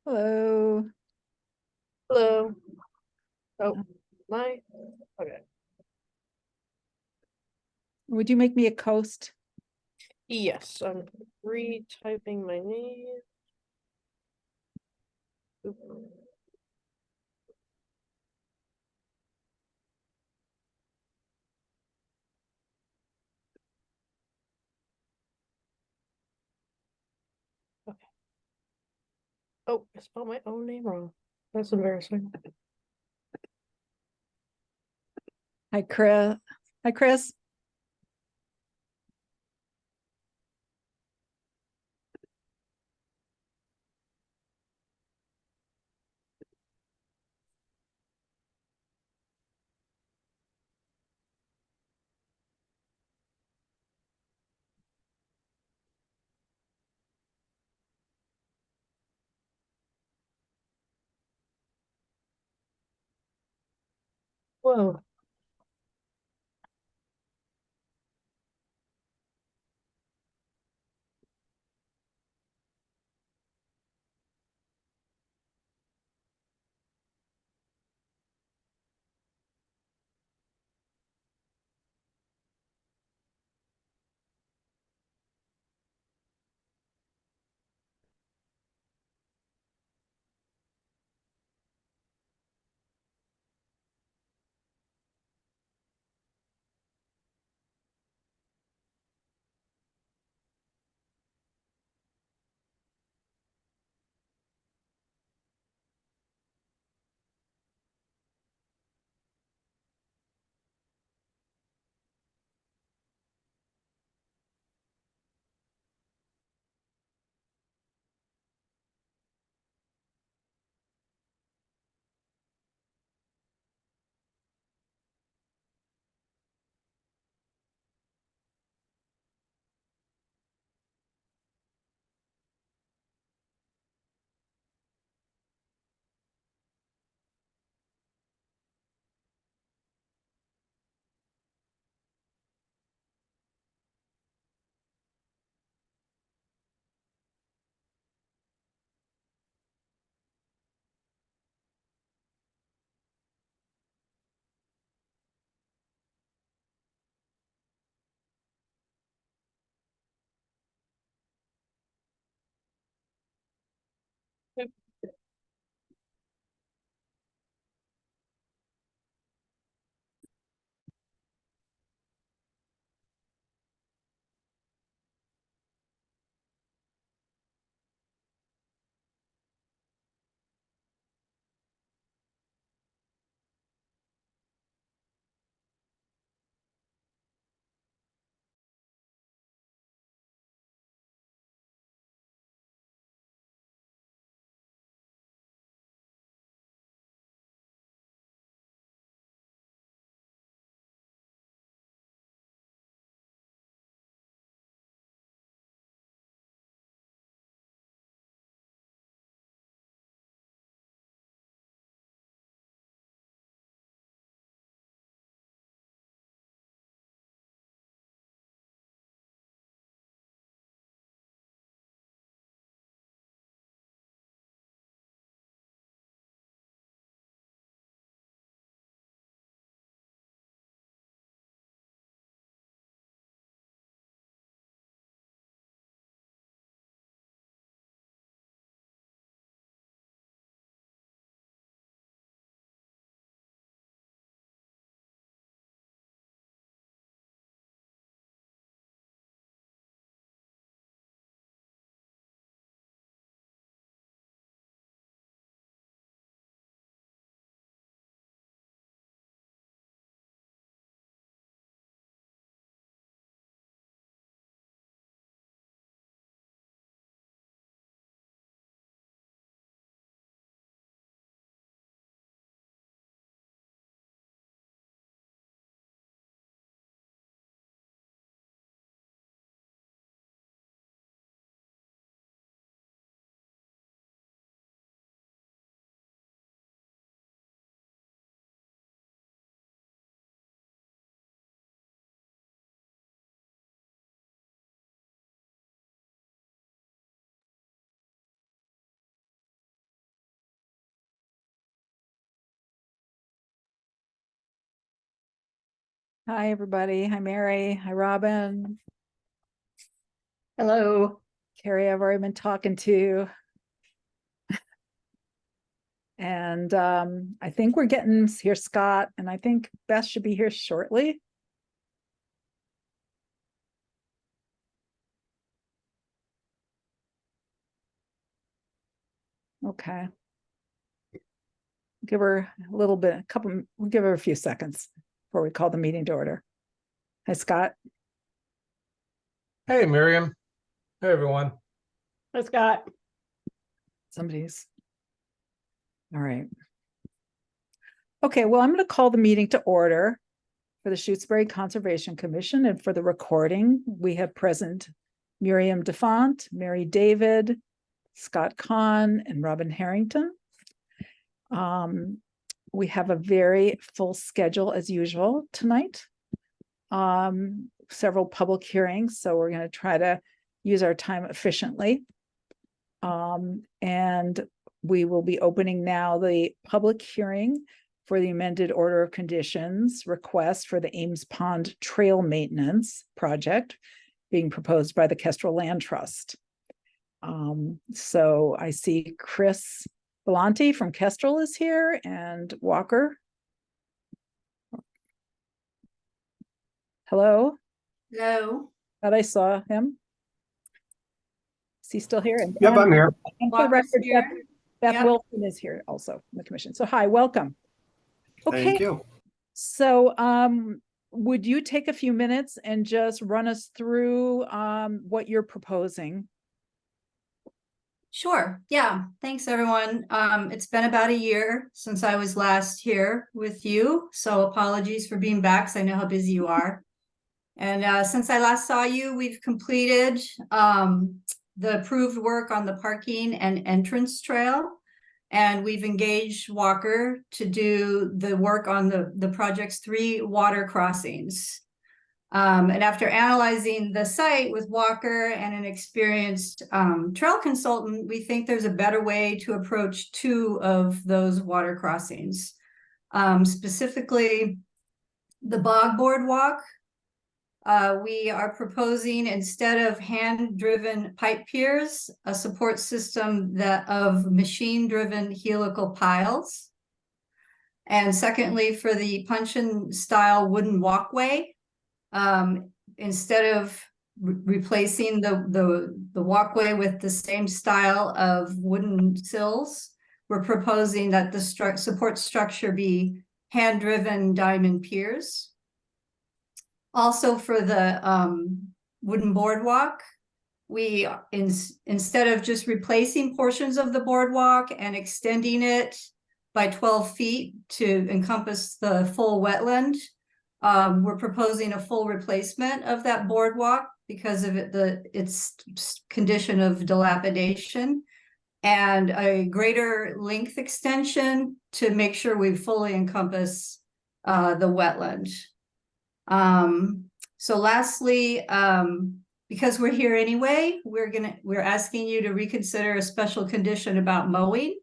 Hello. Hello. Oh, my. Okay. Would you make me a coast? Yes, I'm retyping my name. Oop. Okay. Oh, I spelled my own name wrong. That's embarrassing. Hi, Chris. Hi, Chris. Whoa. Hi, everybody. Hi, Mary. Hi, Robin. Hello. Carrie, I've already been talking to. And I think we're getting here, Scott, and I think Beth should be here shortly. Okay. Give her a little bit, we'll give her a few seconds before we call the meeting to order. Hi, Scott. Hey, Miriam. Hey, everyone. Hi, Scott. Somebody's. All right. Okay, well, I'm going to call the meeting to order for the Shutesbury Conservation Commission, and for the recording, we have present Miriam DeFont, Mary David, Scott Kahn, and Robin Harrington. We have a very full schedule as usual tonight. Several public hearings, so we're going to try to use our time efficiently. And we will be opening now the public hearing for the amended order of conditions request for the Ames Pond Trail Maintenance Project being proposed by the Kestrel Land Trust. So I see Chris Belanti from Kestrel is here, and Walker. Hello. Hello. Thought I saw him. Is he still here? And, Yep, I'm here. and for the Walker's record, here. Beth Yep. Wilson is here also in the commission. So hi, welcome. Okay. Thank you. So would you take a few minutes and just run us through what you're proposing? Sure. Yeah. Thanks, everyone. It's been about a year since I was last here with you, so apologies for being back, because I know how busy you are. And since I last saw you, we've completed the approved work on the parking and entrance trail. And we've engaged Walker to do the work on the project's 3 water crossings. And after analyzing the site with Walker and an experienced trail consultant, we think there's a better way to approach 2 of those water crossings. Specifically, the Bog Boardwalk. We are proposing, instead of hand-driven pipe piers, a support system of machine-driven helical piles. And secondly, for the puncheon style wooden walkway, instead of replacing the walkway with the same style of wooden sills, we're proposing that the support structure be hand-driven diamond piers. Also, for the wooden boardwalk, we, instead of just replacing portions of the boardwalk and extending it by 12 feet to encompass the full wetland, we're proposing a full replacement of that boardwalk because of its condition of dilapidation, and a greater length extension to make sure we fully encompass the wetland. So lastly, because we're here anyway, we're asking you to reconsider a special condition about mowing,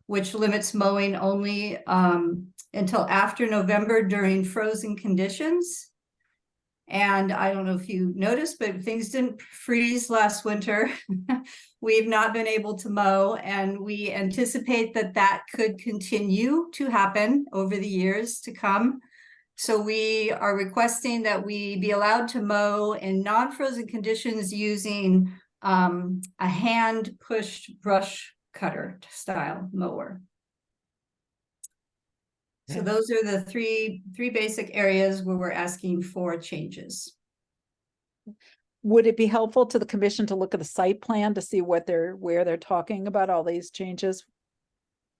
which limits mowing only until after November during frozen conditions. And I don't know if you noticed, but things didn't freeze last winter. We've not been able to mow, and we anticipate that could continue to happen over the years to come. So we are requesting that we be allowed to mow in non-frozen conditions using a hand-pushed brush cutter style mower. So those are the three basic areas where we're asking for changes. Would it be helpful to the commission to look at the site plan to see where they're talking about all these changes?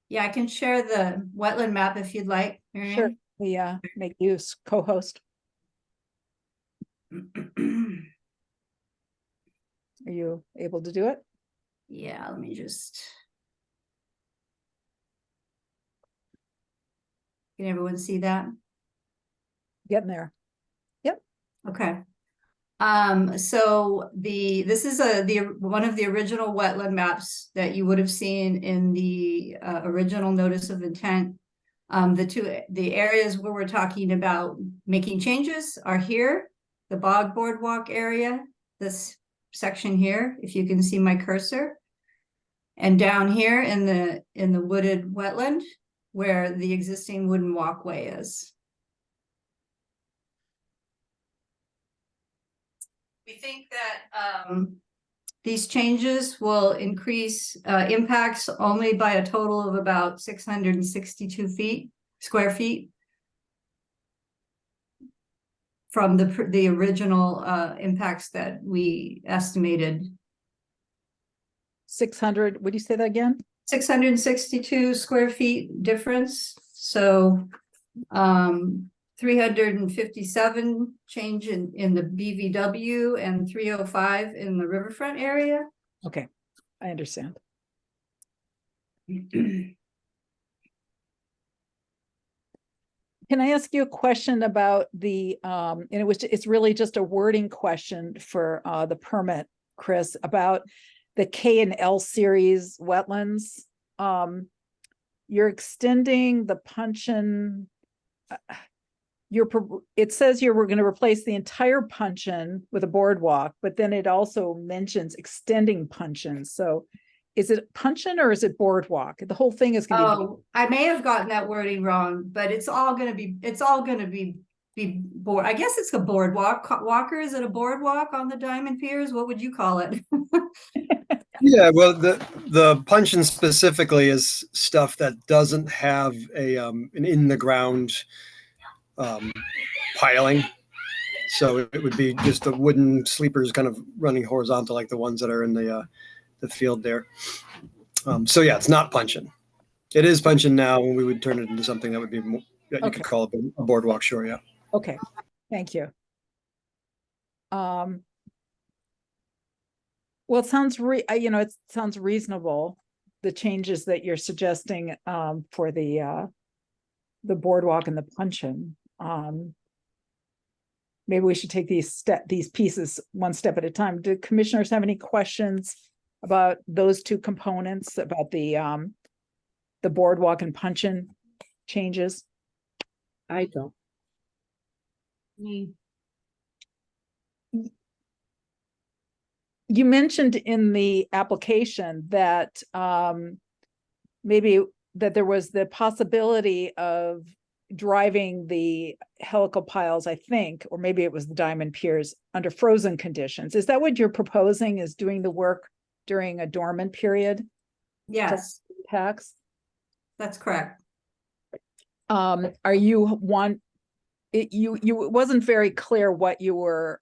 Yeah, I can share the wetland map if you'd like, Miriam. Sure. We make use co-host. Are you able to do it? Yeah, let me just. Can everyone see that? Getting there. Yep. Okay. So this is one of the original wetland maps that you would have seen in the original notice of intent. The areas where we're talking about making changes are here, the bog boardwalk area, this section here, if you can see my cursor. And down here in the wooded wetland where the existing wooden walkway is. We think that these changes will increase impacts only by a total of about 662 square feet. From the original impacts that we estimated. 600, would you say that again? 662 square feet difference, so 357 change in the BVW and 305 in the riverfront area. Okay, I understand. Can I ask you a question about the, and it's really just a wording question for the permit, Chris, about the K and L series wetlands. You're extending the puncheon. It says here we're going to replace the entire puncheon with a boardwalk, but then it also mentions extending puncheon. So is it puncheon or is it boardwalk? The whole thing is going to be. Oh, I may have gotten that wording wrong, but it's all going to be board. I guess it's a boardwalk. Walker, is it a boardwalk on the Diamond Piers? What would you call it? Yeah, well, the puncheon specifically is stuff that doesn't have an in the ground piling. So it would be just the wooden sleepers kind of running horizontal, like the ones that are in the field there. So yeah, it's not puncheon. It is puncheon now, and we would turn it into something that would be more, that you Okay. could call a boardwalk. Sure, yeah. Okay, thank you. Well, it sounds it sounds reasonable, the changes that you're suggesting for the boardwalk and the puncheon. Maybe we should take these pieces one step at a time. Do commissioners have any questions about those two components, about the boardwalk and puncheon changes? I don't. You mentioned in the application that maybe that there was the possibility of driving the helical piles, I think, or maybe it was the Diamond Piers under frozen conditions. Is that what you're proposing, is doing the work during a dormant period? Yes, Impacts? that's correct. Are you it wasn't very clear what you were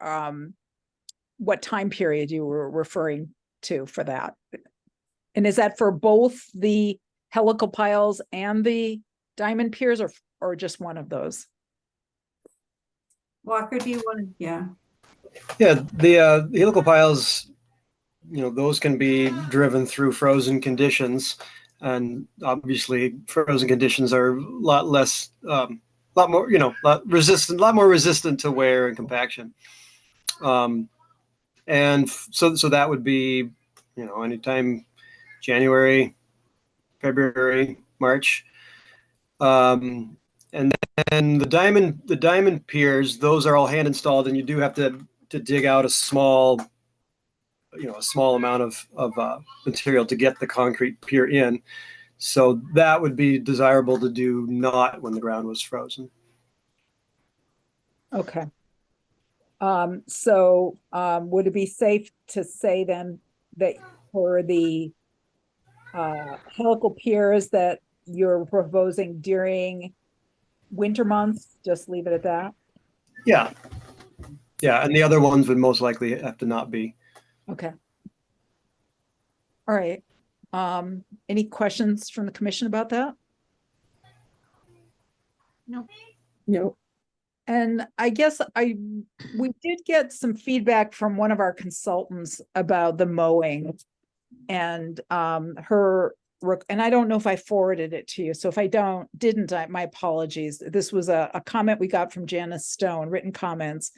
what time period you were referring to for that. And is that for both the helical piles and the Diamond Piers, or just one of those? Walker, do you want to? Yeah. Yeah, the helical piles, those can be driven through frozen conditions, and obviously frozen conditions are a lot less, lot more, a lot more resistant to wear and compaction. And so that would be, anytime January, February, March. And then the diamond piers, those are all hand installed, and you do have to dig out a small amount of material to get the concrete pier in. So that would be desirable to do not when the ground was frozen. Okay. So would it be safe to say then that for the helical piers that you're proposing during winter months, just leave it at that? Yeah. Yeah, and the other ones would most likely have to not be. Okay. All right. Any questions from the commission about that? No. And I guess we did get some feedback from one of our consultants about the mowing, and and I don't know if I forwarded it to you. So if I didn't, my apologies. This was a comment we got from Janice Stone, written comments,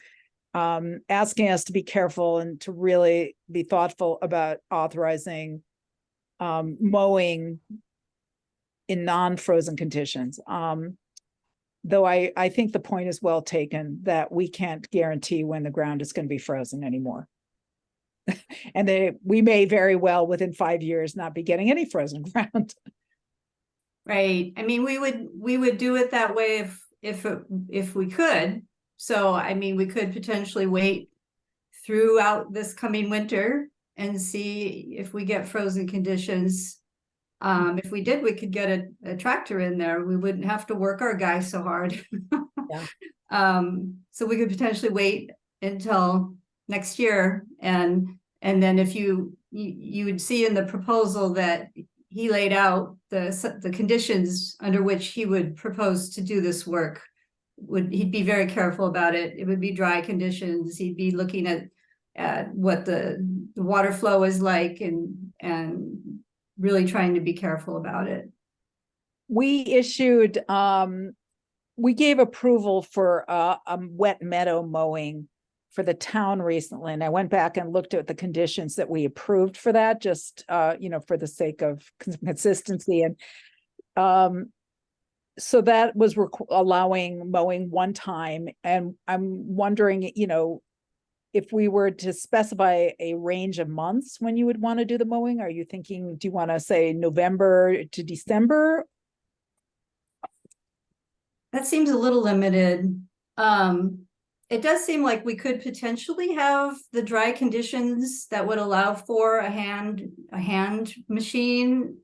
asking us to be careful and to really be thoughtful about authorizing mowing in non-frozen conditions. Though I think the point is well taken that we can't guarantee when the ground is going to be frozen anymore. And we may very well within 5 years not be getting any frozen ground. Right. I mean, we would do it that way if we could. So, I mean, we could potentially wait throughout this coming winter and see if we get frozen conditions. If we did, we could get a tractor in there. We wouldn't have to work our guys so hard. Yeah. So we could potentially wait until next year, and then if you would see in the proposal that he laid out the conditions under which he would propose to do this work. He'd be very careful about it. It would be dry conditions. He'd be looking at what the water flow is like, and really trying to be careful about it. We gave approval for a wet meadow mowing for the town recently, and I went back and looked at the conditions that we approved for that, just for the sake of consistency. And so that was allowing mowing one time, and I'm wondering, if we were to specify a range of months when you would want to do the mowing, are you thinking, do you want to say November to December? That seems a little limited. It does seem like we could potentially have the dry conditions that would allow for a hand machine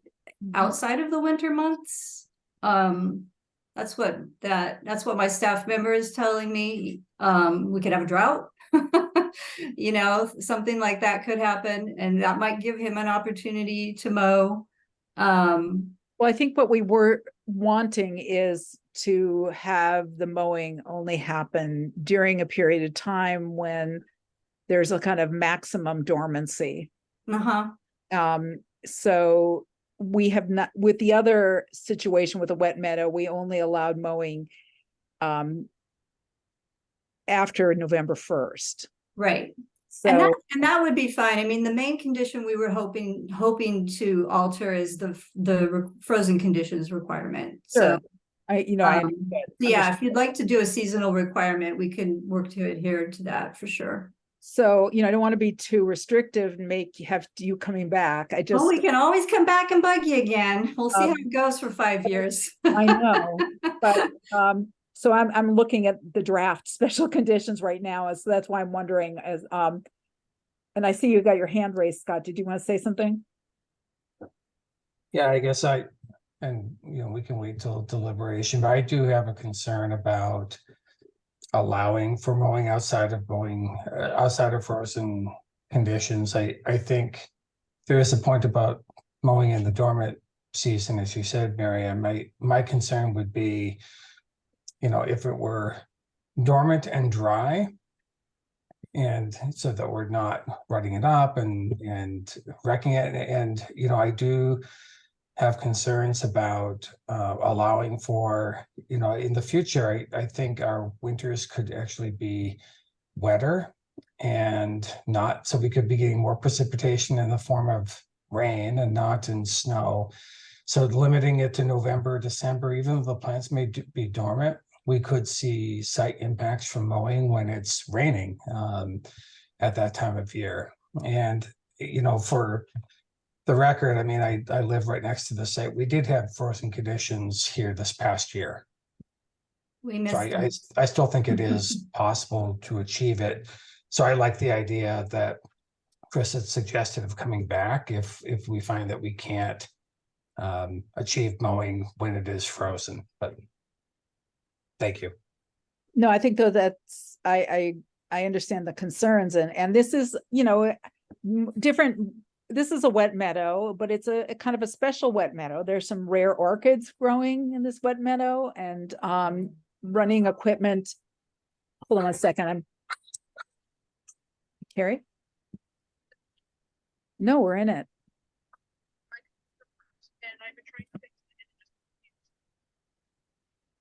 outside of the winter months. That's what my staff member is telling me. We could have a drought. Something like that could happen, and that might give him an opportunity to mow. Well, I think what we were wanting is to have the mowing only happen during a period of time when there's a kind of maximum dormancy. So we have not, with the other situation with a wet meadow, we only allowed mowing after November 1st. Right. So and that would be fine. I mean, the main condition we were hoping to alter is the frozen conditions requirement. sure. So I yeah, if you'd like to do a seasonal requirement, we can work to adhere to that for sure. So, I don't want to be too restrictive and have you coming back. Well, we can always come back and bug you again. We'll see how it goes for 5 years. I know, but so I'm looking at the draft special conditions right now, so that's why I'm wondering and I see you got your hand raised, Scott. Did you want to say something? Yeah, I guess we can wait till deliberation, but I do have a concern about allowing for mowing outside of frozen conditions. I think there is a point about mowing in the dormant season, as you said, Marianne. My concern would be, if it were dormant and dry, and so that we're not rutting it up and wrecking it. And, I do have concerns about allowing for, in the future, I think our winters could actually be wetter and not, so we could be getting more precipitation in the form of rain and not in snow. So limiting it to November, December, even though the plants may be dormant, we could see site impacts from mowing when it's raining at that time of year. And, for the record, I mean, I live right next to the site. We did have frozen conditions here this past year. We missed So them. I still think it is possible to achieve it. So I like the idea that Chris had suggested of coming back if we find that we can't achieve mowing when it is frozen. But thank you. No, I think though that's I understand the concerns, and this is different. This is a wet meadow, but it's a kind of a special wet meadow. There's some rare orchids growing in this wet meadow, and running equipment. Hold on a second. Carrie? No, we're in it.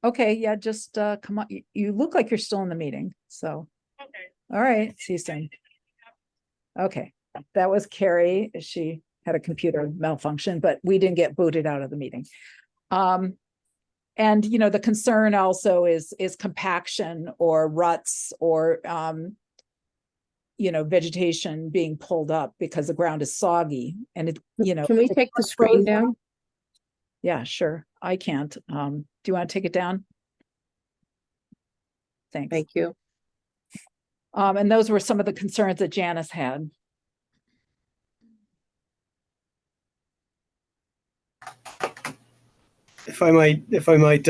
Okay, yeah, just come on. You look like you're still in the meeting, so. Okay. All right, see you soon. Okay, that was Carrie. She had a computer malfunction, but we didn't get booted out of the meeting. And, you know, the concern also is compaction or ruts or, you know, vegetation being pulled up because the ground is soggy and it, you know. Can we it's take the not screen frozen. down? Yeah, sure. I can't. Do you want to take it down? Thanks. Thank you. And those were some of the concerns that Janice had. If I might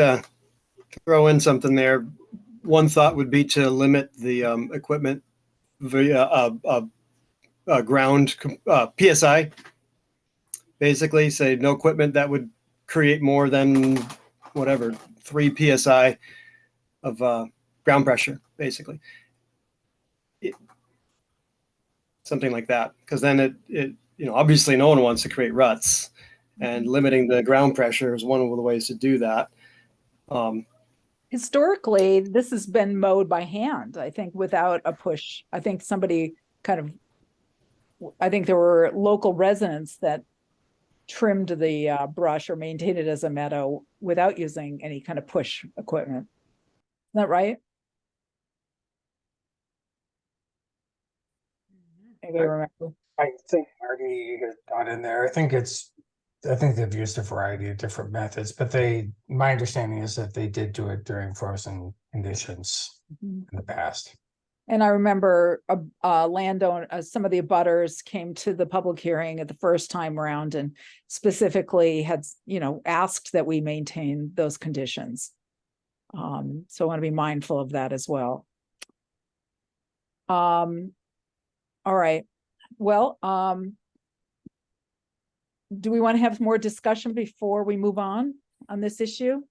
throw in something there, one thought would be to limit the equipment via ground PSI. Basically, say no equipment that would create more than whatever 3 PSI of ground pressure, basically. Something like that, because then it you know, obviously no one wants to create ruts, and limiting the ground pressure is one of the ways to do that. Historically, this has been mowed by hand, I think, without a push. I think somebody I think there were local residents that trimmed the brush or maintained it as a meadow without using any kind of push equipment. Isn't that right? Anybody remember? I think Marty got in there. I think they've used a variety of different methods, but my understanding is that they did do it during frozen conditions in the past. And I remember a landowner, some of the abutters came to the public hearing at the first time around and specifically had, you know, asked that we maintain those conditions. So I want to be mindful of that as well. All right. Well, do we want to have more discussion before we move on this issue?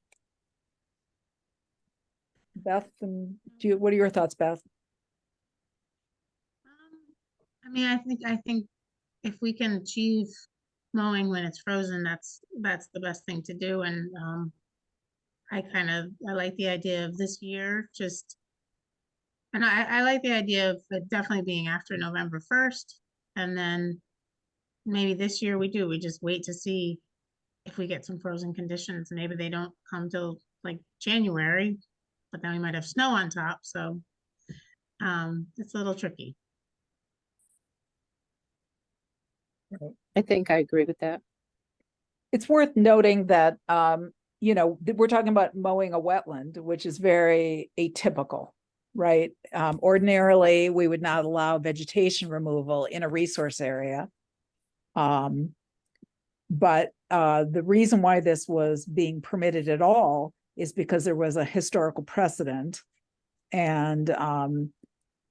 Beth, and what are your thoughts, Beth? I mean, I think if we can achieve mowing when it's frozen, that's the best thing to do. And I like the idea of this year, and I like the idea of it definitely being after November 1st. And then maybe this year we just wait to see if we get some frozen conditions. Maybe they don't come till like January, but then we might have snow on top. So it's a little tricky. I think I agree with that. It's worth noting that, you know, we're talking about mowing a wetland, which is very atypical, right? Ordinarily, we would not allow vegetation removal in a resource area. But the reason why this was being permitted at all is because there was a historical precedent and,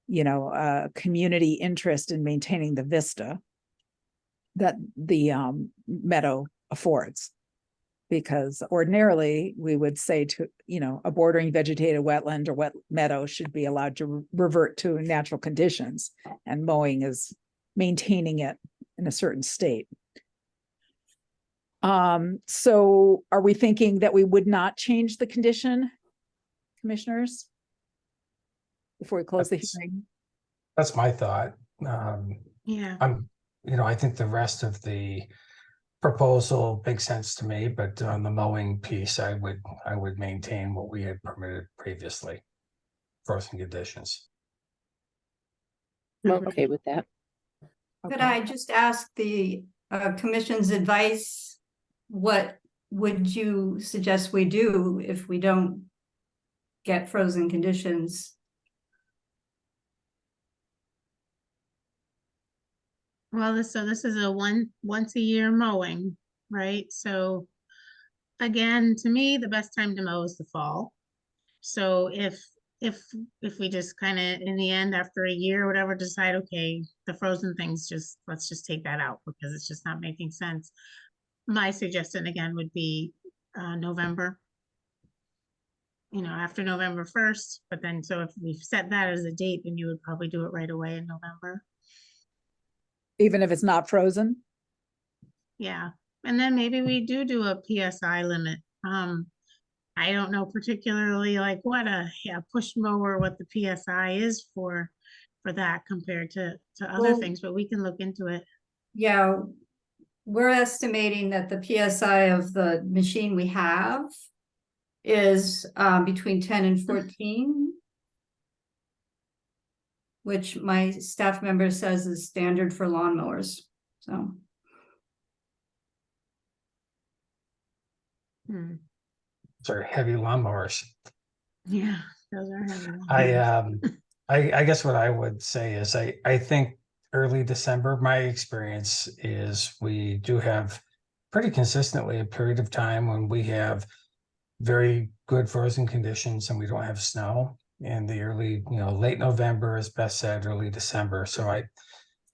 you know, community interest in maintaining the vista that the meadow affords. Because ordinarily we would say to, you know, a bordering vegetated wetland or wet meadow should be allowed to revert to natural conditions, and mowing is maintaining it in a certain state. So are we thinking that we would not change the condition, commissioners? Before we close the hearing? That's my thought. Yeah. I think the rest of the proposal makes sense to me, but on the mowing piece, I would maintain what we had permitted previously, frozen conditions. I'm okay with that. Could I just ask the commission's advice? What would you suggest we do if we don't get frozen conditions? Well, this is a once a year mowing, right? So again, to me, the best time to mow is the fall. So if we just kind of in the end after a year or whatever decide, okay, the frozen things, let's just take that out because it's just not making sense. My suggestion again would be November. You know, after November 1st, but then so if we've set that as a date, then you would probably do it right away in November. Even if it's not frozen? Yeah, and then maybe we do a PSI limit. I don't know particularly like what a push mower, what the PSI is for that compared to other Well, things, but we can look into it. Yeah, we're estimating that the PSI of the machine we have is between 10 and 14, which my staff member says is standard for lawnmowers. So Hmm. Sort of heavy lawnmowers. Yeah, those are heavy. I guess what I would say is I think early December, my experience is we do have pretty consistently a period of time when we have very good frozen conditions and we don't have snow in the early, late November, as Beth said, early December. So I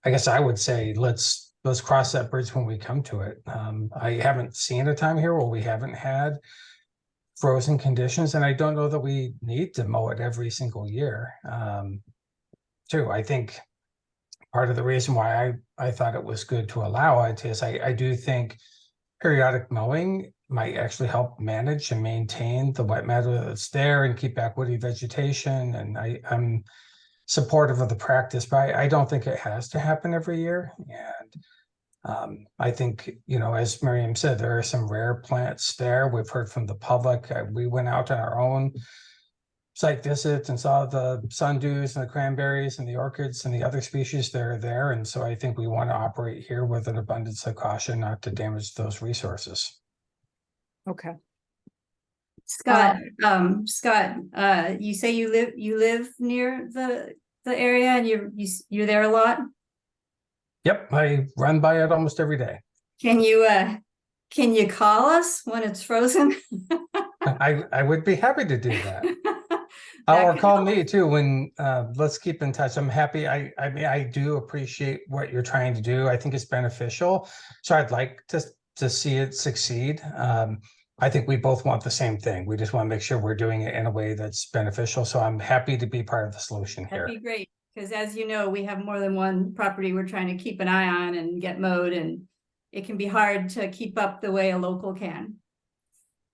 guess I would say let's cross that bridge when we come to it. I haven't seen a time here where we haven't had frozen conditions, and I don't know that we need to mow it every single year. Too, I think part of the reason why I thought it was good to allow it is I do think periodic mowing might actually help manage and maintain the wet matter that's there and keep back woody vegetation. And I'm supportive of the practice, but I don't think it has to happen every year. And I think, as Miriam said, there are some rare plants there. We've heard from the public. We went out on our own site visits and saw the sundews and the cranberries and the orchids and the other species that are there. And so I think we want to operate here with an abundance of caution not to damage those resources. Okay. Scott, you say you live near the area and you're there a lot. Yep, I run by it almost every day. Can you call us when it's frozen? I would be happy to do that. That Or could call help. me too when let's keep in touch. I'm happy. I mean, I do appreciate what you're trying to do. I think it's beneficial. So I'd like to see it succeed. I think we both want the same thing. We just want to make sure we're doing it in a way that's beneficial. So I'm happy to be part of the solution here. That'd be great, because as you know, we have more than one property we're trying to keep an eye on and get mowed, and it can be hard to keep up the way a local can.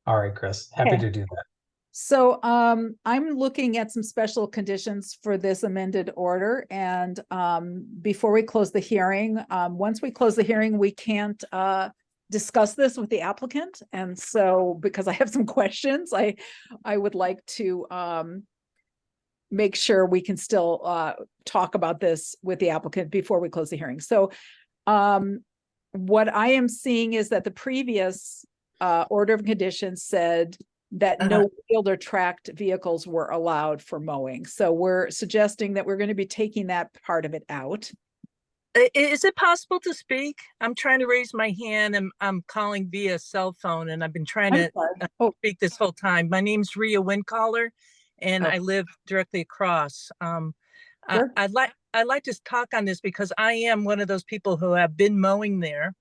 All right, Chris, happy Okay. to do that. So I'm looking at some special conditions for this amended order. And before we close the hearing, once we close the hearing, we can't discuss this with the applicant. And so because I have some questions, I would like to make sure we can still talk about this with the applicant before we close the hearing. So what I am seeing is that the previous order of conditions said that no wheeled or tracked vehicles were allowed for mowing. So we're suggesting that we're going to be taking that part of it out. Is it possible to speak? I'm trying to raise my hand and I'm calling via cell phone and I've been trying I'm to sorry. Oh, speak this whole time. My name's Rhea Windcaller and Oh. I live directly across. Sure. I'd like to talk on this because I am one of those people who have been mowing there.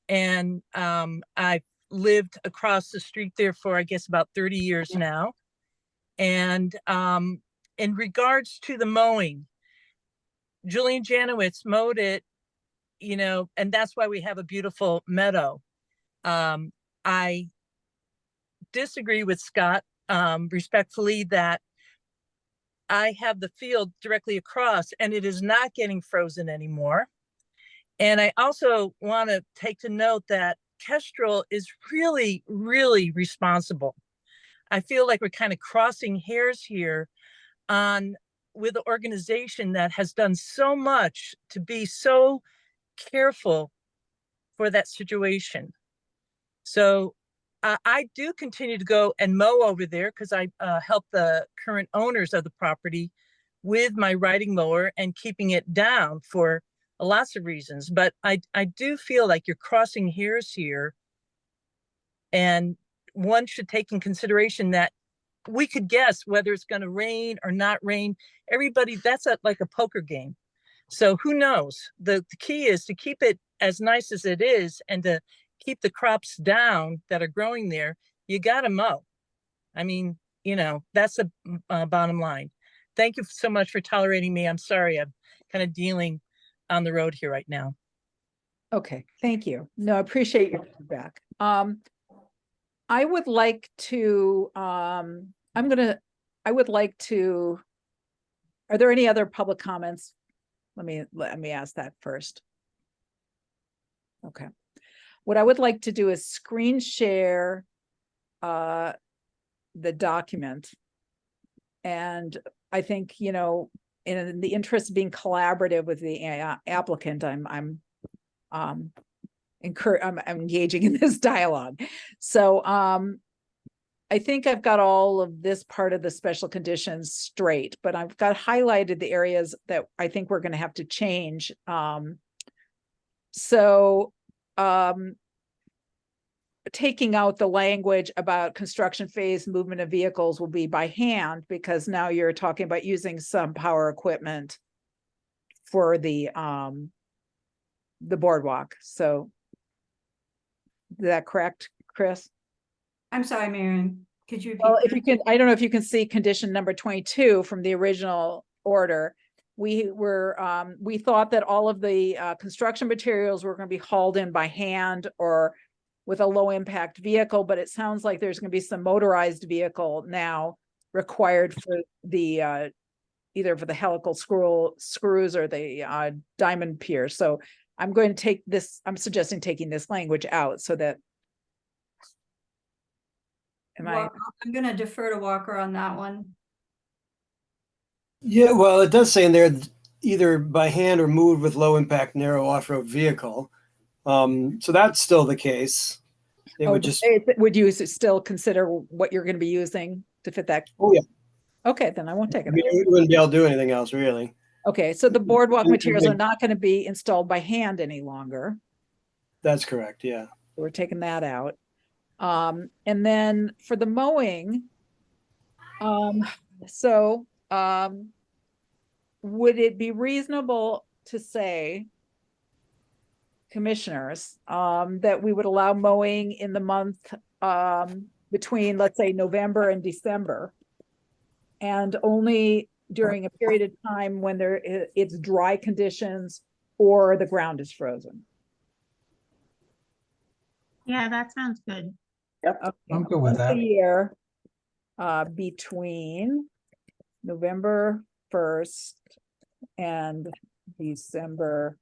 And I've lived across the street there for, I guess, about 30 years now. And in regards to the mowing, Julian Janowitz mowed it, and that's why we have a beautiful meadow. I disagree with Scott respectfully that I have the field directly across and it is not getting frozen anymore. And I also want to take to note that Kestrel is really, really responsible. I feel like we're kind of crossing hairs here with the organization that has done so much to be so careful for that situation. So I do continue to go and mow over there because I help the current owners of the property with my riding mower and keeping it down for lots of reasons. But I do feel like you're crossing hairs here. And one should take in consideration that we could guess whether it's going to rain or not rain. Everybody, that's like a poker game. So who knows? The key is to keep it as nice as it is and to keep the crops down that are growing there. You got to mow. I mean, that's the bottom line. Thank you so much for tolerating me. I'm sorry. I'm kind of dealing on the road here right now. Okay, thank you. No, I appreciate your feedback. I would like to, are there any other public comments? Let me ask that first. Okay. what I would like to do is screen share the document. And I think, you know, in the interest of being collaborative with the applicant, I'm engaging in this dialogue. So I think I've got all of this part of the special conditions straight, but I've got highlighted the areas that I think we're going to have to change. Taking out the language about construction phase movement of vehicles will be by hand, because now you're talking about using some power equipment for the boardwalk. So is that correct, Chris? I'm sorry, Marion, could you repeat? Well, if that? you can, I don't know if you can see condition number 22 from the original order. We thought that all of the construction materials were going to be hauled in by hand or with a low impact vehicle, but it sounds like there's going to be some motorized vehicle now required for the either for the helical screws or the diamond pier. So I'm going to take this, I'm suggesting taking this language out so that I'm gonna defer to Walker on that one. Yeah, well, it does say in there either by hand or moved with low impact narrow off-road vehicle. So that's still the case. It would just, would you still consider what you're going to be using to fit that? oh yeah, Okay, then I won't take I it. mean, we wouldn't be able to do anything else really. Okay, so the boardwalk And- materials are not going to be installed by hand any longer. That's correct, yeah. We're taking that out. And then for the mowing, would it be reasonable to say, commissioners, that we would allow mowing in the month between, let's say, November and December, and only during a period of time when it's dry conditions or the ground is frozen? Yeah, that sounds good. Okay, I'm good with once a that. year, between November 1st and December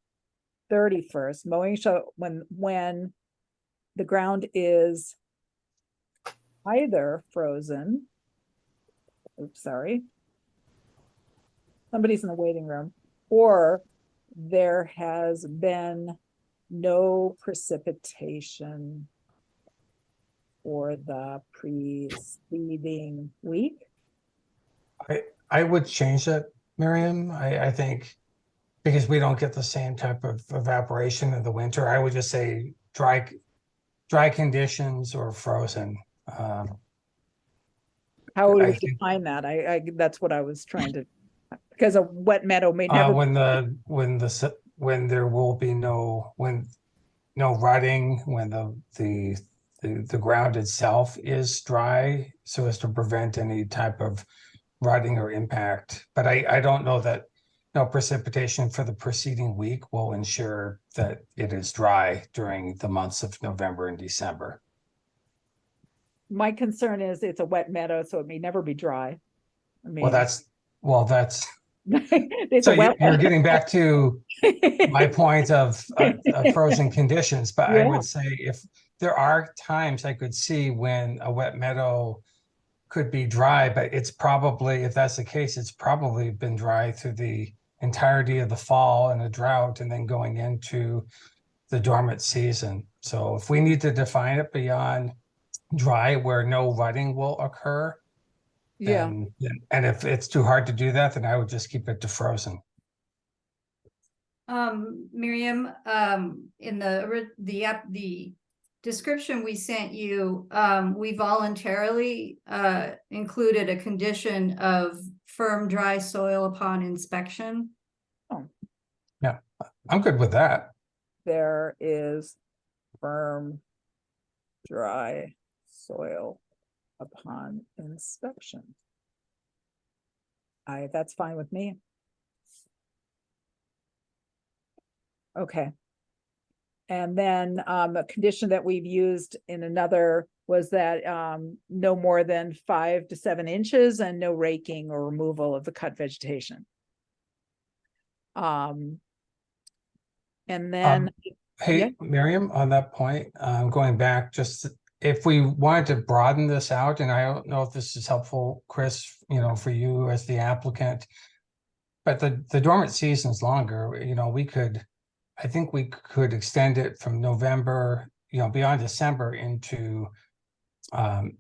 31st, mowing shall, when the ground is either frozen, oops, sorry, somebody's in the waiting room, or there has been no precipitation for the preceding week. I would change that, Miriam. I think because we don't get the same type of evaporation in the winter, I would just say dry conditions or frozen. How would I we think- define that? That's what I was trying to, because a wet meadow may never. When there will be no rutting, when the ground itself is dry, so as to prevent any type of rutting or impact. But I don't know that no precipitation for the preceding week will ensure that it is dry during the months of November and December. My concern is it's a wet meadow, so it may never be dry. I mean, That's it's so a wet. you're getting back to my point of frozen conditions, but I Yeah. would say if there are times I could see when a wet meadow could be dry, but it's probably, if that's the case, it's probably been dry through the entirety of the fall in a drought and then going into the dormant season. So if we need to define it beyond dry where no rutting will occur, Yeah, and if it's too hard to do that, then I would just keep it to frozen. Miriam, in the description we sent you, we voluntarily included a condition of firm, dry soil upon inspection. I'm good with that. there is firm, dry soil upon inspection. That's fine with me. Okay. And then a condition that we've used in another was that no more than 5 to 7 inches and no raking or removal of the cut vegetation. And then Hey, Miriam, on that point, going back, just if we wanted to broaden this out, and I don't know if this is helpful, Chris, for you as the applicant, but the dormant season is longer, I think we could extend it from November, beyond December into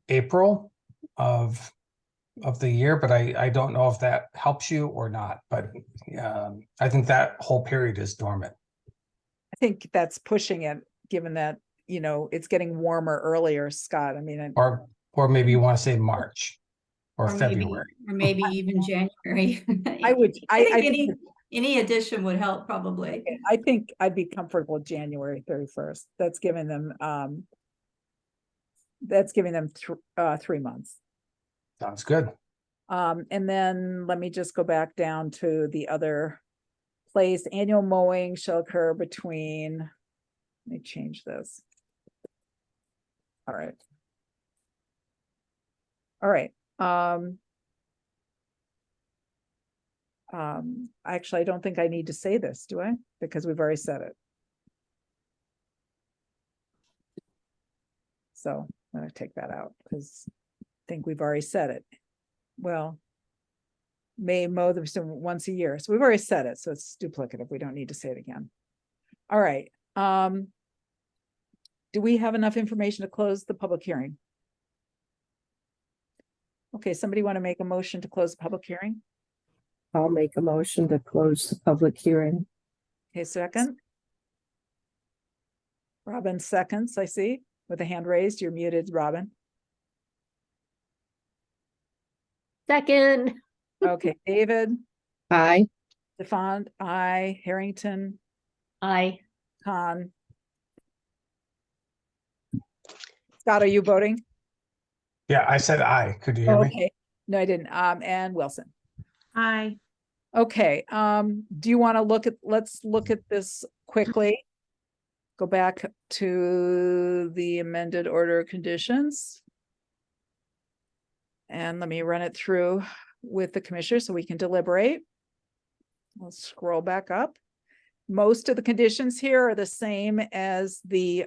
April of the year, but I don't know if that helps you or not, but I think that whole period is dormant. I think that's pushing it, given that, it's getting warmer earlier, Scott. I mean, Or maybe you want to say March or Or February. maybe even January. I would, I think think, any addition would help probably. I think I'd be comfortable with January 31st. That's giving them 3 months. Sounds good. And then let me just go back down to the other place. Annual mowing shall occur between, let me change this. All right. All right. Actually, I don't think I need to say this, do I? Because we've already said it. So I'm gonna take that out because I think we've already said it. Well, may mow them once a year. So we've already said it, so it's duplicative. We don't need to say it again. All right. Do we have enough information to close the public hearing? Okay, somebody want to make a motion to close the public hearing? I'll make a motion to close the public hearing. Okay, second. Robin seconds, I see, with a hand raised. You're muted, Robin. Second. Okay, David, Aye. Stefan, I, Harrington, Aye. Khan. Scott, are you voting? Yeah, I said aye. Could you hear me? Okay, no, I didn't. And Wilson. Aye. Okay, do you want to let's look at this quickly. Go back to the amended order of conditions. And let me run it through with the commissioner so we can deliberate. Let's scroll back up. Most of the conditions here are the same as the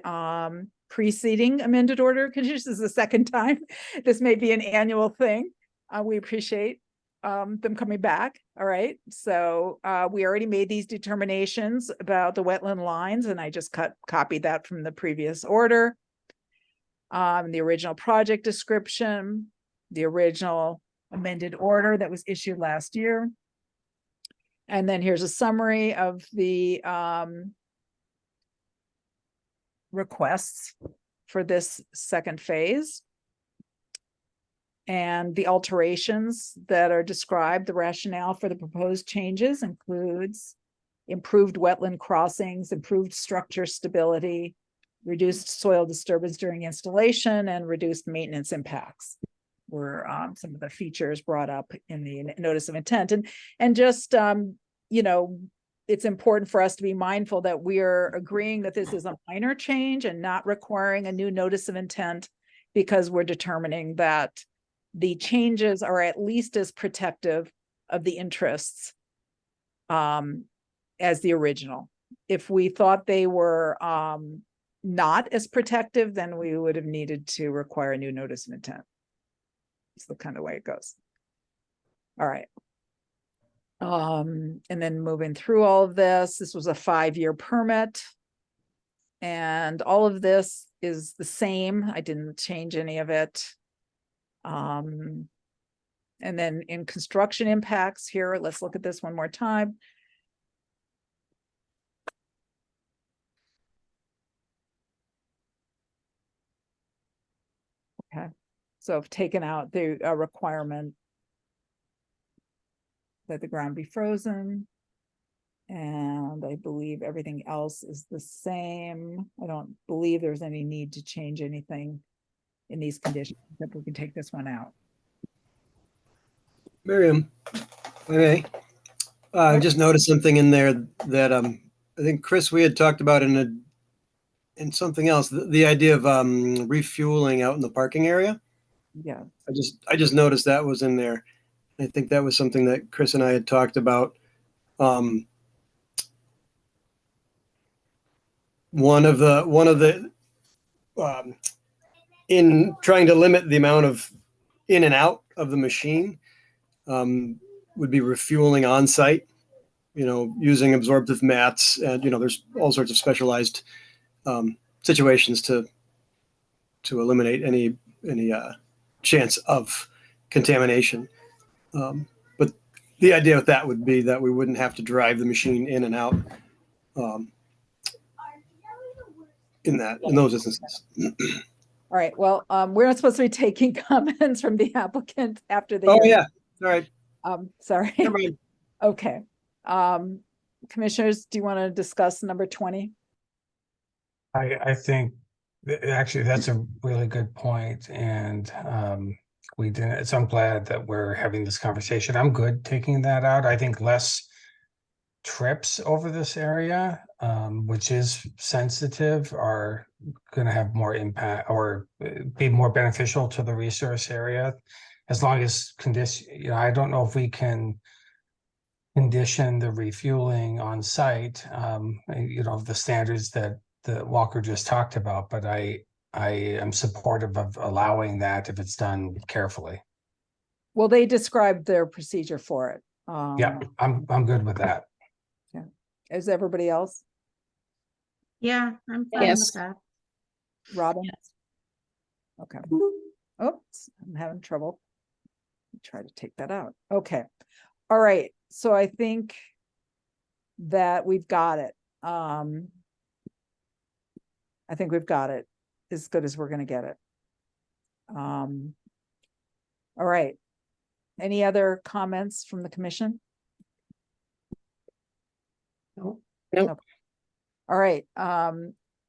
preceding amended order of conditions. This is the second time. This may be an annual thing. We appreciate them coming back. All right. So we already made these determinations about the wetland lines, and I just copied that from the previous order. The original project description, the original amended order that was issued last year. And then here's a summary of the requests for this second phase. And the alterations that are described, the rationale for the proposed changes includes improved wetland crossings, improved structure stability, reduced soil disturbance during installation, and reduced maintenance impacts were some of the features brought up in the notice of intent. And just, it's important for us to be mindful that we are agreeing that this is a minor change and not requiring a new notice of intent, because we're determining that the changes are at least as protective of the interests as the original. If we thought they were not as protective, then we would have needed to require a new notice of intent. It's the kind of way it goes. All right. And then moving through all of this, this was a 5-year permit. And all of this is the same. I didn't change any of it. And then in construction impacts here, let's look at this one more time. Okay, so I've taken out the requirement that the ground be frozen. And I believe everything else is the same. I don't believe there's any need to change anything in these conditions, that we can take this one out. Miriam, if I may, I just noticed something in there that I think Chris, we had talked about in something else, the idea of refueling out in the parking area. Yeah. I just noticed that was in there. I think that was something that Chris and I had talked about. one of the in trying to limit the amount of in and out of the machine would be refueling on site, using absorptive mats, and there's all sorts of specialized situations to eliminate any chance of contamination. But the idea with that would be that we wouldn't have to drive the machine in and out in those instances. All right, well, we're not supposed to be taking comments from the applicant after the. Oh, yeah. All right. Sorry. Never mind. Okay. Commissioners, do you want to discuss number 20? I think actually that's a really good point, and we didn't. So I'm glad that we're having this conversation. I'm good taking that out. I think less trips over this area, which is sensitive, are going to have more impact or be more beneficial to the resource area, as long as condition. I don't know if we can condition the refueling on site, the standards that Walker just talked about, but I am supportive of allowing that if it's done carefully. Well, they described their procedure for it. Yeah, I'm good with that. Yeah. Is everybody else? Yeah, I'm fine Yes. with that. Robin? Okay. Oops, I'm having trouble. Try to take that out. Okay. All right. So I think that we've got it. I think we've got it as good as we're going to get it. All right. Any other comments from the commission? Nope. Okay. All right.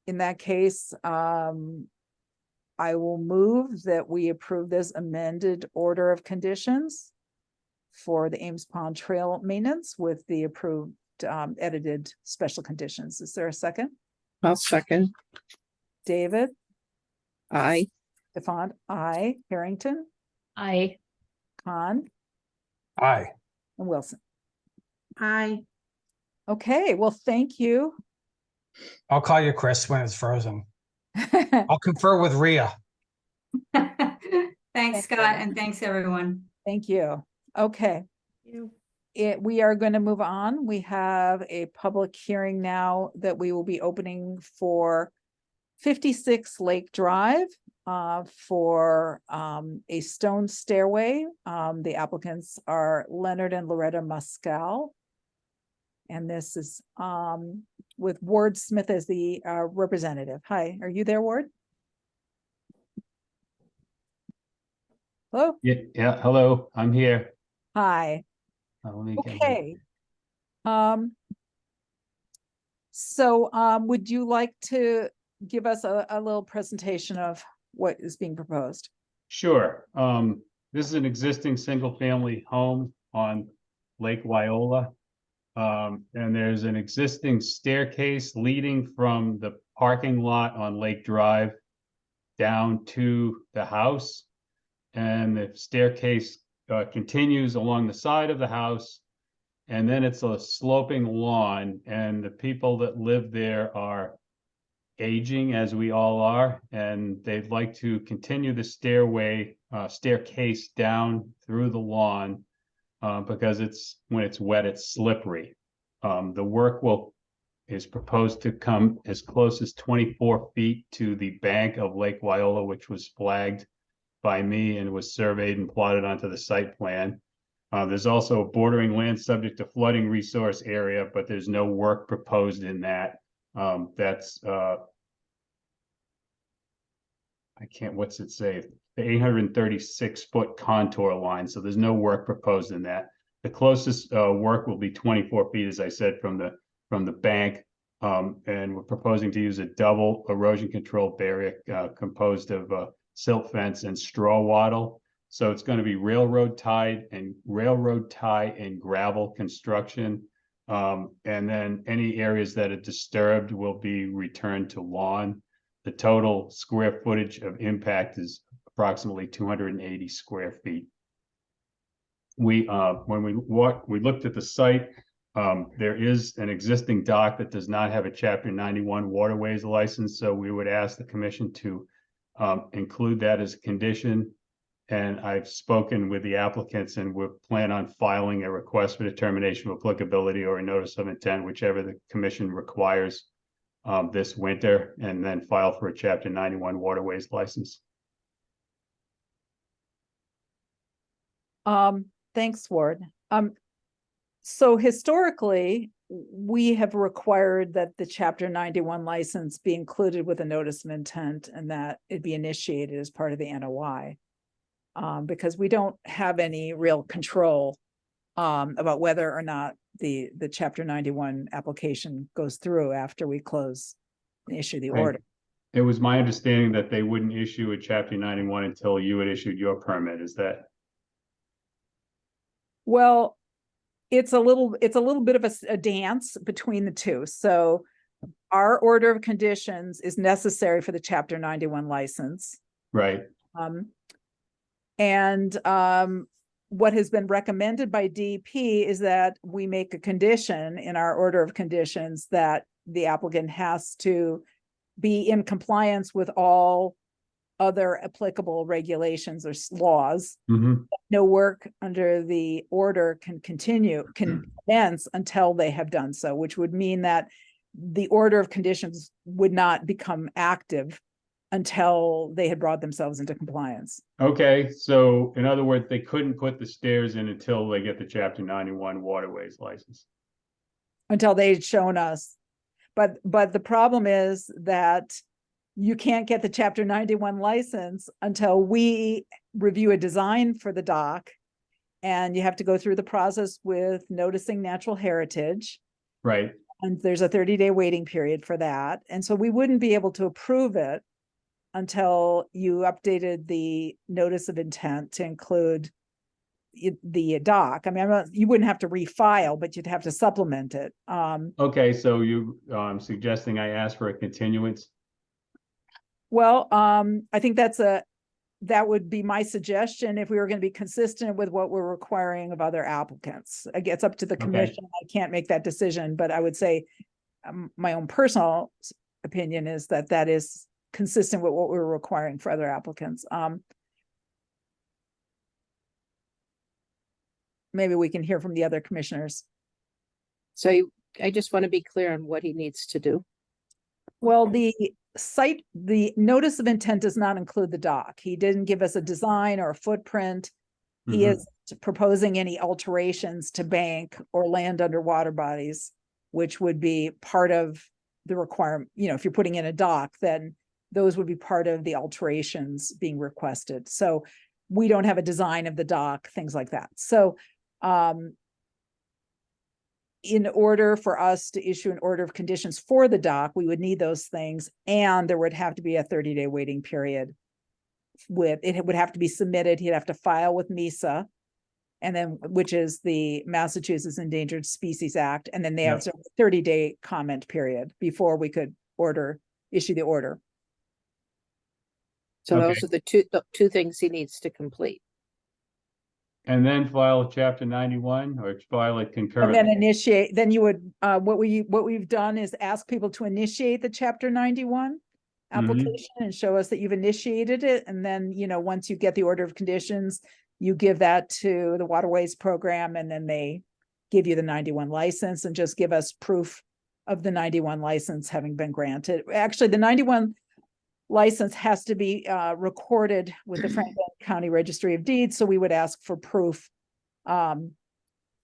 In that case, I will move that we approve this amended order of conditions for the Ames Pond Trail maintenance with the approved edited special conditions. Is there a second? I'll second. David, Aye. Stefan, I, Harrington, Aye. Khan, Aye. and Wilson. I, Okay, well, thank you. I'll call you Chris when it's frozen. I'll confer with Rhea. Thanks, Scott, and thanks, everyone. Thank you. Okay. We are going to move on. We have a public hearing now that we will be opening for 56 Lake Drive for a stone stairway. The applicants are Leonard and Loretta Muscal. And this is with Ward Smith as the representative. Hi, are you there, Ward? Hello? Yeah, hello, I'm here. Hi. Let me get Okay. So would you like to give us a little presentation of what is being proposed? Sure. This is an existing single-family home on Lake Wyola. And there's an existing staircase leading from the parking lot on Lake Drive down to the house. And the staircase continues along the side of the house. And then it's a sloping lawn, and the people that live there are aging, as we all are, and they'd like to continue the staircase down through the lawn because when it's wet, it's slippery. The work is proposed to come as close as 24 feet to the bank of Lake Wyola, which was flagged by me and was surveyed and plotted onto the site plan. There's also a bordering land subject to flooding resource area, but there's no work proposed in that. That's what's it say? The 836-foot contour line. So there's no work proposed in that. The closest work will be 24 feet, as I said, from the bank. And we're proposing to use a double erosion control barrier composed of silt fence and straw wattle. So it's going to be railroad tie and gravel construction. And then any areas that are disturbed will be returned to lawn. The total square footage of impact is approximately 280 square feet. When we looked at the site, There is an existing dock that does not have a Chapter 91 waterways license, so we would ask the commission to include that as a condition. And I've spoken with the applicants and we plan on filing a request for determination of applicability or a notice of intent, whichever the commission requires this winter, and then file for a Chapter 91 waterways license. Thanks, Ward. So historically, we have required that the Chapter 91 license be included with a notice of intent and that it be initiated as part of the NOI. Because we don't have any real control about whether or not the Chapter 91 application goes through after we close and issue the Right. order. It was my understanding that they wouldn't issue a Chapter 91 until you had issued your permit. Is that? Well, it's a little bit of a dance between the two. So our order of conditions is necessary for the Chapter 91 license. Right. What has been recommended by DEP is that we make a condition in our order of conditions that the applicant has to be in compliance with all other applicable regulations or laws. Mm-hmm. No work under the order can commence until they have done so, which would mean that the order of conditions would not become active until they had brought themselves into compliance. Okay, so in other words, they couldn't put the stairs in until they get the Chapter 91 waterways license. Until they'd shown us. But the problem is that you can't get the Chapter 91 license until we review a design for the dock. And you have to go through the process with noticing natural heritage. Right. And there's a 30-day waiting period for that. And so we wouldn't be able to approve it until you updated the notice of intent to include the dock. I mean, you wouldn't have to refile, but you'd have to supplement it. Okay, so you suggesting I ask for a continuance? Well, I think that would be my suggestion if we were going to be consistent with what we're requiring of other applicants. It's up to the commission. I can't make that decision, but I would say my own personal opinion is that is consistent with what we're requiring for other applicants. Maybe we can hear from the other commissioners. So I just want to be clear on what he needs to do. Well, the notice of intent does not include the dock. He didn't give us a design or a footprint. He is proposing any alterations to bank or land under water bodies, which would be part of the requirement. You know, if you're putting in a dock, then those would be part of the alterations being requested. So we don't have a design of the dock, things like that. So in order for us to issue an order of conditions for the dock, we would need those things, and there would have to be a 30-day waiting period. It would have to be submitted. He'd have to file with MISA, and then which is the Massachusetts Endangered Species Act, and then they have a 30-day comment period before we could issue the order. So those are the two things he needs to complete. And then file Chapter 91 or file it concurrently? And then initiate, then you would, what we've done is ask people to initiate the Chapter 91 application and show us that you've initiated it. And then, once you get the order of conditions, you give that to the Waterways Program, and then they give you the 91 license and just give us proof of the 91 license having been granted. Actually, the 91 license has to be recorded with the Franklin County Registry of Deeds. So we would ask for proof of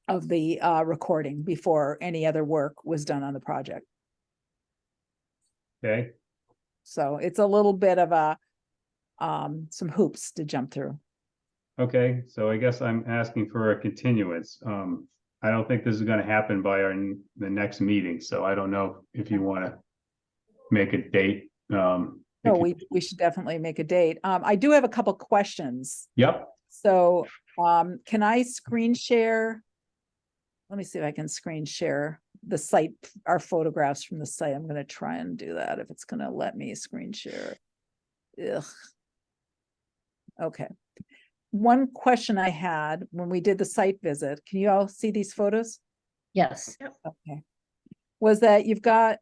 the recording before any other work was done on the project. Okay. So it's a little bit of some hoops to jump through. Okay, so I guess I'm asking for a continuance. I don't think this is going to happen by the next meeting, so I don't know if you want to make a date. No, we should definitely make a date. I do have a couple questions. Yep. So can I screen share? Let me see if I can screen share the site, our photographs from the site. I'm going to try and do that if it's going to let me screen share. Ugh. Okay. One question I had when we did the site visit, can you all see these photos? Yes. Okay. Was that you've got,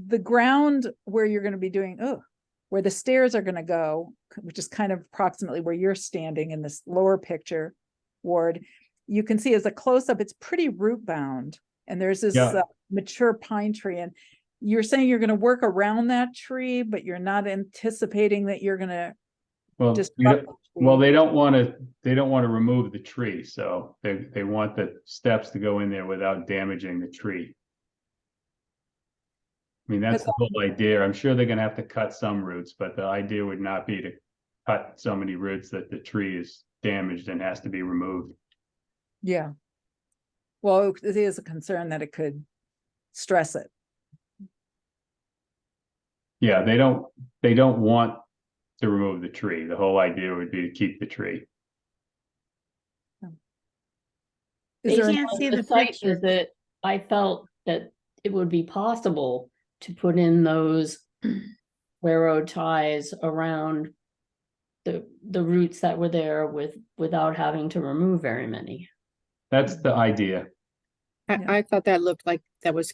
the ground where you're gonna be doing, where the stairs are gonna go, which is kind of approximately where you're standing in this lower picture, Ward, you can see as a close-up, it's pretty root bound. And there's this Yeah. mature pine tree, and you're saying you're gonna work around that tree, but you're not anticipating that you're gonna Well, disrupt the well, tree. they don't want to remove the tree, so they want the steps to go in there without damaging the tree. I mean, that's the whole idea. I'm sure they're gonna have to cut some roots, but the idea would not be to cut so many roots that the tree is damaged and has to be removed. Yeah. Well, it is a concern that it could stress it. Yeah, they don't want to remove the tree. The whole idea would be to keep the tree. Is there, I any- can't see The the site picture. visit, I felt that it would be possible to put in those railroad ties around the roots that were there without having to remove very many. That's the idea. Yeah. I thought that looked like that was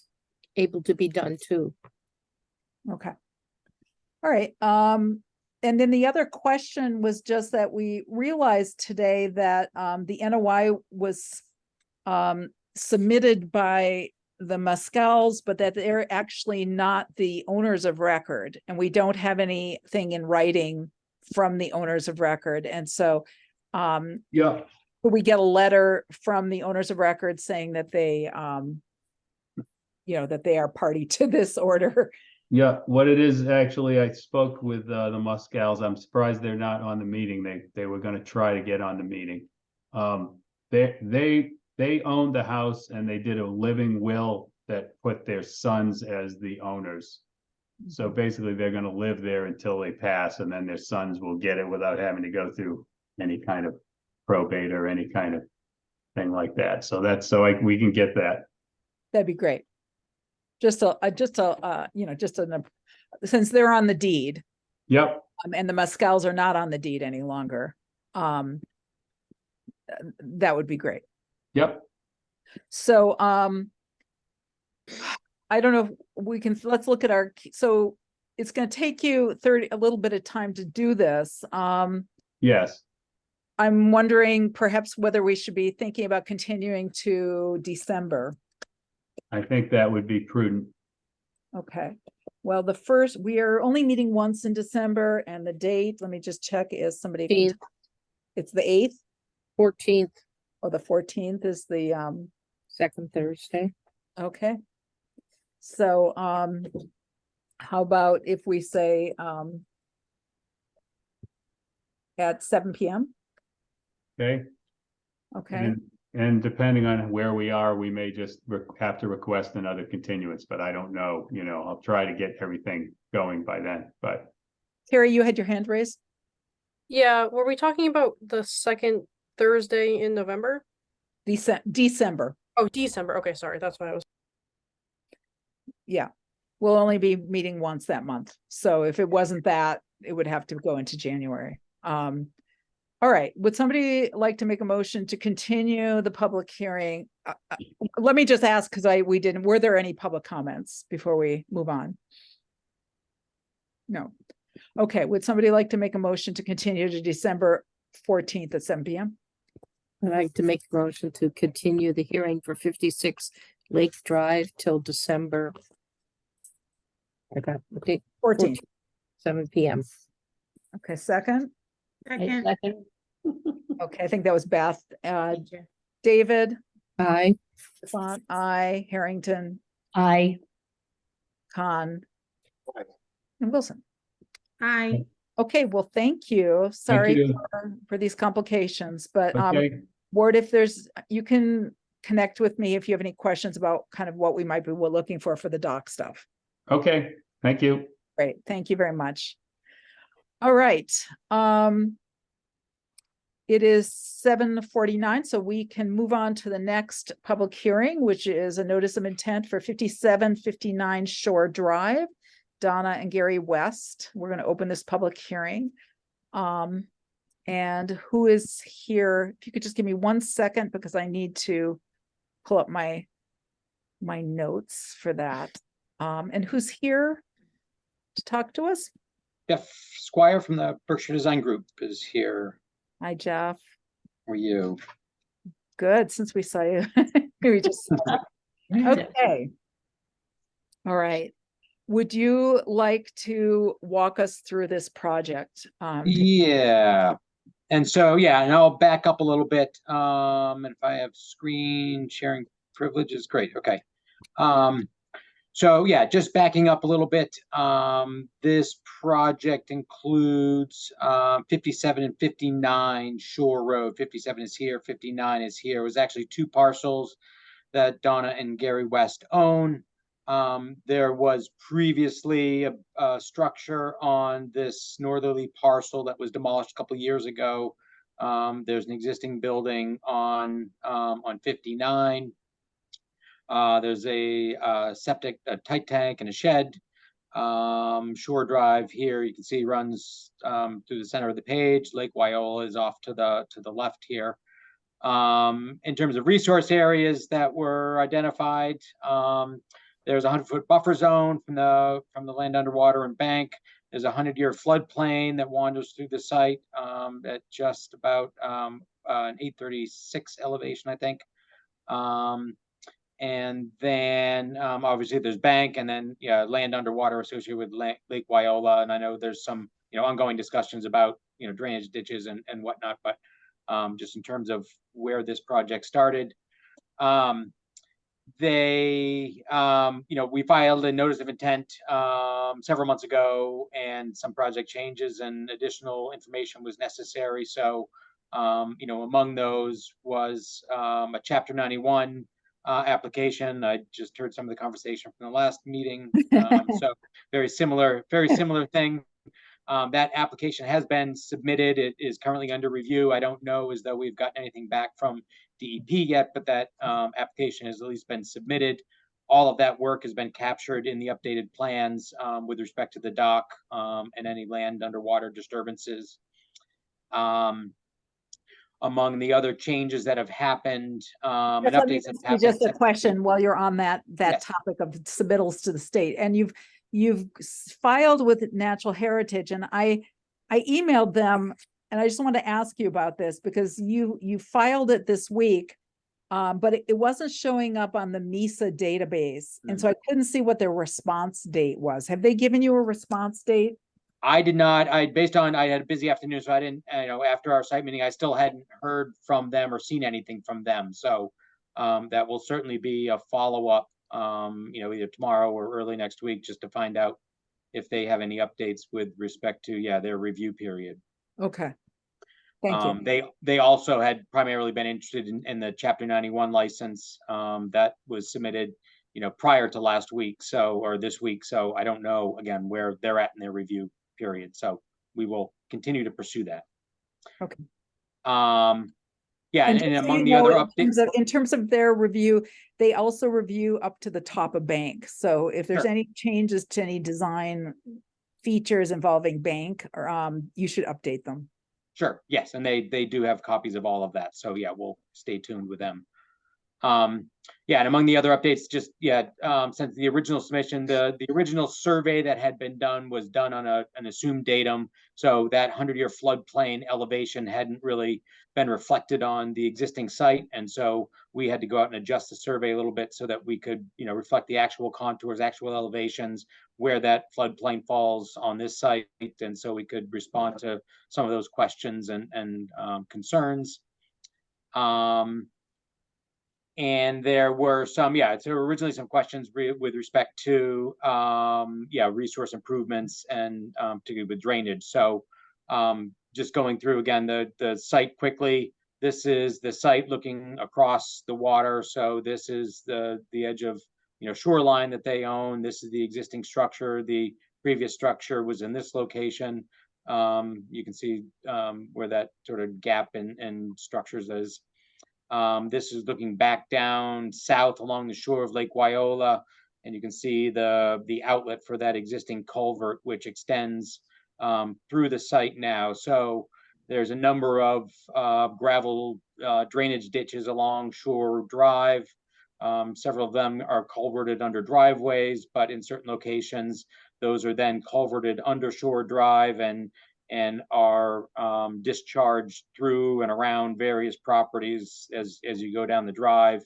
able to be done too. okay. All right, and then the other question was just that we realized today that, the NOI was, submitted by the Muscals, but that they're actually not the owners of record, and we don't have anything in writing from the owners of record, and so, Yeah. we get a letter from the owners of record saying that they, that they are party to this order. Yeah, what it is, actually, I spoke with the Muscals. I'm surprised they're not on the meeting. They were gonna try to get on the meeting. They owned the house and they did a living will that put their sons as the owners. So basically, they're gonna live there until they pass, and then their sons will get it without having to go through any kind of probate or any kind of thing like that. So we can get that. That'd be great. Just since they're on the deed, Yep, and the Muscals are not on the deed any longer, that would be great. yep. So, I don't know if we can, let's look at so it's gonna take you a little bit of time to do this. Yes, I'm wondering perhaps whether we should be thinking about continuing to December. I think that would be prudent. Okay, well, we are only meeting once in December, and the date, let me just check, is somebody. 14th. It's the 8th, 14th, or the 14th is the, second Thursday. okay. So, how about if we say, at 7 p.m.? Okay. Okay, And depending on where we are, we may just have to request another continuance, but I don't know, I'll try to get everything going by then, but Carrie, you had your hand raised? Yeah, were we talking about the second Thursday in November? December, Oh, December. Okay, sorry. That's what I was. yeah. We'll only be meeting once that month. So if it wasn't that, it would have to go into January. All right, would somebody like to make a motion to continue the public hearing? Let me just ask, because were there any public comments before we move on? No. Okay, would somebody like to make a motion to continue to December 14th at 7 p.m.? I'd like to make a motion to continue the hearing for 56 Lake Drive till December. I got the date, 14th. 7 p.m. Okay, second. Second. Second, Okay, I think that was Beth. Thank you. David, Aye. Font, I, Harrington, I, Khan, and Wilson. Aye. Okay, well, thank you. Sorry you. for these complications, but okay, Ward, you can connect with me if you have any questions about kind of what we might be looking for the doc stuff. okay, thank you. Great, thank you very much. All right. It is 7:49, so we can move on to the next public hearing, which is a notice of intent for 5759 Shore Drive, Donna and Gary West. We're going to open this public hearing. And who is here? If you could just give me 1 second, because I need to pull up my notes for that. And who's here to talk to us? Jeff Squire from the Berkshire Design Group is here. Hi, Jeff. How are you? Good, since we saw you. We just saw you. Okay. All right. Would you like to walk us through this project? Yeah. And so, yeah, and I'll back up a little bit. And if I have screen sharing privileges, great. Okay. So yeah, just backing up a little bit. This project includes 57 and 59 Shore Road. 57 is here, 59 is here. It was actually two parcels that Donna and Gary West own. There was previously a structure on this northerly parcel that was demolished a couple of years ago. There's an existing building on 59. There's a septic, a tight tank, and a shed. Shore Drive here, you can see runs through the center of the page. Lake Wyola is off to the left here. In terms of resource areas that were identified, there's a 100-foot buffer zone from the land underwater and bank. There's a 100-year floodplain that wanders through the site at just about an 836 elevation, I think. And then obviously there's bank, and then land underwater associated with Lake Wyola. And I know there's some ongoing discussions about drainage ditches and whatnot, but just in terms of where this project started, we filed a notice of intent several months ago, and some project changes and additional information was necessary. So among those was a Chapter 91 application. I just heard some of the conversation from the last meeting. So very similar thing. That application has been submitted. It is currently under review. I don't know as though we've gotten anything back from DEP yet, but that application has at least been submitted. All of that work has been captured in the updated plans with respect to the dock and any land underwater disturbances. Among the other changes that have happened, and updates that have happened. Just a question while you're on that Yes. topic of submittals to the state, and you've filed with Natural Heritage, and I emailed them, and I just want to ask you about this because you filed it this week, but it wasn't showing up on the MISA database, and so I couldn't see what their response date was. Have they given you a response date? I did not. I had a busy afternoon, so I didn't. After our site meeting, I still hadn't heard from them or seen anything from them. So that will certainly be a follow up. Either tomorrow or early next week, just to find out if they have any updates with respect to their review period. Okay. Thank you. They also had primarily been interested in the Chapter 91 license that was submitted, prior to last week, or this week. So I don't know again where they're at in their review period. So we will continue to pursue that. Okay. And among the other updates, in terms of their review, they also review up to the top of bank. So if there's any changes to any design features involving bank, or you should update them. Sure. Yes, and they do have copies of all of that. So we'll stay tuned with them. And among the other updates, just since the original submission, the original survey that had been done was done on an assumed datum. So that 100-year floodplain elevation hadn't really been reflected on the existing site, and so we had to go out and adjust the survey a little bit so that we could reflect the actual contours, actual elevations, where that floodplain falls on this site, and so we could respond to some of those questions and concerns. And there were some, there were originally some questions with respect to, resource improvements and particularly with drainage. So just going through again the site quickly. This is the site looking across the water. So this is the edge of shoreline that they own. This is the existing structure. The previous structure was in this location. You can see where that sort of gap in structures is. This is looking back down south along the shore of Lake Wyola, and you can see the outlet for that existing culvert, which extends through the site now. So there's a number of gravel drainage ditches along Shore Drive. Several of them are culverted under driveways, but in certain locations, those are then culverted under shore drive and are discharged through and around various properties as you go down the drive.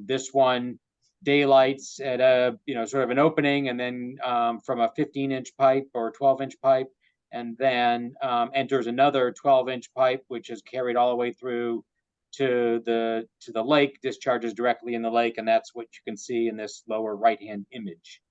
This one daylights at a sort of an opening, and then from a 15-inch pipe or 12-inch pipe, and then enters another 12-inch pipe, which is carried all the way through to the lake, discharges directly in the lake, and that's what you can see in this lower right-hand image.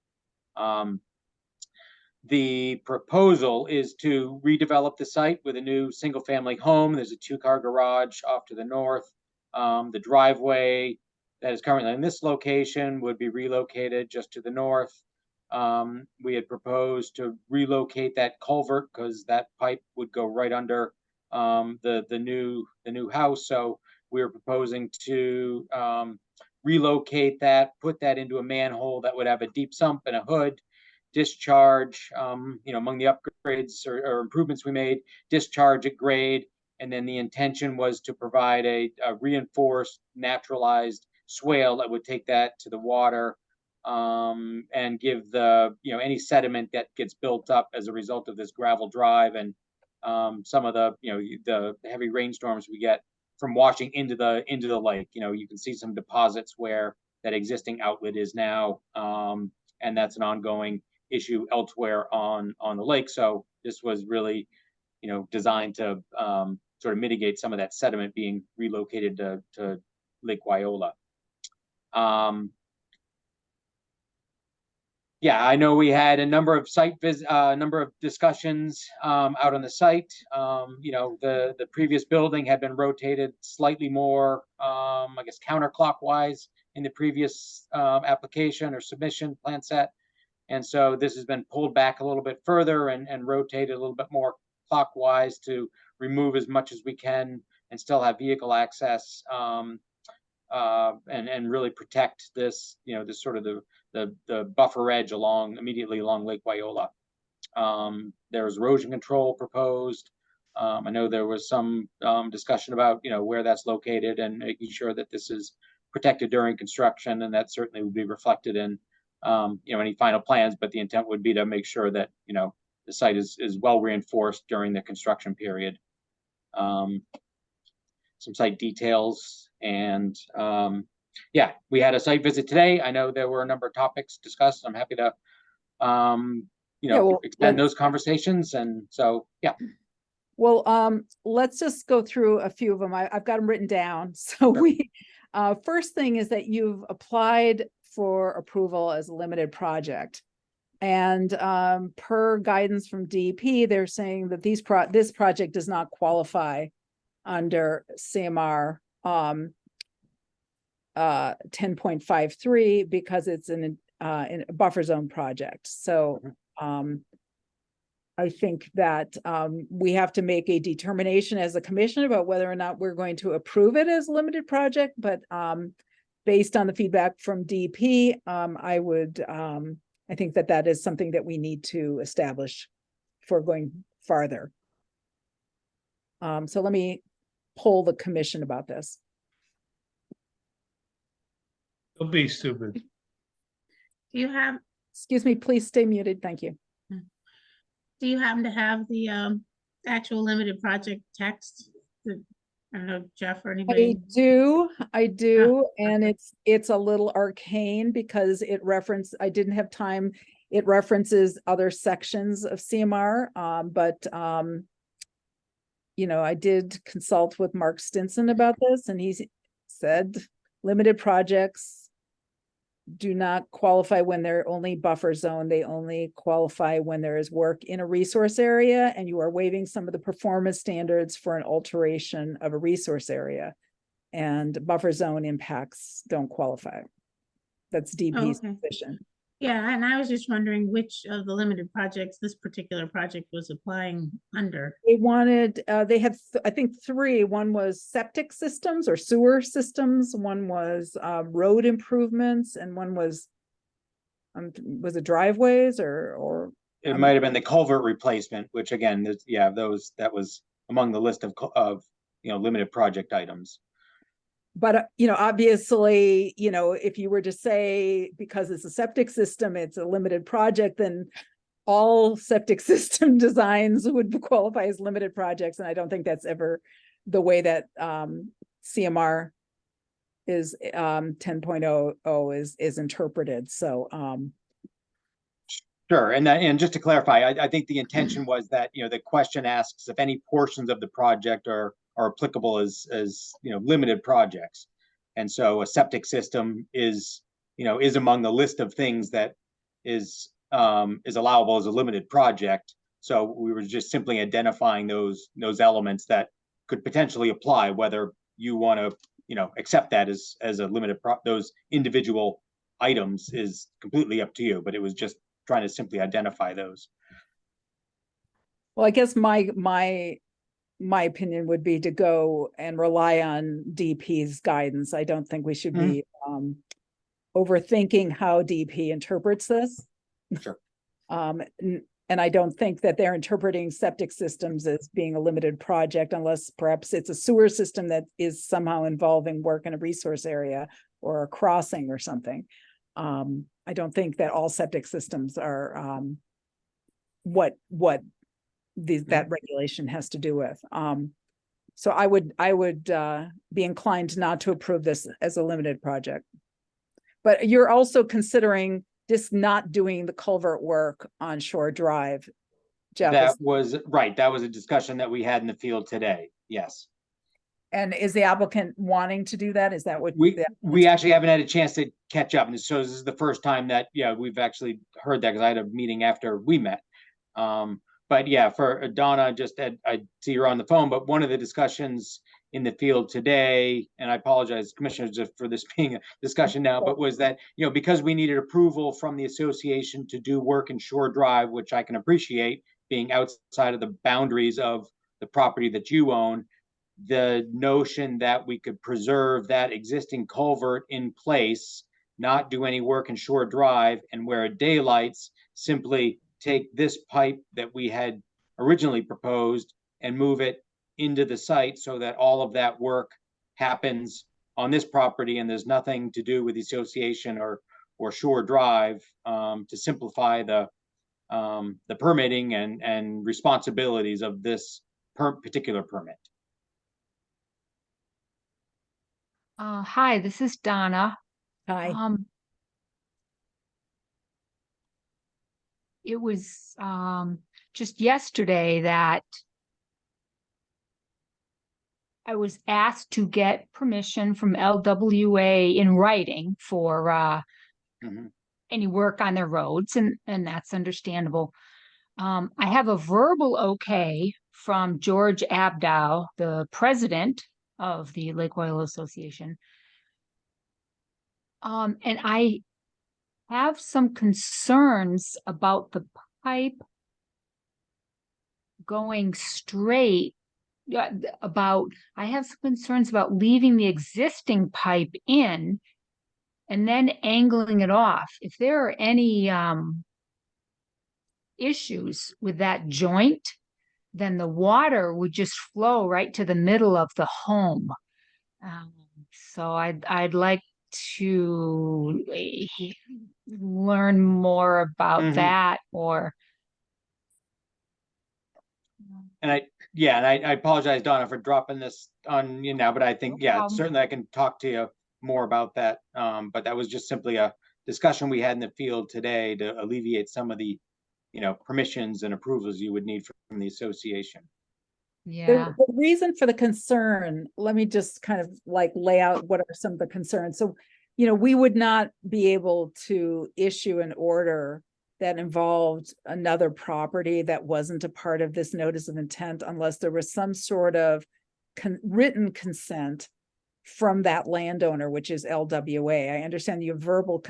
The proposal is to redevelop the site with a new single-family home. There's a 2-car garage off to the north. The driveway that is currently in this location would be relocated just to the north. We had proposed to relocate that culvert because that pipe would go right under the new house. So we were proposing to relocate that, put that into a manhole that would have a deep sump and a hood, discharge, among the upgrades or improvements we made, discharge at grade. And then the intention was to provide a reinforced, naturalized swale that would take that to the water and give any sediment that gets built up as a result of this gravel drive and some of the heavy rainstorms we get from washing into the lake. You can see some deposits where that existing outlet is now, and that's an ongoing issue elsewhere on the lake. So this was really, designed to sort of mitigate some of that sediment being relocated to Lake Wyola. Yeah, I know we had a number of number of discussions out on the site. The previous building had been rotated slightly more, I guess, counterclockwise in the previous application or submission plan set. And so this has been pulled back a little bit further and rotated a little bit more clockwise to remove as much as we can and still have vehicle access and really protect this, this sort of the buffer edge immediately along Lake Wyola. There was erosion control proposed. I know there was some discussion about, where that's located and making sure that this is protected during construction, and that certainly would be reflected in any final plans, but the intent would be to make sure that, the site is well reinforced during the construction period. Some site details and yeah, we had a site visit today. I know there were a number of topics discussed. I'm happy to expand those conversations. And so, yeah. Well, let's just go through a few of them. I've got them written down. So first thing is that you've applied for approval as a limited project. And per guidance from DEP, they're saying that this project does not qualify under CMR 10.53 because it's in a buffer zone project. So I think that we have to make a determination as a commission about whether or not we're going to approve it as a limited project. But based on the feedback from DEP, I think that is something that we need to establish for going farther. So let me poll the commission about this. Don't be stupid. Do you have, Excuse me, please stay muted. Thank you. do you happen to have the actual limited project text? I don't know, Jeff or anybody? I do, and it's a little arcane because I didn't have time. It references other sections of CMR, but I did consult with Mark Stinson about this, and he said limited projects do not qualify when they're only buffer zone. They only qualify when there is work in a resource area and you are waiving some of the performance standards for an alteration of a resource area. And buffer zone impacts don't qualify. That's DEP's position. Yeah, and I was just wondering which of the limited projects this particular project was applying under. They wanted, they had, I think 3. One was septic systems or sewer systems. One was road improvements, and one was it driveways or? It might have been the culvert replacement, which again, that was among the list of limited project items. But, you know, obviously, you know, if you were to say, because it's a septic system, it's a limited project, then all septic system designs would qualify as limited projects. And I don't think that's ever the way that CMR is 10.00 is interpreted. So Sure, and just to clarify, I think the intention was that, you know, the question asks if any portions of the project are applicable as you know, limited projects. And so a septic system is, you know, is among the list of things that is allowable as a limited project. So we were just simply identifying those elements that could potentially apply, whether you want to, you know, accept that as a limited those individual items is completely up to you, but it was just trying to simply identify those. well, I guess my opinion would be to go and rely on DP's guidance. I don't think we should be overthinking how DP interprets this. Sure. And I don't think that they're interpreting septic systems as being a limited project, unless perhaps it's a sewer system that is somehow involving work in a resource area or a crossing or something. I don't think that all septic systems are what that regulation has to do with. So I would be inclined not to approve this as a limited project. But you're also considering just not doing the culvert work on Shore Drive, Jeff. That was right. That was a discussion that we had in the field today. Yes. And is the applicant wanting to do that? Is that what we actually haven't had a chance to catch up, and so this is the first time that we've actually heard that, because I had a meeting after we met. But yeah, for Donna, just I see you're on the phone, but one of the discussions in the field today, and I apologize, commissioners, just for this being a discussion now, but was that, you know, because we needed approval from the association to do work in Shore Drive, which I can appreciate being outside of the boundaries of the property that you own, the notion that we could preserve that existing culvert in place, not do any work in Shore Drive, and where it daylights, simply take this pipe that we had originally proposed and move it into the site so that all of that work happens on this property and there's nothing to do with the association or Shore Drive, to simplify the permitting and responsibilities of this particular permit. Hi, this is Donna. Hi. It was just yesterday that I was asked to get permission from LWA in writing for any work on their roads, and that's understandable. I have a verbal okay from George Abdow, the president of the Lake Waiala Association. And I have some concerns about the pipe going straight. I have some concerns about leaving the existing pipe in and then angling it off. If there are any issues with that joint, then the water would just flow right to the middle of the home. So I'd like to learn more about that, or. And I apologize, Donna, for dropping this on you now, but I think, certainly I can talk to you more about that. But that was just simply a discussion we had in the field today to alleviate some of the, permissions and approvals you would need from the association. Yeah. The reason for the concern, let me just kind of like lay out what are some of the concerns. So, we would not be able to issue an order that involved another property that wasn't a part of this notice of intent unless there was some sort of written consent from that landowner, which is LWA. I understand you have verbal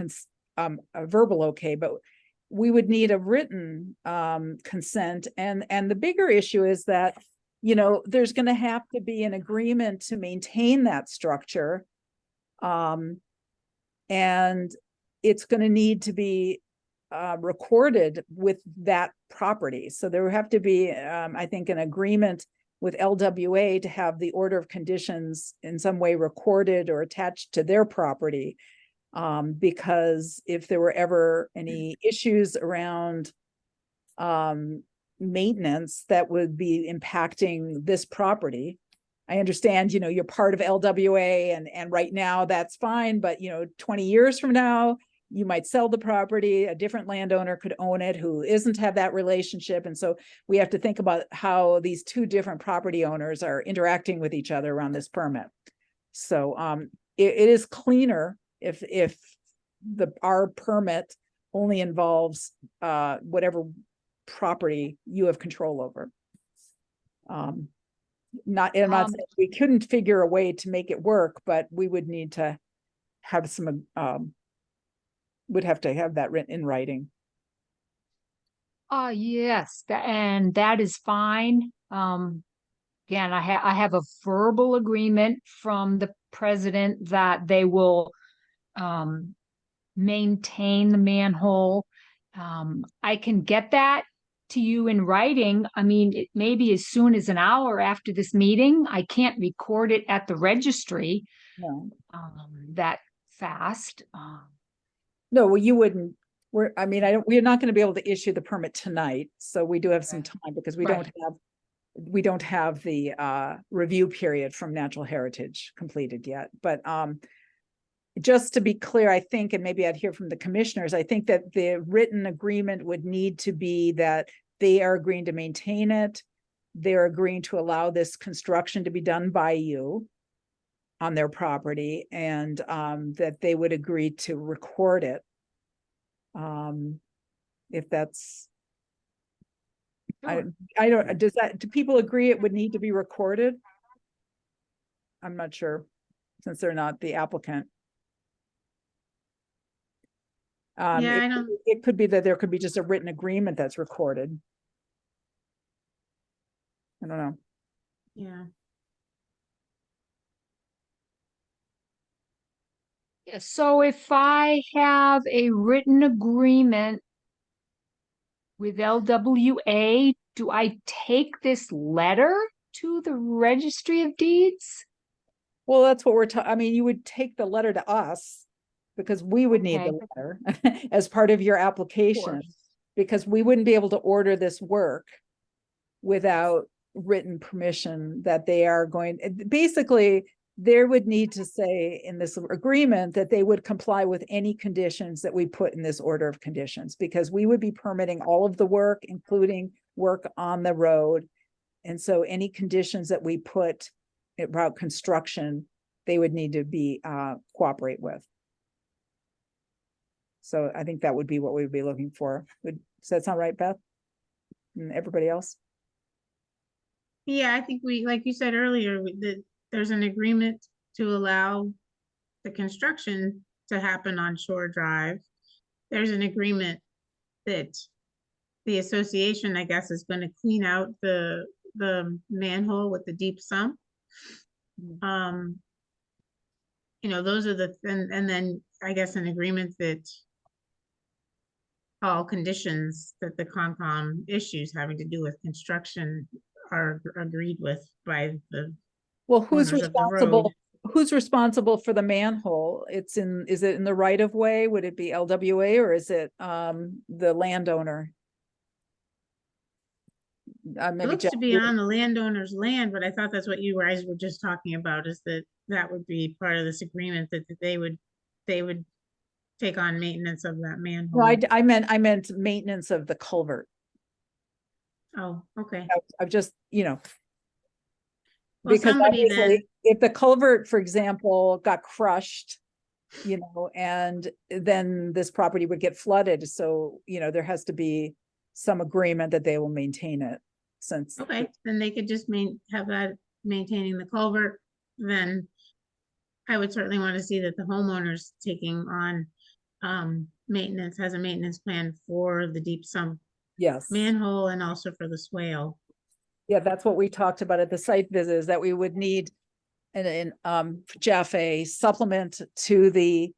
okay, but we would need a written consent. And the bigger issue is that, there's going to have to be an agreement to maintain that structure. And it's going to need to be recorded with that property. So there would have to be, I think, an agreement with LWA to have the order of conditions in some way recorded or attached to their property. Because if there were ever any issues around maintenance that would be impacting this property. I understand, you know, you're part of LWA and right now that's fine, but you know, 20 years from now, you might sell the property, a different landowner could own it who isn't have that relationship. And so we have to think about how these two different property owners are interacting with each other around this permit. So it is cleaner if our permit only involves whatever property you have control over. I'm not saying we couldn't figure a way to make it work, but we would need to have some would have to have that written in writing. Yes, and that is fine. Again, I have a verbal agreement from the president that they will maintain the manhole. I can get that to you in writing. I mean, it may be as soon as an hour after this meeting. I can't record it at the registry No, that fast. no, well, you wouldn't. We're not going to be able to issue the permit tonight, so we do have some time because we Right. don't have the review period from Natural Heritage completed yet. But just to be clear, I think, and maybe I'd hear from the commissioners, I think that the written agreement would need to be that they are agreeing to maintain it. They're agreeing to allow this construction to be done by you on their property, and that they would agree to record it. If that's, I don't, do people agree it would need to be recorded? I'm not sure, since they're not the applicant. Yeah, It could be that there could be just a written agreement that's recorded. I don't know. yeah. Yeah, so if I have a written agreement with LWA, do I take this letter to the Registry of Deeds? Well, that's what we're talking, I mean, you would take the letter to us because we would need the Okay. letter as part of your application, because we wouldn't be able to order this work without written permission that they are going, basically, there would need to say in this agreement that they would comply with any conditions that we put in this order of conditions, because we would be permitting all of the work, including work on the road. And so any conditions that we put about construction, they would need to be cooperate with. So I think that would be what we would be looking for. Does that sound right, Beth? And everybody else? Yeah, I think like you said earlier, that there's an agreement to allow the construction to happen on Shore Drive. There's an agreement that the association, I guess, is going to clean out the manhole with the deep sump. You know, those are and then I guess an agreement that all conditions that the Concom issues having to do with construction are agreed with by the Well, who's owners of the road. responsible? Who's responsible for the manhole? Is it in the right of way? Would it be LWA or is it the landowner? It Maybe looks Jeff, to be on the landowner's land, but I thought that's what you guys were just talking about, is that would be part of this agreement, that they would take on maintenance of that manhole. No, I meant maintenance of the culvert. Oh, okay. I've just, Well, because somebody obviously, then, if the culvert, for example, got crushed, and then this property would get flooded. So, there has to be some agreement that they will maintain it since. okay, then they could just have that maintaining the culvert. Then I would certainly want to see that the homeowner's taking on maintenance, has a maintenance plan for the deep sump Yes. manhole and also for the swale. Yeah, that's what we talked about at the site visit, is that we would need Jeff, a supplement to the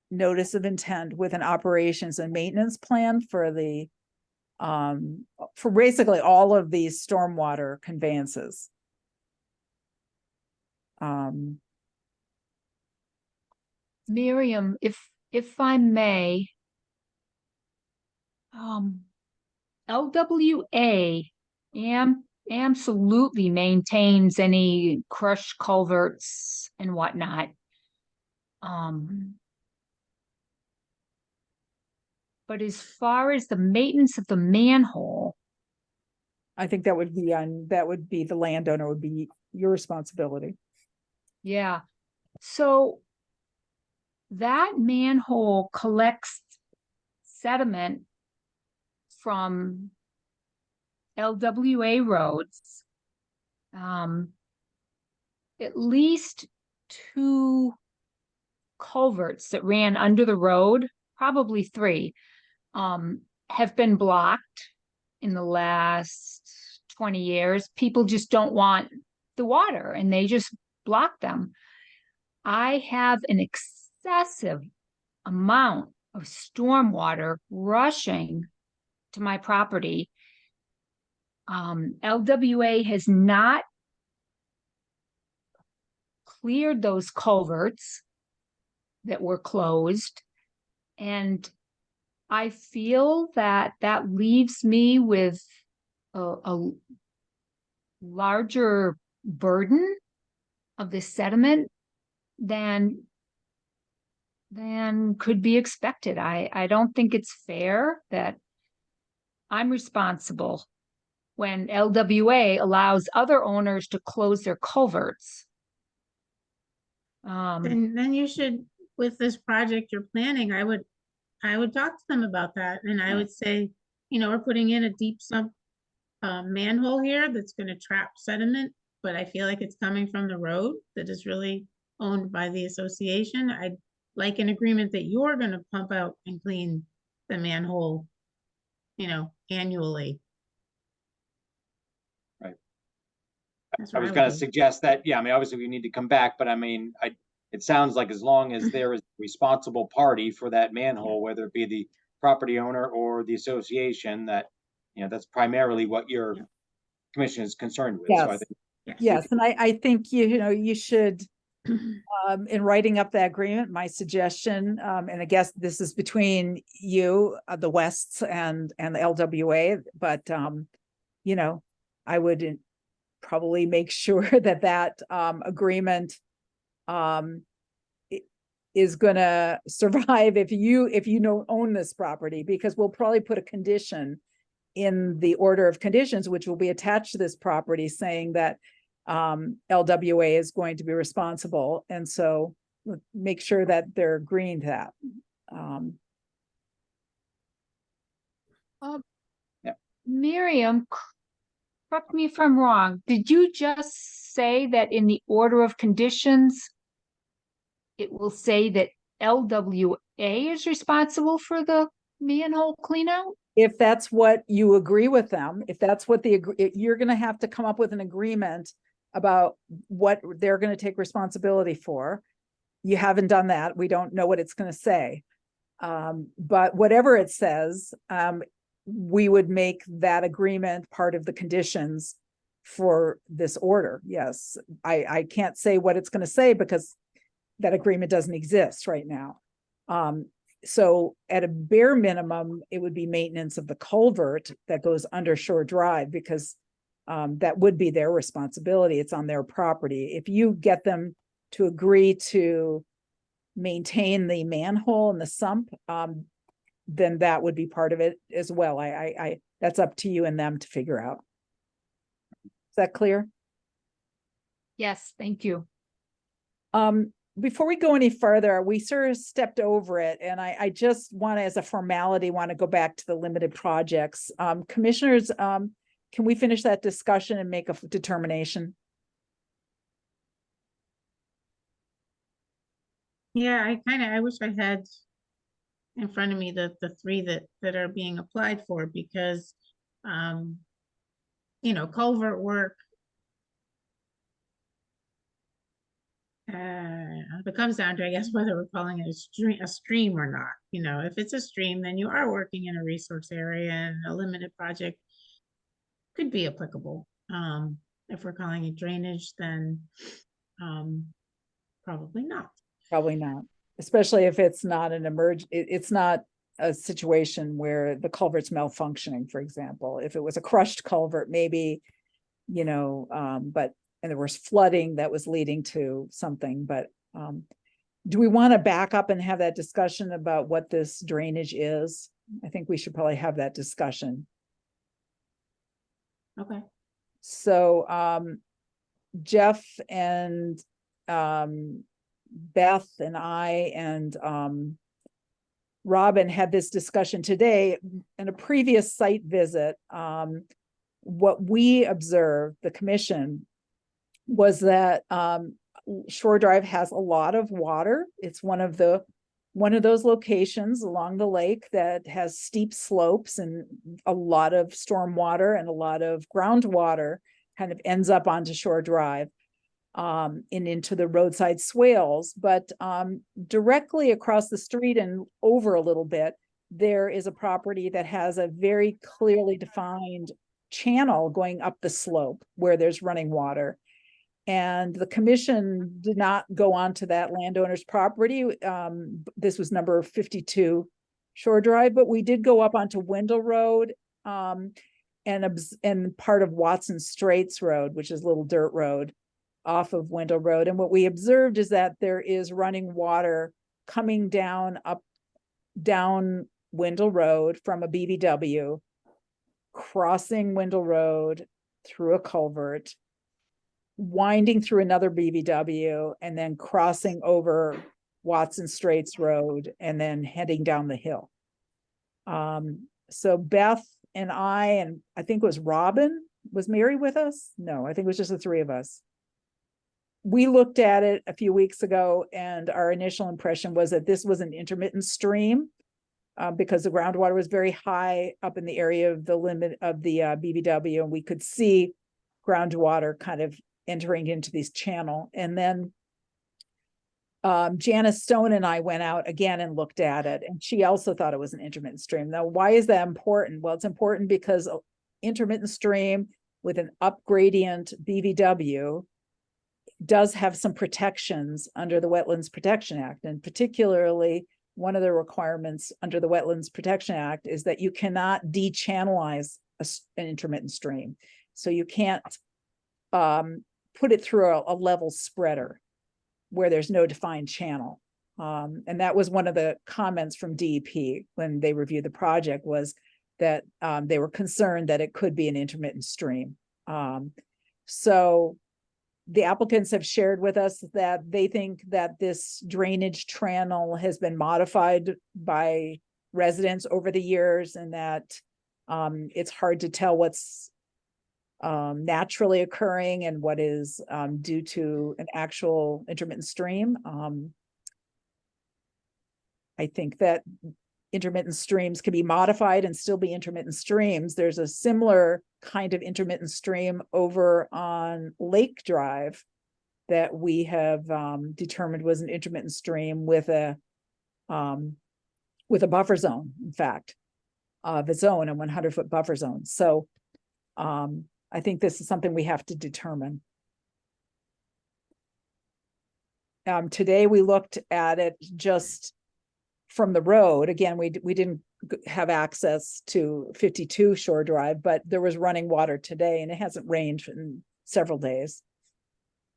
notice of intent with an operations and maintenance plan for the for basically all of these stormwater conveyances. Miriam, if I may, LWA absolutely maintains any crushed culverts and whatnot. But as far as the maintenance of the manhole, I think that would be the landowner, would be your responsibility. yeah. So that manhole collects sediment from LWA roads. At least 2 culverts that ran under the road, probably 3, have been blocked in the last 20 years. People just don't want the water and they just block them. I have an excessive amount of stormwater rushing to my property. LWA has not cleared those culverts that were closed, and I feel that that leaves me with a larger burden of the sediment than could be expected. I don't think it's fair that I'm responsible when LWA allows other owners to close their culverts. And then you should, with this project you're planning, I would talk to them about that, and I would say, you know, we're putting in a deep sump manhole here that's going to trap sediment, but I feel like it's coming from the road that is really owned by the association. I'd like an agreement that you're going to pump out and clean the manhole, you know, annually. Right. That's I what was would going to do. suggest that, yeah, I mean, obviously we need to come back, but I mean, it sounds like as long as there is a responsible party for that manhole, whether it be the property owner or the association, that, you know, that's primarily what your commission is concerned with. So I Yes. think Yes, and I think you should, in writing up that agreement, my suggestion, and I guess this is between you, the Wests and the LWA, but you know, I would probably make sure that agreement is gonna survive if you don't own this property, because we'll probably put a condition in the order of conditions, which will be attached to this property, saying that LWA is going to be responsible. And so make sure that they're agreeing to that. Miriam, correct me if I'm wrong. Did you just say that in the order of conditions, it will say that LWA is responsible for the manhole cleanout? If that's what you agree with them, if that's what you're going to have to come up with an agreement about what they're going to take responsibility for. You haven't done that. We don't know what it's going to say. But whatever it says, we would make that agreement part of the conditions for this order. Yes, I can't say what it's going to say because that agreement doesn't exist right now. So at a bare minimum, it would be maintenance of the culvert that goes under Shore Drive, because that would be their responsibility. It's on their property. If you get them to agree to maintain the manhole and the sump, then that would be part of it as well. That's up to you and them to figure out. Is that clear? Yes, thank you. Before we go any further, we sort of stepped over it, and I just want to, as a formality, want to go back to the limited projects. Commissioners, can we finish that discussion and make a determination? Yeah, I wish I had in front of me the 3 that are being applied for, because you know, culvert work If it comes down to, I guess, whether we're calling it a stream or not. You know, if it's a stream, then you are working in a resource area, and a limited project could be applicable. If we're calling it drainage, then probably not. Probably not, especially if it's not an it's not a situation where the culvert's malfunctioning, for example. If it was a crushed culvert, maybe, you know, and there was flooding that was leading to something, but do we want to back up and have that discussion about what this drainage is? I think we should probably have that discussion. Okay. So Jeff and Beth and I and Robin had this discussion today in a previous site visit. What we observed, the commission, was that Shore Drive has a lot of water. It's one of those locations along the lake that has steep slopes and a lot of storm water and a lot of groundwater kind of ends up onto Shore Drive and into the roadside swales. But directly across the street and over a little bit, there is a property that has a very clearly defined channel going up the slope where there's running water. And the commission did not go onto that landowner's property. This was number 52 Shore Drive, but we did go up onto Wendell Road and part of Watson Straits Road, which is a little dirt road off of Wendell Road. And what we observed is that there is running water coming down Wendell Road from a BVW, crossing Wendell Road through a culvert, winding through another BVW, and then crossing over Watson Straits Road and then heading down the hill. So Beth and I think it was Robin, was Mary with us? No, I think it was just the three of us. We looked at it a few weeks ago, and our initial impression was that this was an intermittent stream because the groundwater was very high up in the area of the limit of the BVW, and we could see groundwater kind of entering into this channel. And then Janice Stone and I went out again and looked at it, and she also thought it was an intermittent stream. Now, why is that important? Well, it's important because intermittent stream with an up gradient BVW does have some protections under the Wetlands Protection Act. And particularly, one of the requirements under the Wetlands Protection Act is that you cannot dechannelize an intermittent stream. So you can't put it through a level spreader where there's no defined channel. And that was one of the comments from DEP when they reviewed the project, was that they were concerned that it could be an intermittent stream. So the applicants have shared with us that they think that this drainage channel has been modified by residents over the years, and that it's hard to tell what's naturally occurring and what is due to an actual intermittent stream. I think that intermittent streams can be modified and still be intermittent streams. There's a similar kind of intermittent stream over on Lake Drive that we have determined was an intermittent stream with a buffer zone, in fact, of its own, a 100-foot buffer zone. So I think this is something we have to determine. Today we looked at it just from the road. Again, we didn't have access to 52 Shore Drive, but there was running water today, and it hasn't rained in several days.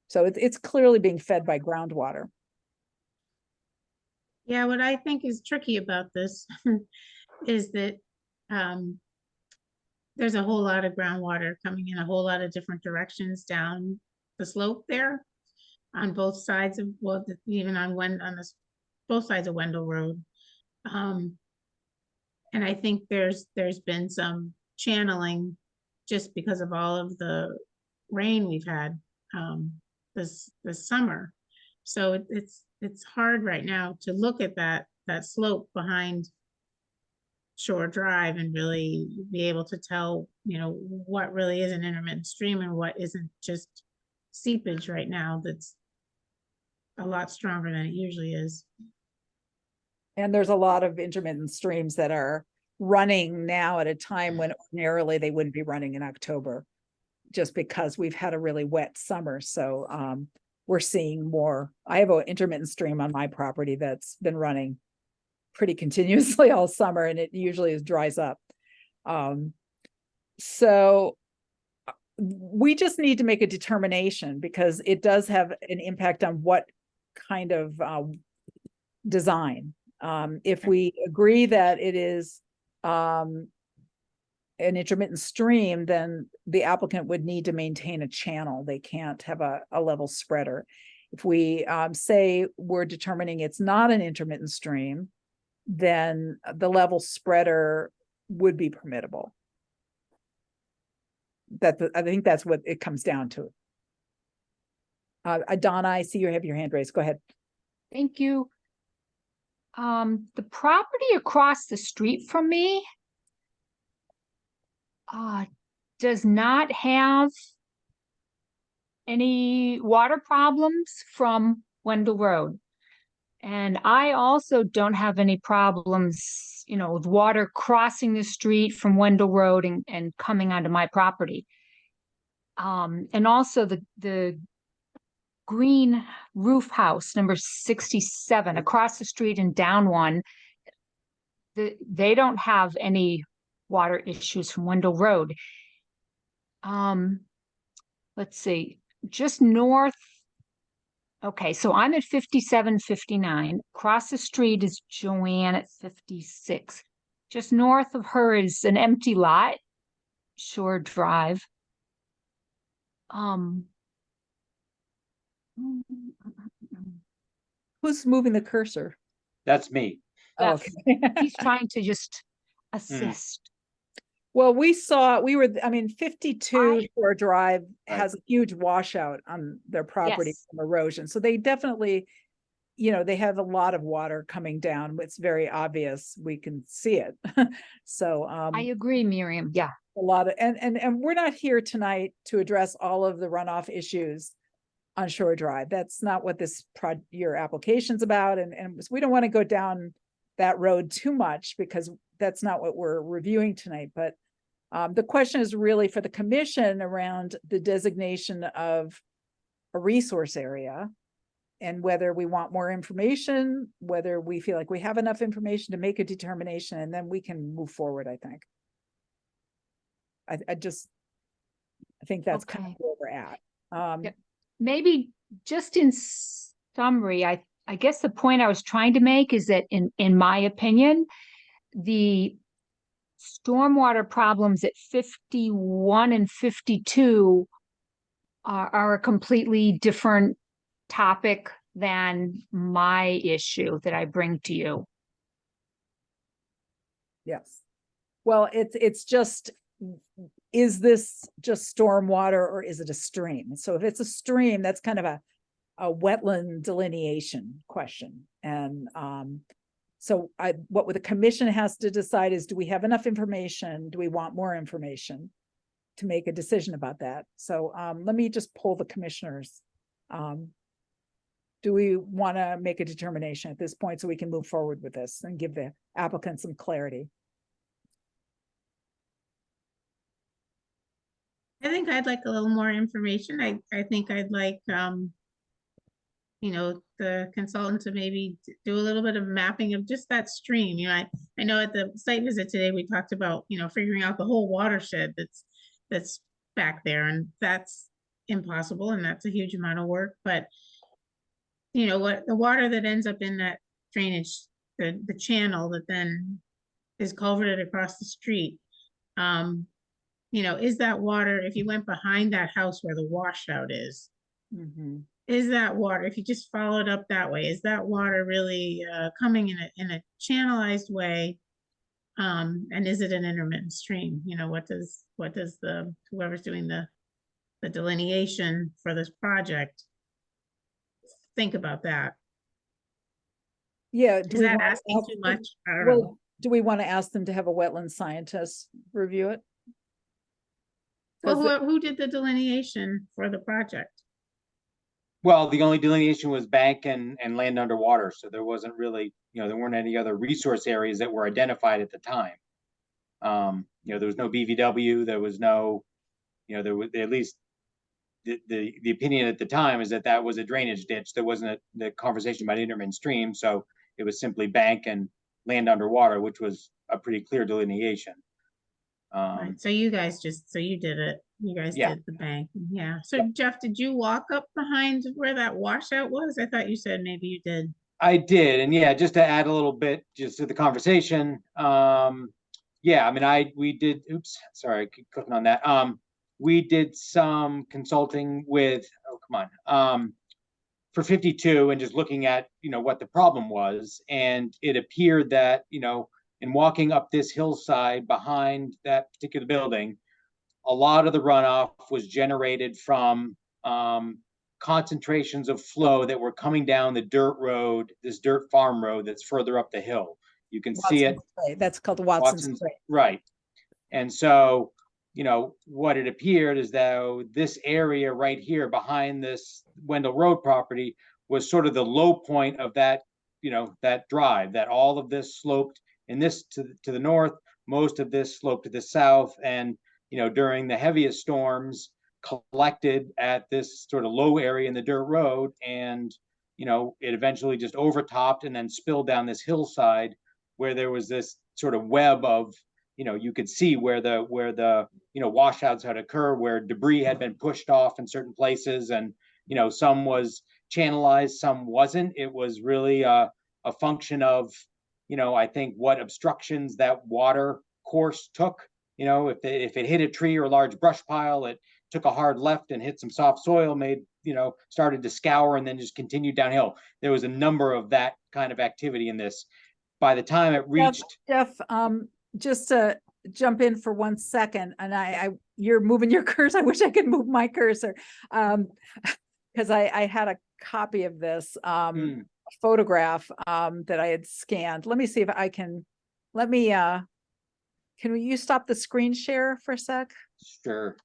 So it's clearly being fed by groundwater. Yeah, what I think is tricky about this is that there's a whole lot of groundwater coming in a whole lot of different directions down the slope there on both sides of, well, even on both sides of Wendell Road. And I think there's been some channeling just because of all of the rain we've had this summer. So it's hard right now to look at that slope behind Shore Drive and really be able to tell, you know, what really is an intermittent stream and what isn't just seepage right now that's a lot stronger than it usually is. And there's a lot of intermittent streams that are running now at a time when ordinarily they wouldn't be running in October, just because we've had a really wet summer. So we're seeing more. I have an intermittent stream on my property that's been running pretty continuously all summer, and it usually dries up. So we just need to make a determination, because it does have an impact on what kind of design. If we agree that it is an intermittent stream, then the applicant would need to maintain a channel. They can't have a level spreader. If we say we're determining it's not an intermittent stream, then the level spreader would be permittable. I think that's what it comes down to. Donna, I see you have your hand raised. Go ahead. Thank you. The property across the street from me does not have any water problems from Wendell Road. And I also don't have any problems, with water crossing the street from Wendell Road and coming onto my property. And also the green roof house, number 67, across the street and down one, they don't have any water issues from Wendell Road. Let's see, just north. Okay, so I'm at 5759. Across the street is Joanne at 56. Just north of her is an empty lot, Shore Drive. Who's moving the cursor? That's me. Oh, Yes. okay. He's trying to just assist. Well, we were, 52 Shore Drive Right. has a huge washout on their property Yes. from erosion. So they definitely, they have a lot of water coming down. It's very obvious. We can see it. So I agree, Miriam. Yeah. a lot of, and we're not here tonight to address all of the runoff issues on Shore Drive. That's not what your application's about. And we don't want to go down that road too much, because that's not what we're reviewing tonight. But the question is really for the commission around the designation of a resource area, and whether we want more information, whether we feel like we have enough information to make a determination, and then we can move forward, I think. I think that's kind of Okay. where we're at. Yep. Maybe just in summary, I guess the point I was trying to make is that in my opinion, the stormwater problems at 51 and 52 are a completely different topic than my issue that I bring to you. Yes. Well, it's just, is this just stormwater or is it a stream? So if it's a stream, that's kind of a wetland delineation question. And so what the commission has to decide is, do we have enough information? Do we want more information to make a decision about that? So let me just poll the commissioners. Do we want to make a determination at this point so we can move forward with this and give the applicant some clarity? I think I'd like a little more information. I think I'd like, the consultant to maybe do a little bit of mapping of just that stream. I know at the site visit today, we talked about, figuring out the whole watershed that's back there, and that's impossible, and that's a huge amount of work. But what the water that ends up in that drainage, the channel that then is culverted across the street, is that water, if you went behind that house where the washout is, is that water, if you just followed up that way, is that water really coming in a channelized way? And is it an intermittent stream? What does whoever's doing the delineation for this project think about that? Yeah. Is that asking too much? I don't know. Do we want to ask them to have a wetland scientist review it? Well, who did the delineation for the project? Well, the only delineation was bank and land underwater, so there wasn't really, there weren't any other resource areas that were identified at the time. There was no BVW, there was no, there was at least the opinion at the time is that that was a drainage ditch. There wasn't the conversation about intermittent stream, so it was simply bank and land underwater, which was a pretty clear delineation. Right, so you guys so you did it, you guys Yeah. did the bank, yeah. So Jeff, did you walk up behind where that washout was? I thought you said maybe you did. I did, and yeah, just to add a little bit just to the conversation, yeah, I mean, we did, oops, sorry, I keep clicking on that. We did some consulting with, oh, come on, for 52 and just looking at, what the problem was. And it appeared that, in walking up this hillside behind that particular building, a lot of the runoff was generated from concentrations of flow that were coming down the dirt road, this dirt farm road that's further up the hill. You can see it. That's called the Watson's Strait. Right. And so, what it appeared is that this area right here behind this Wendell Road property was sort of the low point of that, that drive, that all of this sloped in this to the north, most of this sloped to the south. And, during the heaviest storms, collected at this sort of low area in the dirt road, and it eventually just overtopped and then spilled down this hillside where there was this sort of web of, you could see where the washouts had occurred, where debris had been pushed off in certain places, and some was channelized, some wasn't. It was really a function of, I think what obstructions that water course took. If it hit a tree or a large brush pile, it took a hard left and hit some soft soil, started to scour and then just continued downhill. There was a number of that kind of activity in this. By the time it reached— Jeff, just to jump in for 1 second, and you're moving your cursor. I wish I could move my cursor. Because I had a copy of this photograph that I had scanned. Let me see if I can, can you stop the screen share for a sec? Sure.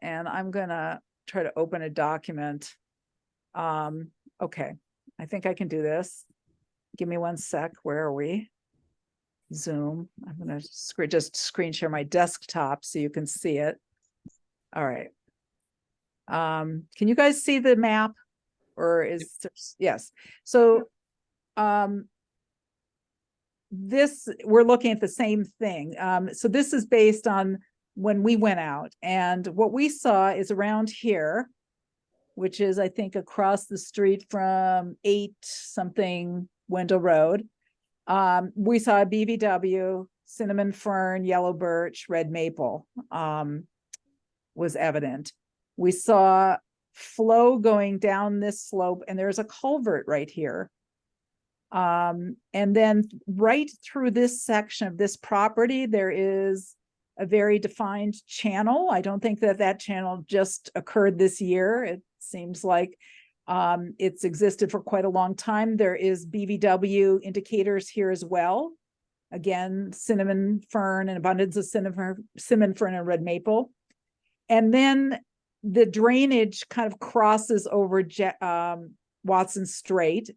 And I'm gonna try to open a document. Okay, I think I can do this. Give me 1 sec. Where are we? Zoom. I'm gonna just screen share my desktop so you can see it. All right. Can you guys see the map? Or is there, yes. So we're looking at the same thing. So this is based on when we went out, and what we saw is around here, which is I think across the street from 8 something Wendell Road. We saw a BVW, cinnamon fern, yellow birch, red maple was evident. We saw flow going down this slope, and there's a culvert right here. And then right through this section of this property, there is a very defined channel. I don't think that channel just occurred this year. It seems like it's existed for quite a long time. There is BVW indicators here as well. Again, cinnamon fern, an abundance of cinnamon fern and red maple. And then the drainage kind of crosses over Watson Strait.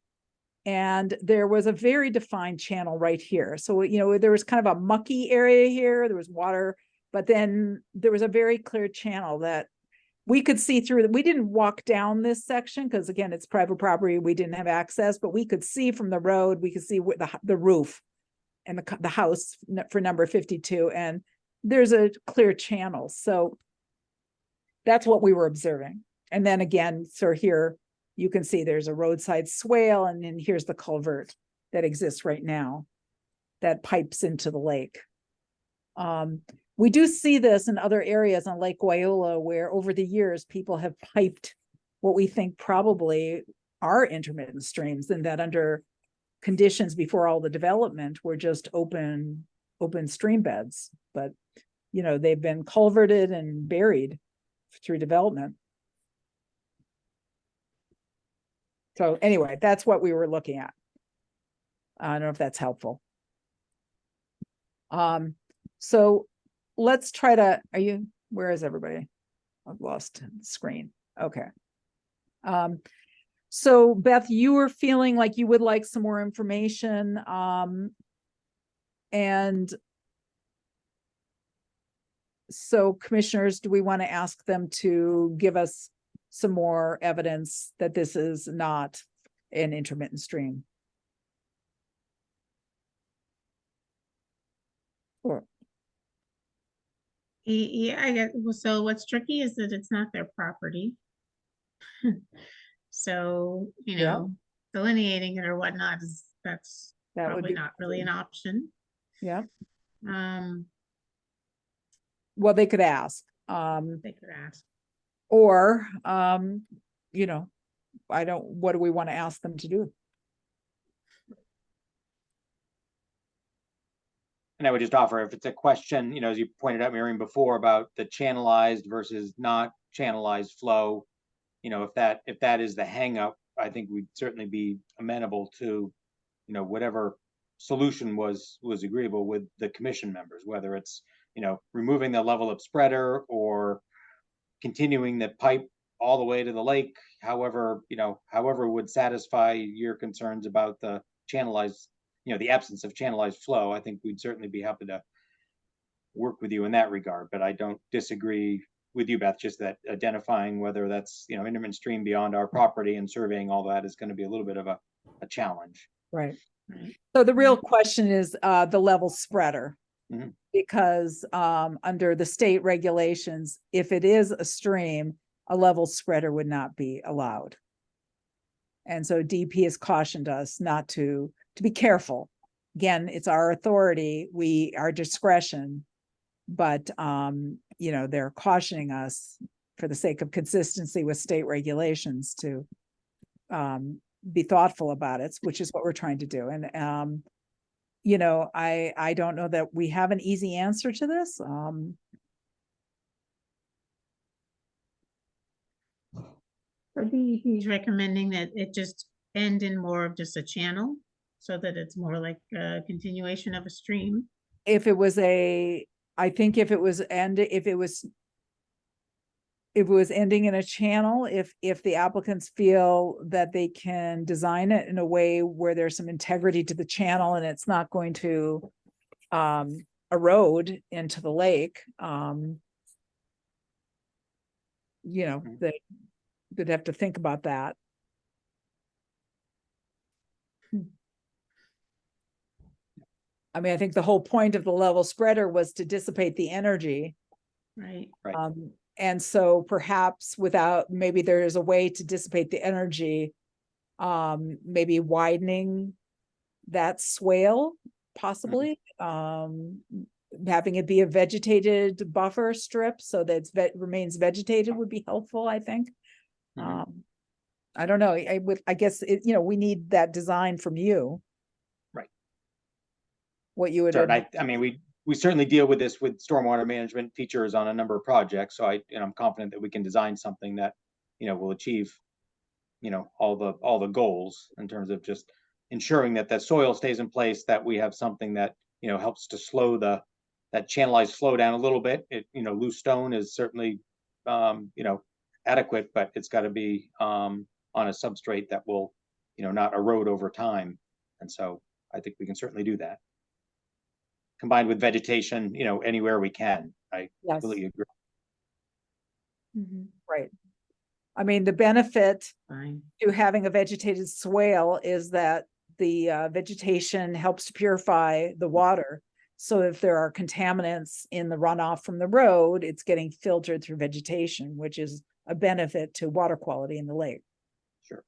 And there was a very defined channel right here. So, there was kind of a mucky area here. There was water, but then there was a very clear channel that we could see through. We didn't walk down this section because, again, it's private property. We didn't have access, but we could see from the road. We could see the roof and the house for number 52. And there's a clear channel. So that's what we were observing. And then again, so here you can see there's a roadside swale, and then here's the culvert that exists right now that pipes into the lake. We do see this in other areas on Lake Wyola, where over the years people have piped what we think probably are intermittent streams, and that under conditions before all the development were just open stream beds. But, they've been culverted and buried through development. So anyway, that's what we were looking at. I don't know if that's helpful. So let's try to, where is everybody? I've lost the screen. Okay. So Beth, you were feeling like you would like some more information, and so commissioners, do we want to ask them to give us some more evidence that this is not an intermittent stream? Or, Yeah, I get, well, so what's tricky is that it's not their property. So, you Yeah. know, delineating it or whatnot is, that's that would probably be, not really an option. yeah, Um, well, they could ask, they could ask. or, you know, what do we want to ask them to do? And I would just offer, if it's a question, you know, as you pointed out, Miriam, before about the channelized versus not channelized flow, you know, if that is the hang up, I think we'd certainly be amenable to, you know, whatever solution was agreeable with the commission members, whether it's, you know, removing the level of spreader or continuing the pipe all the way to the lake, however, you know, however would satisfy your concerns about the channelized, you know, the absence of channelized flow. I think we'd certainly be happy to work with you in that regard, but I don't disagree with you, Beth, just that identifying whether that's, you know, intermittent stream beyond our property and surveying all that is going to be a little bit of a challenge. Right. Right. So the real question is the level spreader. Mhm. Because under the state regulations, if it is a stream, a level spreader would not be allowed. And so DP has cautioned us not to be careful. Again, it's our authority, our discretion, but you know, they're cautioning us for the sake of consistency with state regulations to be thoughtful about it, which is what we're trying to do. And you know, I don't know that we have an easy answer to this. So DEP is recommending that it just end in more of just a channel, so that it's more like a continuation of a stream. If it was I think if it was ending in a channel, if the applicants feel that they can design it in a way where there's some integrity to the channel and it's not going to erode into the lake, you know, they'd have to think about that. I mean, I think the whole point of the level spreader was to dissipate the energy. Right. Right. And so perhaps maybe there is a way to dissipate the energy, maybe widening that swale, possibly, having it be a vegetated buffer strip so that it remains vegetated would be helpful, I think. I don't know. I guess you know, we need that design from you. Right. What you would. Sure. I mean, we certainly deal with this with stormwater management features on a number of projects. So I'm confident that we can design something that, you know, will achieve, you know, all the goals in terms of just ensuring that the soil stays in place, that we have something that, you know, helps to slow that channelized flow down a little bit. You know, loose stone is certainly, you know, adequate, but it's got to be on a substrate that will, you know, not erode over time. And so I think we can certainly do that. Combined with vegetation, you know, anywhere we can. I completely agree. Right. I mean, the benefit Fine. to having a vegetated swale is that the vegetation helps to purify the water. So if there are contaminants in the runoff from the road, it's getting filtered through vegetation, which is a benefit to water quality in the lake. Sure.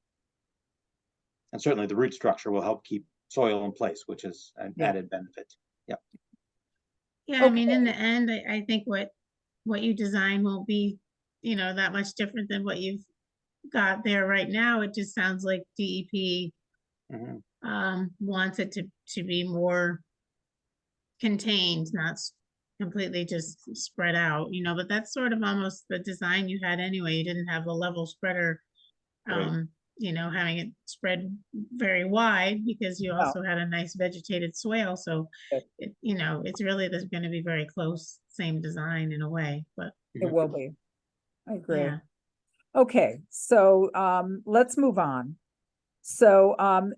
And certainly the root structure will help keep soil in place, which is an added benefit. Yep. Yeah, I mean, in the end, I think what you design won't be, you know, that much different than what you've got there right now. It just sounds like DEP wants it to be more contained, not completely just spread out, you know, but that's sort of almost the design you had anyway. You didn't have a level spreader, Right. you know, having it spread very wide because you also had a nice vegetated swale. So, you know, it's really, there's going to be very close, same design in a way, but It will be. I agree. yeah. Okay, so let's move on. So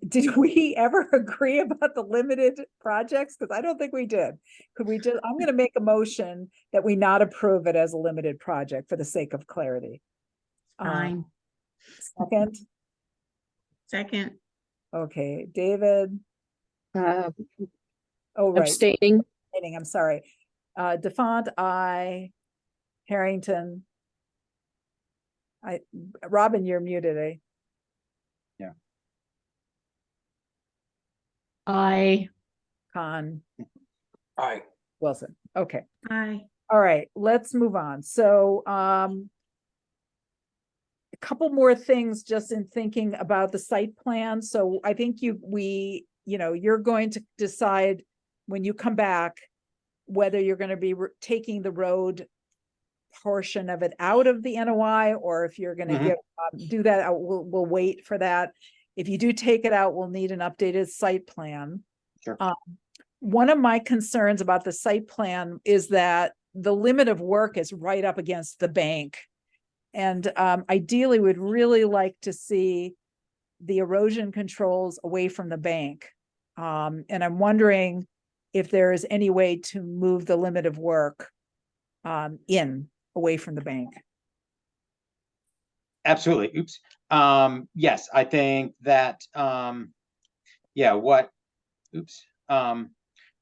did we ever agree about the limited projects? Because I don't think we did. Could we just, I'm gonna make a motion that we not approve it as a limited project for the sake of clarity. Fine. Second, Second, okay, David, Uh, oh, right, abstaining, I'm sorry. Defont, I, Harrington. Robin, you're muted, eh? I, Con, Aye. Wilson, okay. aye. All right, let's move on. So, a couple more things just in thinking about the site plan. So I think you're going to decide when you come back whether you're going to be taking the road portion of it out of the NOI, or if you're going to do that. We'll wait for that. If you do take it out, we'll need an updated site plan. Sure. One of my concerns about the site plan is that the limit of work is right up against the bank. And ideally would really like to see the erosion controls away from the bank. And I'm wondering if there is any way to move the limit of work away from the bank. Absolutely. Oops. Yes, I think that, yeah,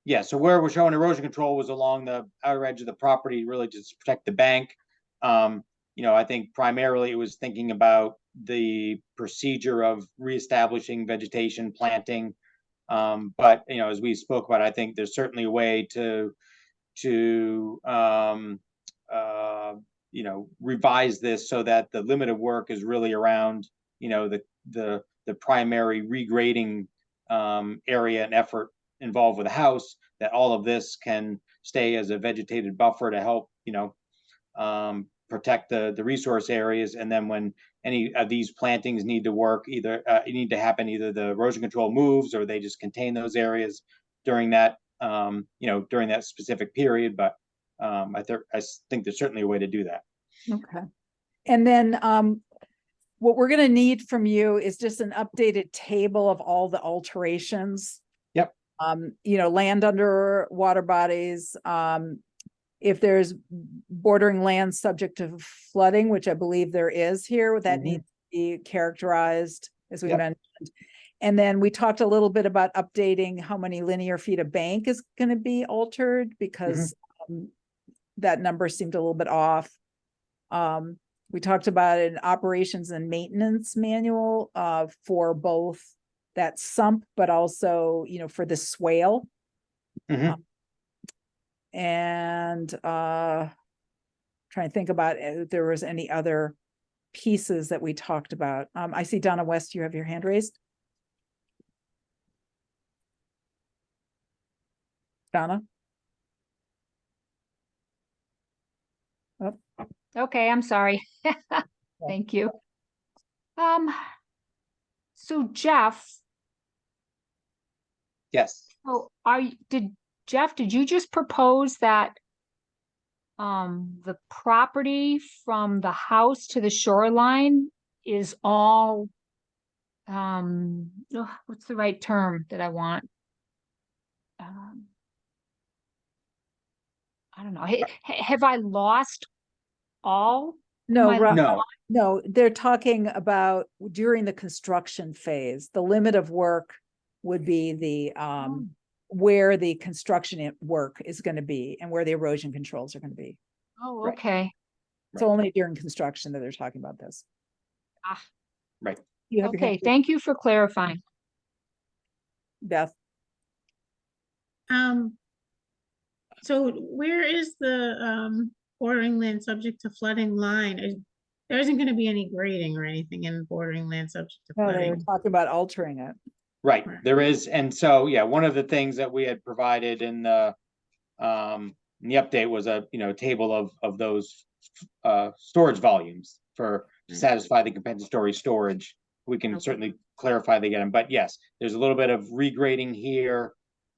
yeah, so where we're showing erosion control was along the outer edge of the property, really just to protect the bank. I think primarily it was thinking about the procedure of reestablishing vegetation, planting. But, as we spoke about, I think there's certainly a way to revise this so that the limit of work is really around, the primary regrading area and effort involved with the house, that all of this can stay as a vegetated buffer to help, protect the resource areas. And then when any of these plantings need to work, either either the erosion control moves or they just contain those areas during that, during that specific period. But I think there's certainly a way to do that. Okay. And then what we're going to need from you is just an updated table of all the alterations. Yep. Land under water bodies, if there's bordering land subject to flooding, which I believe there is here, that needs to be characterized, as we mentioned. And then we talked a little bit about updating how many linear feet of bank is going to be altered, because that number seemed a little bit off. We talked about an operations and maintenance manual for both that sump, but also, for the swale. And trying to think about if there was any other pieces that we talked about. I see Donna West, you have your hand raised. Donna? Oh. Okay, I'm sorry. Thank you. So Jeff, Yes. oh, Jeff, did you just propose that the property from the house to the shoreline is all what's the right term that I want? I don't know. Have I lost all? No, No. no, they're talking about during the construction phase, the limit of work would be the where the construction work is going to be and where the erosion controls are going to be. Oh, Right. okay. It's only during construction that they're talking about this. Ah, Right. You have your okay, hand, thank you for clarifying. Beth. So where is the bordering land subject to flooding line? There isn't going to be any grading or anything in bordering land subject to No, they were flooding. talking about altering it. Right. Right. There is. And so, yeah, one of the things that we had provided in the update was a, table of those storage volumes to satisfy the compensatory storage. We can certainly clarify they get them, but yes, there's a little bit of regrading here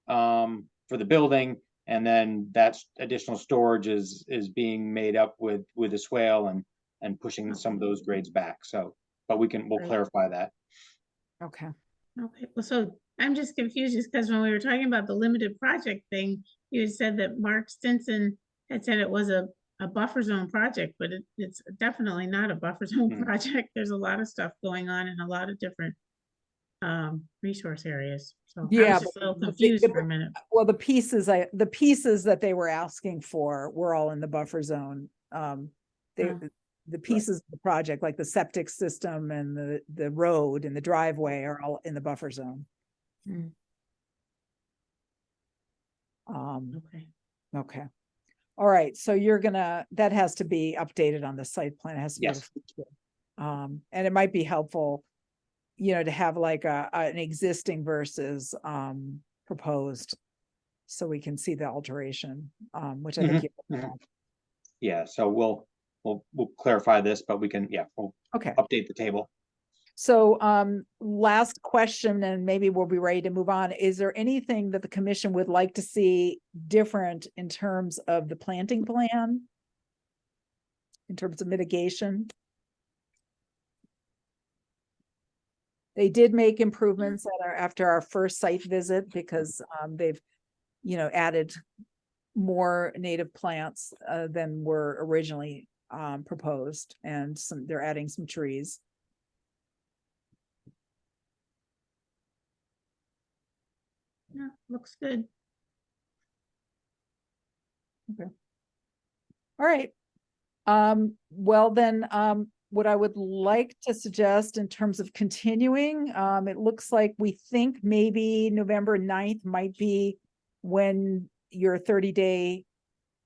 for the building, and then that's additional storage is being made up with the swale, and and pushing some of those grades back. So, but we'll Right. clarify that. Okay. Okay, well, so I'm just confused just because when we were talking about the limited project thing, you had said that Mark Stinson had said it was a buffer zone project, but it's definitely not a buffer zone Hmm. project. There's a lot of stuff going on in a lot of different resource areas. So I Yeah, was just a little but the- confused for a minute. Well, the pieces that they were asking for were all in the buffer zone. Oh. The pieces of the project, like the septic system and the road and the driveway, are all in the buffer zone. Hmm. Okay. Okay. All right, so that has to be updated on the site plan. It has to be. Yes. And it might be helpful, to have like an existing versus proposed, so we can see the alteration, which I think you. Yeah, so we'll clarify this, but we'll Okay. update the table. So last question, and maybe we'll be ready to move on. Is there anything that the commission would like to see different in terms of the planting plan? In terms of mitigation? They did make improvements after our first site visit, because they've, added more native plants than were originally proposed, and they're adding some trees. Yeah, looks good. Okay. All right. Well then, what I would like to suggest in terms of continuing, it looks like we think maybe November 9th might be when your 30-day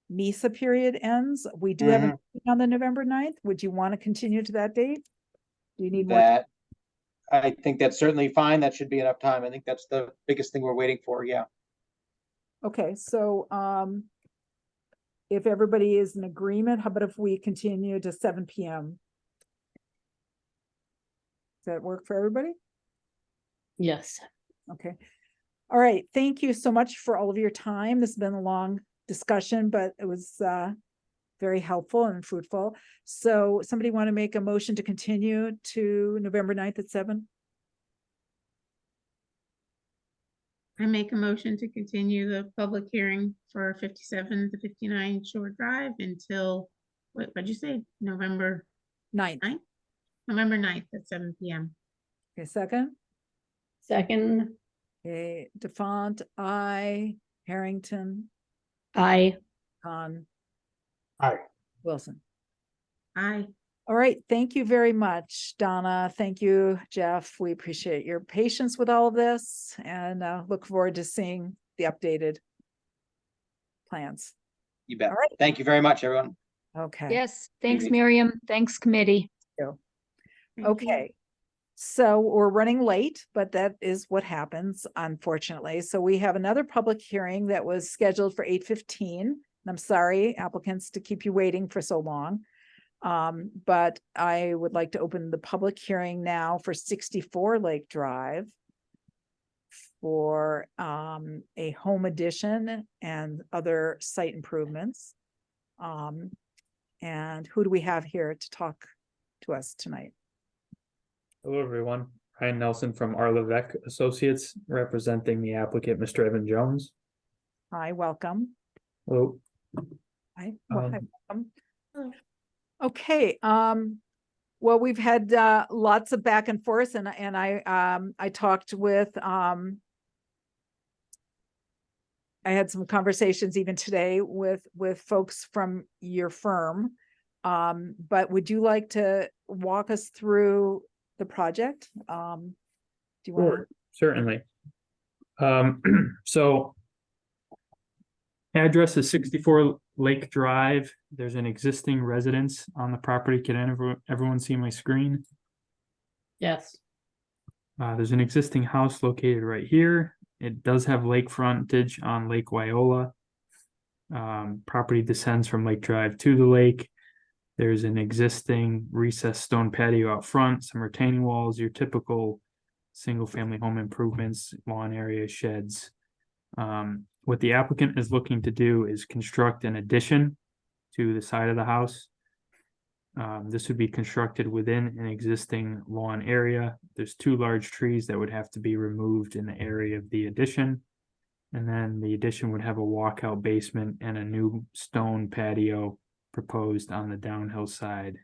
MISA period ends. We do have a meeting on the November 9th. Would you want to continue to that date? Do you need more? That, I think that's certainly fine. That should be enough time. I think that's the biggest thing we're waiting for. Yeah. Okay, so if everybody is in agreement, how about if we continue to 7 p.m.? Does that work for everybody? Yes. Okay. All right. Thank you so much for all of your time. This has been a long discussion, but it was very helpful and fruitful. So somebody want to make a motion to continue to November 9th at 7? I make a motion to continue the public hearing for 57 to 59 Shore Drive until, what'd you say, November 9th. 9th? November 9th at 7 p.m. Okay, second. Second, Okay, DeFont, aye. Harrington, I. Khan, Aye. Wilson. Aye. All right, thank you very much, Donna. Thank you, Jeff. We appreciate your patience with all of this, and look forward to seeing the updated plans. You bet. All right. Thank you very much, everyone. Okay. Yes, thanks, Evening. Miriam. Thanks, committee. Thank you. Okay. So we're running late, but that is what happens, unfortunately. So we have another public hearing that was scheduled for 8:15. And I'm sorry, applicants, to keep you waiting for so long. But I would like to open the public hearing now for 64 Lake Drive for a home addition and other site improvements. And who do we have here to talk to us tonight? Hello, everyone. Ryan Nelson from R. Levesque Associates, representing the applicant, Mr. Evan Jones. Hi, welcome. Hello. Hi, welcome. Hello. Okay, well, we've had lots of back and forth, and I talked with I had some conversations even today with folks from your firm. But would you like to walk us through the project? Do you want Sure, certainly. So address is 64 Lake Drive. There's an existing residence on the property. Can everyone see my screen? Yes. There's an existing house located right here. It does have lake frontage on Lake Wyola. Property descends from Lake Drive to the lake. There's an existing recessed stone patio out front, some retaining walls, your typical single-family home improvements, lawn area, sheds. What the applicant is looking to do is construct an addition to the side of the house. This would be constructed within an existing lawn area. There's 2 large trees that would have to be removed in the area of the addition. And then the addition would have a walkout basement and a new stone patio proposed on the downhill side.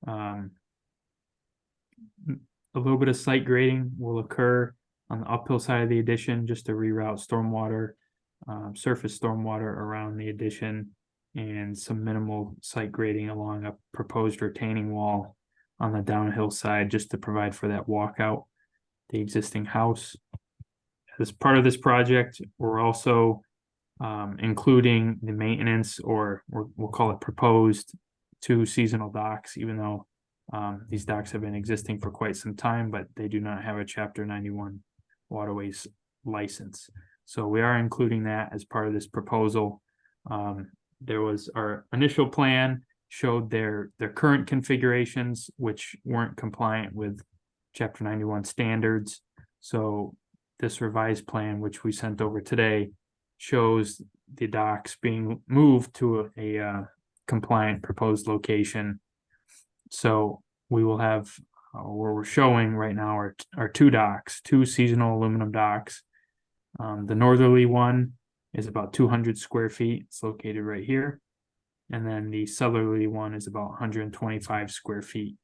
A little bit of site grading will occur on the uphill side of the addition just to reroute stormwater, surface stormwater around the addition, and some minimal site grading along a proposed retaining wall on the downhill side just to provide for that walkout, the existing house. As part of this project, we're also including the maintenance, or we'll call it proposed, 2 seasonal docks, even though these docks have been existing for quite some time, but they do not have a Chapter 91 waterways license. So we are including that as part of this proposal. There was our initial plan showed their current configurations, which weren't compliant with Chapter 91 standards. So this revised plan, which we sent over today, shows the docks being moved to a compliant proposed location. So we will have, where we're showing right now are 2 docks, 2 seasonal aluminum docks. The northerly one is about 200 square feet. It's located right here. And then the southerly one is about 125 square feet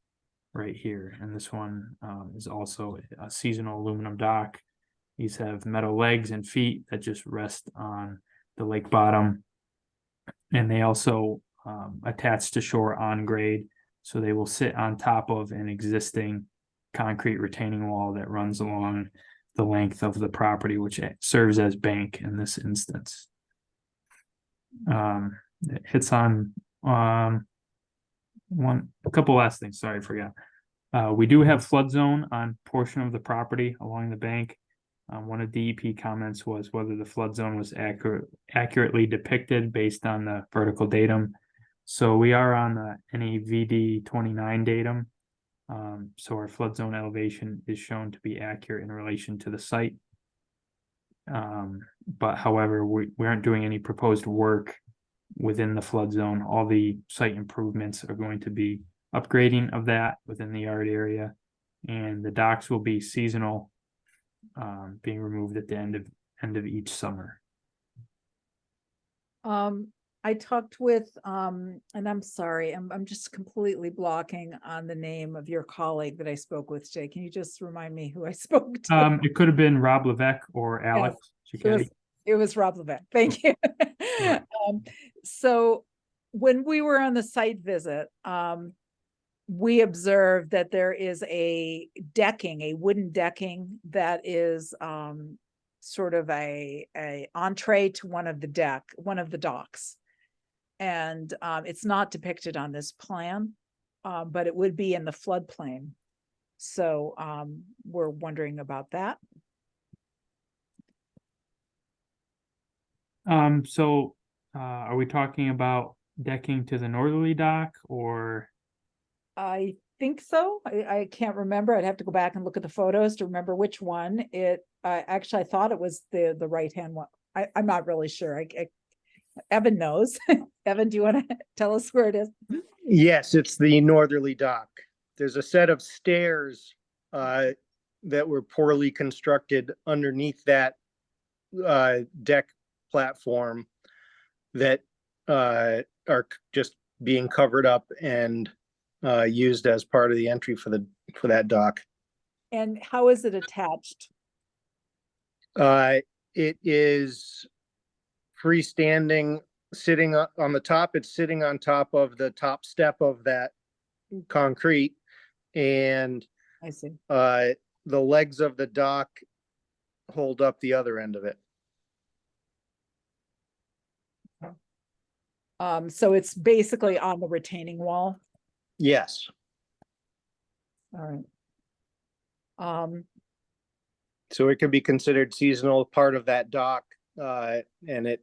right here. And this one is also a seasonal aluminum dock. These have metal legs and feet that just rest on the lake bottom. And they also attach to shore on grade. So they will sit on top of an existing concrete retaining wall that runs along the length of the property, which serves as bank in this instance. It hits on a couple last things. Sorry, I forgot. We do have flood zone on portion of the property along the bank. One of DEP comments was whether the flood zone was accurately depicted based on the vertical datum. So we are on the NAVD 29 datum. So our flood zone elevation is shown to be accurate in relation to the site. But however, we aren't doing any proposed work within the flood zone. All the site improvements are going to be upgrading of that within the yard area, and the docks will be seasonal, being removed at the end of each summer. I talked with, and I'm sorry, I'm just completely blocking on the name of your colleague that I spoke with today. Can you just remind me who I spoke to? It could have been Rob Levesque or Alex. It was Rob Levesque. Thank you. Yeah. So when we were on the site visit, we observed that there is a wooden decking that is sort of a entree to one of the docks. And it's not depicted on this plan, but it would be in the floodplain. So we're wondering about that. So are we talking about decking to the northerly dock, or? I think so. I can't remember. I'd have to go back and look at the photos to remember which one. Actually, I thought it was the right-hand one. I'm not really sure. Evan knows. Evan, do you want to tell us where it is? Yes, it's the northerly dock. There's a set of stairs that were poorly constructed underneath that deck platform that are just being covered up and used as part of the entry for that dock. And how is it attached? It is freestanding, sitting on the top. It's sitting on top of the top step of that concrete, and I see. The legs of the dock hold up the other end of it. So it's basically on the retaining wall. Yes. All right. So it could be considered seasonal part of that dock, and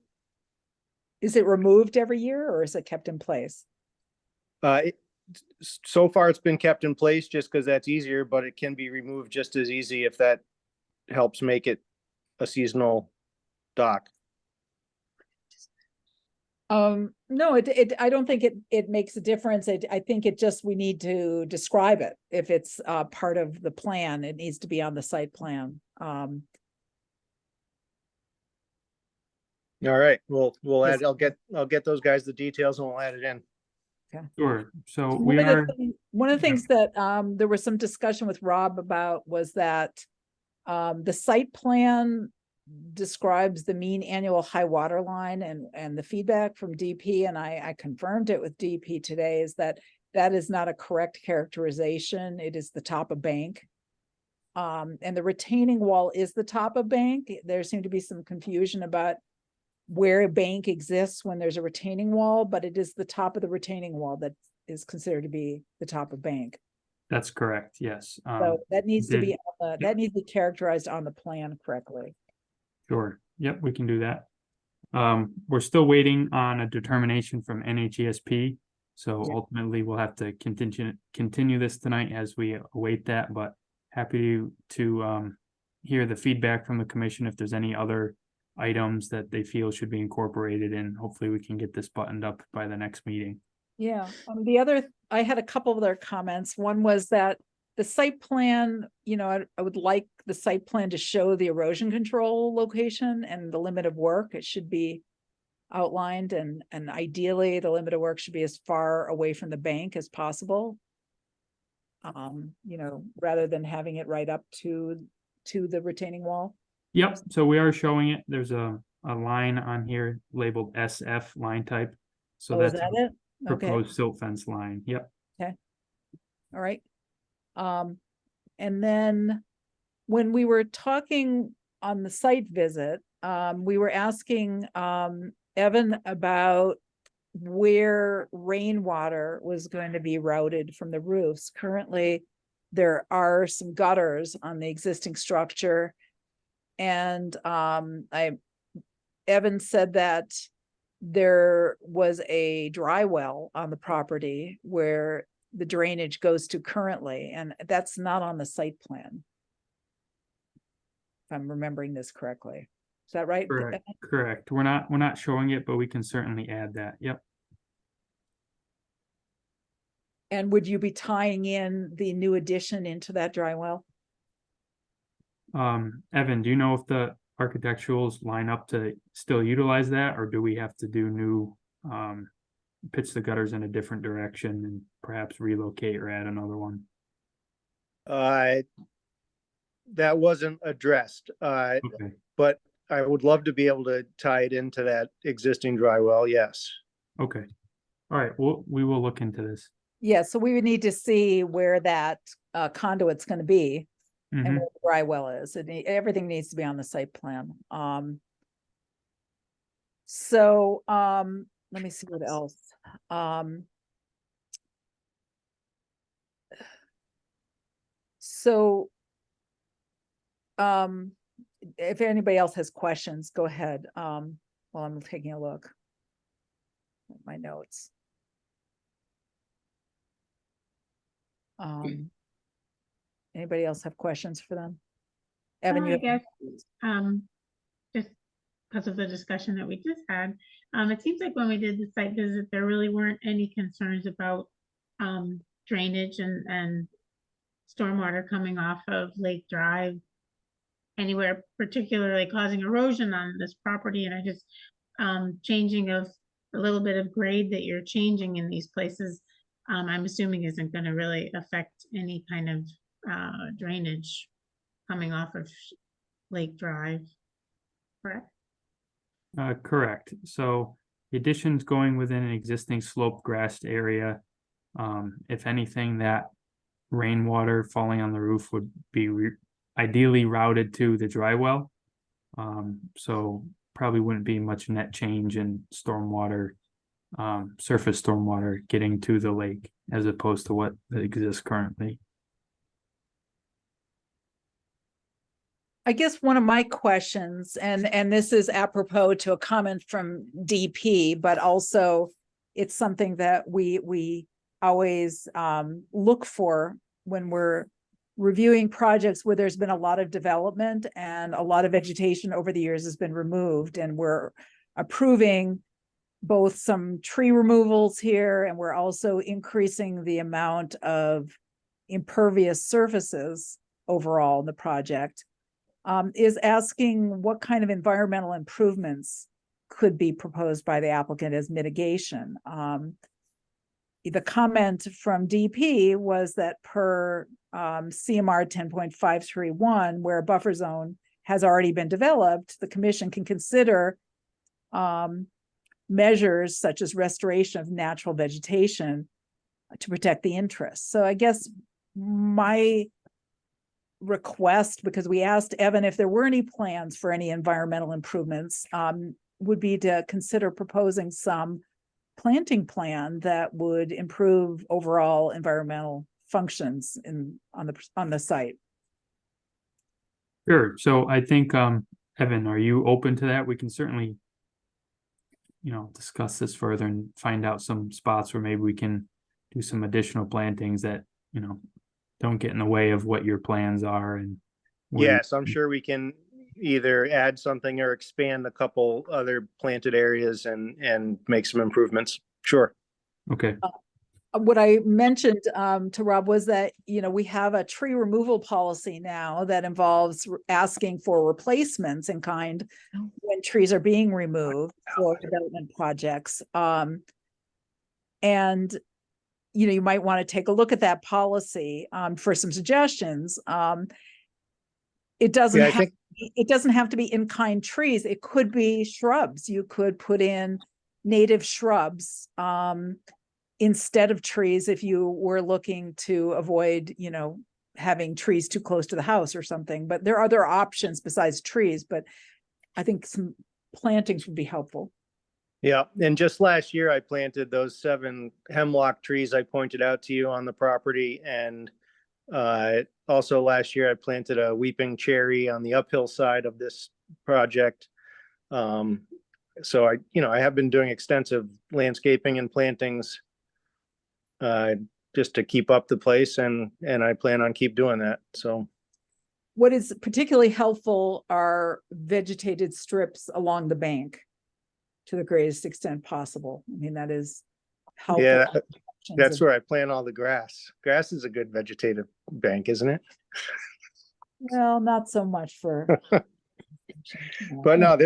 is it removed every year, or is it kept in place? So far it's been kept in place just because that's easier, but it can be removed just as easy if that helps make it a seasonal dock. No, I don't think it makes a difference. I think it just, we need to describe it. If it's part of the plan, it needs to be on the site plan. All right, we'll Yes. add, I'll get those guys the details and we'll add it in. Sure. So One we of the are, one of the things that there was some discussion with Rob about was that the site plan describes the mean annual high water line, and the feedback from DP, and I confirmed it with DP today, is that that is not a correct characterization. It is the top of bank. And the retaining wall is the top of bank. There seemed to be some confusion about where a bank exists when there's a retaining wall, but it is the top of the retaining wall that is considered to be the top of bank. that's correct, yes. So that needs to be, yep. that needs to be characterized on the plan correctly. Sure, yep, we can do that. We're still waiting on a determination from NHESP. So Yeah. ultimately, we'll have to continue this tonight as we await that, but happy to hear the feedback from the commission if there's any other items that they feel should be incorporated, and hopefully we can get this buttoned up by the next meeting. Yeah, I had a couple of other comments. One was that the site plan, I would like the site plan to show the erosion control location and the limit of work. It should be outlined, and ideally the limit of work should be as far away from the bank as possible. Rather than having it right up to the retaining wall. Yep, so we are showing it. There's a line on here labeled SF line type. So Oh, is that's that a it? Okay, proposed silt fence line. Yep. all right. And then when we were talking on the site visit, we were asking Evan about where rainwater was going to be routed from the roofs. Currently, there are some gutters on the existing structure. And Evan said that there was a dry well on the property where the drainage goes to currently, and that's not on the site plan. If I'm remembering this correctly. Is that right? Correct. We're not showing it, but we can certainly add that. Yep. And would you be tying in the new addition into that dry well? Evan, do you know if the architecturals line up to still utilize that, or do we have to do new, pitch the gutters in a different direction and perhaps relocate or add another one? That wasn't addressed, Okay. but I would love to be able to tie it into that existing dry well, yes. Okay. All right. We will look into this. Yeah, so we would need to see where that conduit's going to be. And Mhm. where the dry well is. Everything needs to be on the site plan. So let me see what else. If anybody else has questions, go ahead. While I'm taking a look at my notes. Anybody else have questions for them? Evan, you I guess, just because of the discussion that we just had, it seems like when we did the site visit, there really weren't any concerns about drainage and stormwater coming off of Lake Drive anywhere, particularly causing erosion on this property. And I just, changing of a little bit of grade that you're changing in these places, I'm assuming isn't going to really affect any kind of drainage coming off of Lake Drive, correct? Correct. So the addition's going within an existing slope grassed area. If anything, that rainwater falling on the roof would be ideally routed to the dry well. So probably wouldn't be much net change in stormwater, surface stormwater getting to the lake as opposed to what exists currently. I guess one of my questions, and this is apropos to a comment from DP, but also it's something that we always look for when we're reviewing projects where there's been a lot of development and a lot of vegetation over the years has been removed, and we're approving both some tree removals here, and we're also increasing the amount of impervious surfaces overall in the project, is asking what kind of environmental improvements could be proposed by the applicant as mitigation. The comment from DP was that per CMR 10.531, where a buffer zone has already been developed, the commission can consider measures such as restoration of natural vegetation to protect the interests. So I guess my request, because we asked Evan if there were any plans for any environmental improvements, would be to consider proposing some planting plan that would improve overall environmental functions on the site. Sure. So I think, Evan, are you open to that? We can certainly, discuss this further and find out some spots where maybe we can do some additional plantings that, don't get in the way of what your plans are. And Yes, I'm sure we can either add something or expand a couple other planted areas and make some improvements. Sure. Okay. What I mentioned to Rob was that, we have a tree removal policy now that involves asking for replacements in kind when trees are being removed for development projects. And, you might want to take a look at that policy for some suggestions. It doesn't it doesn't have to be in-kind trees. It could be shrubs. You could put in native shrubs instead of trees if you were looking to avoid, having trees too close to the house or something. But there are other options besides trees, but I think some plantings would be helpful. Yeah, and just last year I planted those 7 hemlock trees I pointed out to you on the property, and also last year I planted a weeping cherry on the uphill side of this project. So I have been doing extensive landscaping and plantings just to keep up the place, and I plan on keep doing that. So what is particularly helpful are vegetated strips along the bank to the greatest extent possible. I mean, that is helpful. yeah, that's where I plant all the grass. Grass is a good vegetative bank, isn't it? Well, not so much for. But no,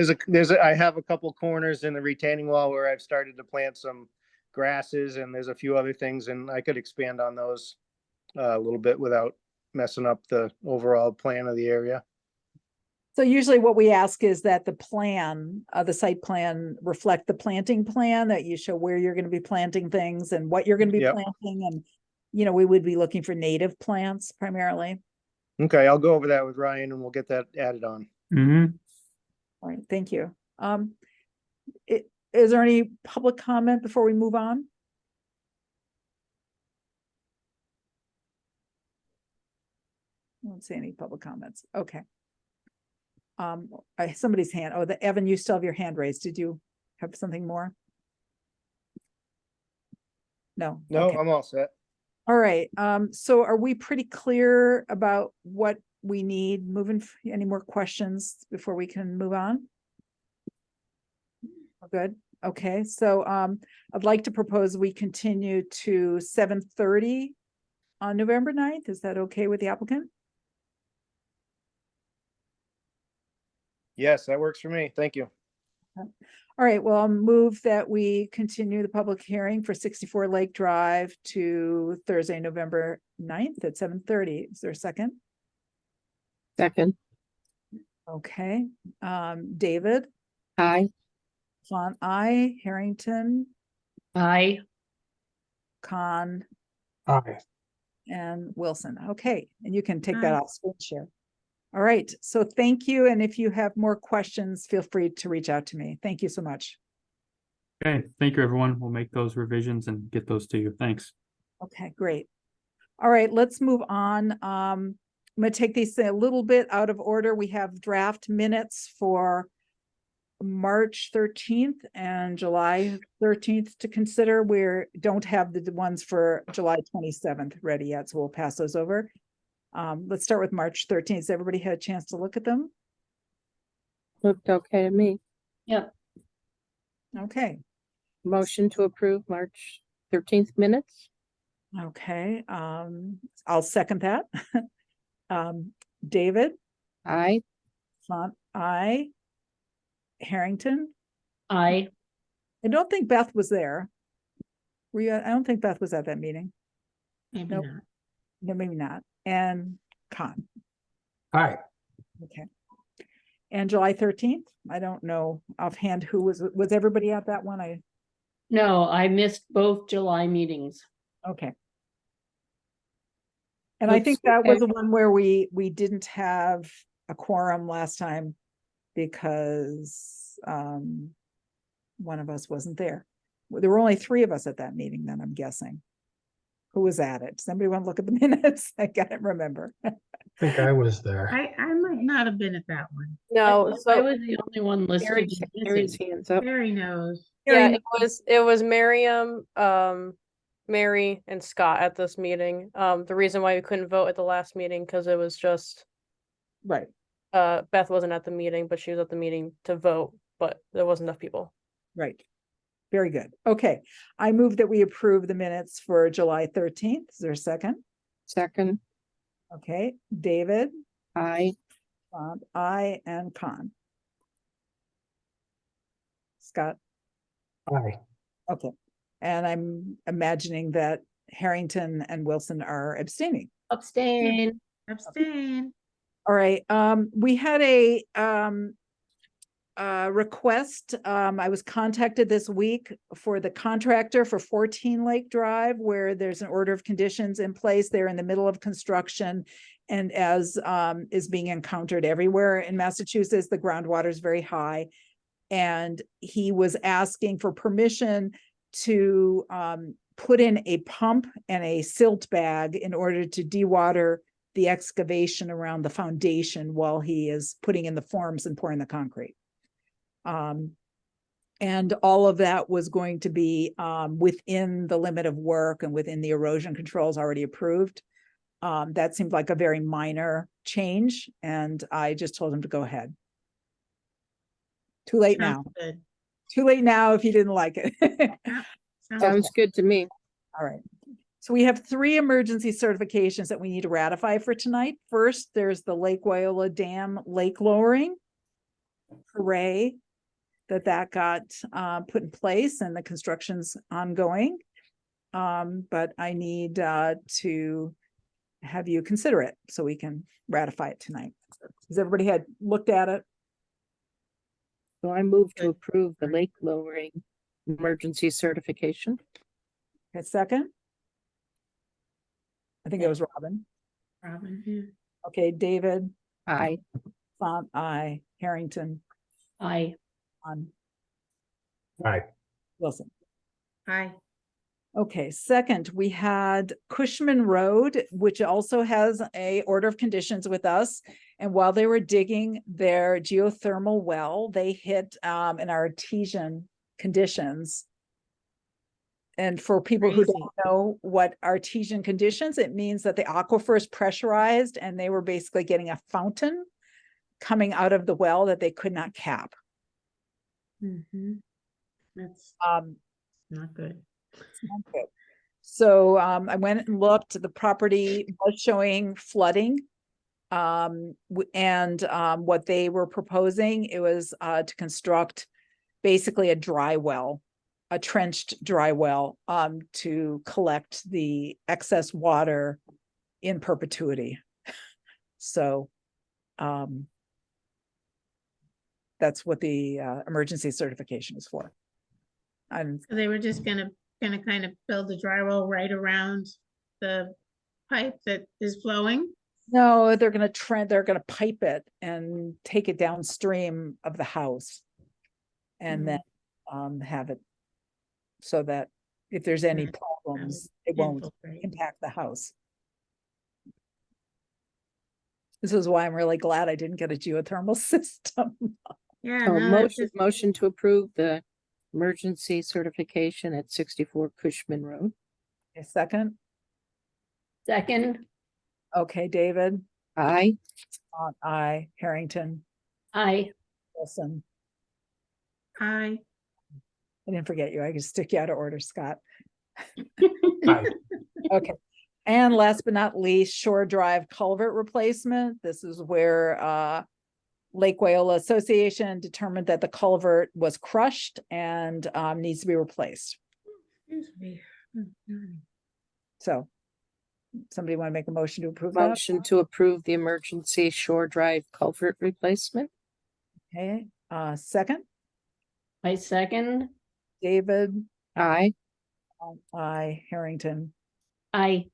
I have a couple corners in the retaining wall where I've started to plant some grasses, and there's a few other things, and I could expand on those a little bit without messing up the overall plan of the area. So usually what we ask is that the plan, the site plan, reflect the planting plan, that you show where you're going to be planting things and what you're going to be planting. And, we would be looking for native plants primarily. Okay, I'll go over that with Ryan and we'll get that added on. Mm-hmm. All right, thank you. Is there any public comment before we move on? I don't see any public comments. Okay. Somebody's hand. Oh, Evan, you still have your hand raised. Did you have something more? No. No, okay. I'm all set. All right. So are we pretty clear about what we need moving? Any more questions before we can move on? Good. Okay. So I'd like to propose we continue to 7:30 on November 9th. Is that okay with the applicant? Yes, that works for me. Thank you. All right, well, I'll move that we continue the public hearing for 64 Lake Drive to Thursday, November 9th at 7:30. Is there a second? Second. Okay, David? Aye. Font, aye. Harrington? Aye. Khan? Aye. And Wilson. Okay, and you can take Aye. that off screen share. All right, so thank you. And if you have more questions, feel free to reach out to me. Thank you so much. Okay. Thank you, everyone. We'll make those revisions and get those to you. Thanks. Okay, great. All right, let's move on. I'm going to take these a little bit out of order. We have draft minutes for March 13th and July 13th to consider. We don't have the ones for July 27th ready yet, so we'll pass those over. Let's start with March 13th. Has everybody had a chance to look at them? Looked okay to me. Yep. Okay. Motion to approve March 13th minutes? Okay, I'll second that. David, Aye. Font, aye. Harrington, I, I don't think Beth was there. Were you, I don't think Beth was at that meeting. Maybe Nope. not. No, maybe not. And Con, Hi, okay. And July 13th, I don't know offhand who was everybody at that one? no, I missed both July meetings. Okay. And I think Looks that was okay. the one where we didn't have a quorum last time because one of us wasn't there. Well, there were only 3 of us at that meeting then, I'm guessing. Who was at it? Somebody want to look at the minutes? I can't remember. I think I was there. I might not have been at that one. No, I so was the only one listed Gary's as Gary's missing. hands up. Barry knows. yeah, it was Miriam, Mary and Scott at this meeting. The reason why we couldn't vote at the last meeting because it was just Right. Beth wasn't at the meeting, but she was at the meeting to vote, but there wasn't enough people. Right. Very good. Okay. I move that we approve the minutes for July 13th. Is there a second? Second. Okay. David, Aye. I, and Con. Scott. Hi. Okay. And I'm imagining that Harrington and Wilson are abstaining. Abstain. Abstain. All right. We had a request. I was contacted this week for the contractor for 14 Lake Drive, where there's an order of conditions in place. They're in the middle of construction. And as is being encountered everywhere in Massachusetts, the groundwater is very high. And he was asking for permission to put in a pump and a silt bag in order to dewater the excavation around the foundation while he is putting in the forms and pouring the concrete. And all of that was going to be within the limit of work and within the erosion controls already approved. That seemed like a very minor change, and I just told him to go ahead. Too late now. Sounds good. Too late now if you didn't like it. Sounds good to me. All right. So we have 3 emergency certifications that we need to ratify for tonight. First, there's the Lake Wyola Dam lake lowering. Hooray that got put in place and the construction's ongoing. But I need to have you consider it so we can ratify it tonight. Has everybody had looked at it? So I move to approve the lake lowering emergency certification. A second? I think it was Robin. Robin, yeah. Okay, David, Aye. Font, aye. Harrington, I, on Hi. Wilson. Aye. Okay, second, we had Cushman Road, which also has a order of conditions with us. And while they were digging their geothermal well, they hit an artesian conditions. And for people who don't know what artesian conditions, it means that the aquifer is pressurized and they were basically getting a fountain coming out of the well that they could not cap. That's not good. Okay. So I went and looked, the property was showing flooding. What they were proposing, it was to construct basically a dry well, a trenched dry well, to collect the excess water in perpetuity. So that's what the emergency certification is for. And So they were just gonna kind of build a dry well right around the pipe that is flowing? no, they're gonna pipe it and take it downstream of the house. And then have it so that if there's any problems, it won't infiltrate. impact the house. This is why I'm really glad I didn't get a geothermal system. Yeah, So no, that's motion to approve the emergency certification at 64 Cushman Road. A second, second, okay, David, Aye. aye, Harrington, I, Wilson, aye. I didn't forget you. I can stick you out of order, Scott. Aye. Okay. And last but not least, Shore Drive culvert replacement. This is where Lake Wyola Association determined that the culvert was crushed and needs to be replaced. Excuse me. So somebody want to make a motion to approve that? Motion to approve the emergency Shore Drive culvert replacement. Okay, second, I second. David, Aye. I, Harrington. I,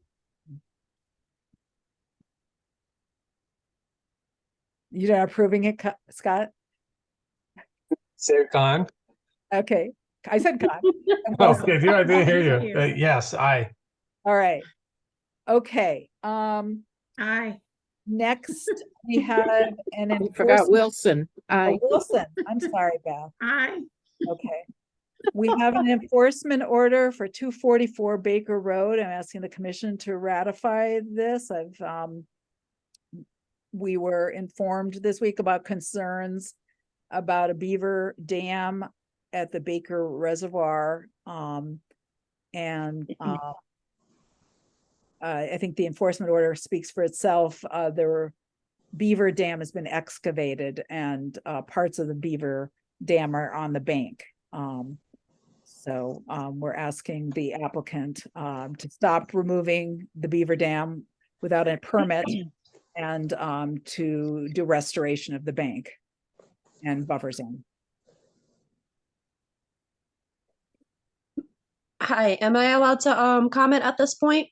You're not approving it, Scott? Say Con. Okay, I said Con. Oh, okay, I didn't hear Thank you. you. Yes, aye. All right. Okay, Aye. next we have an You forgot enforcement. Wilson. Oh, Aye. Wilson, I'm sorry, Beth. Aye. Okay. We have an enforcement order for 244 Baker Road. I'm asking the commission to ratify this. We were informed this week about concerns about a beaver dam at the Baker Reservoir. I think the enforcement order speaks for itself. The beaver dam has been excavated and parts of the beaver dam are on the bank. So we're asking the applicant to stop removing the beaver dam without a permit and to do restoration of the bank and buffer zone. Hi, am I allowed to comment at this point?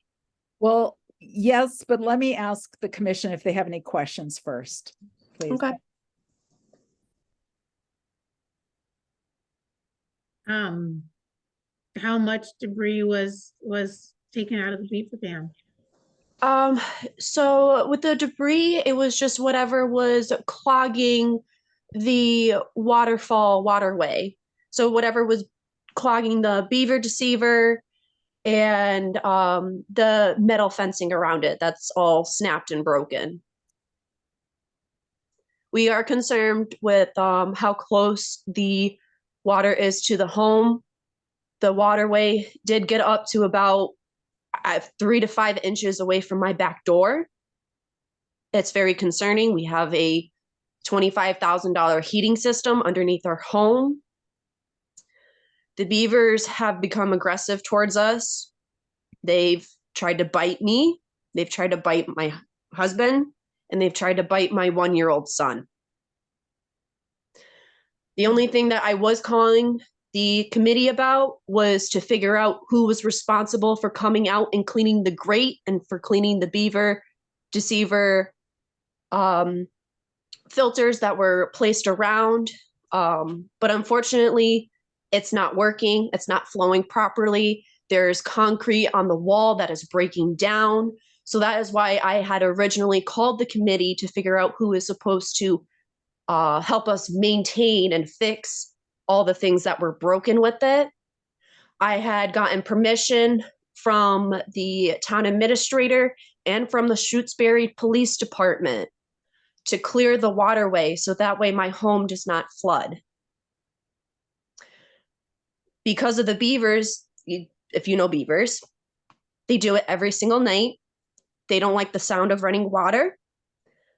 Well, yes, but let me ask the commission if they have any questions first, please. Okay. How much debris was taken out of the beaver dam? So with the debris, it was just whatever was clogging the waterfall waterway. So whatever was clogging the beaver deceiver and the metal fencing around it, that's all snapped and broken. We are concerned with how close the water is to the home. The waterway did get up to about 3 to 5 inches away from my back door. It's very concerning. We have a $25,000 heating system underneath our home. The beavers have become aggressive towards us. They've tried to bite me. They've tried to bite my husband, and they've tried to bite my 1-year-old son. The only thing that I was calling the committee about was to figure out who was responsible for coming out and cleaning the grate and for cleaning the beaver deceiver filters that were placed around. But unfortunately, it's not working. It's not flowing properly. There's concrete on the wall that is breaking down. So that is why I had originally called the committee to figure out who is supposed to help us maintain and fix all the things that were broken with it. I had gotten permission from the town administrator and from the Shutesbury Police Department to clear the waterway so that way my home does not flood. Because of the beavers, if you know beavers, they do it every single night. They don't like the sound of running water,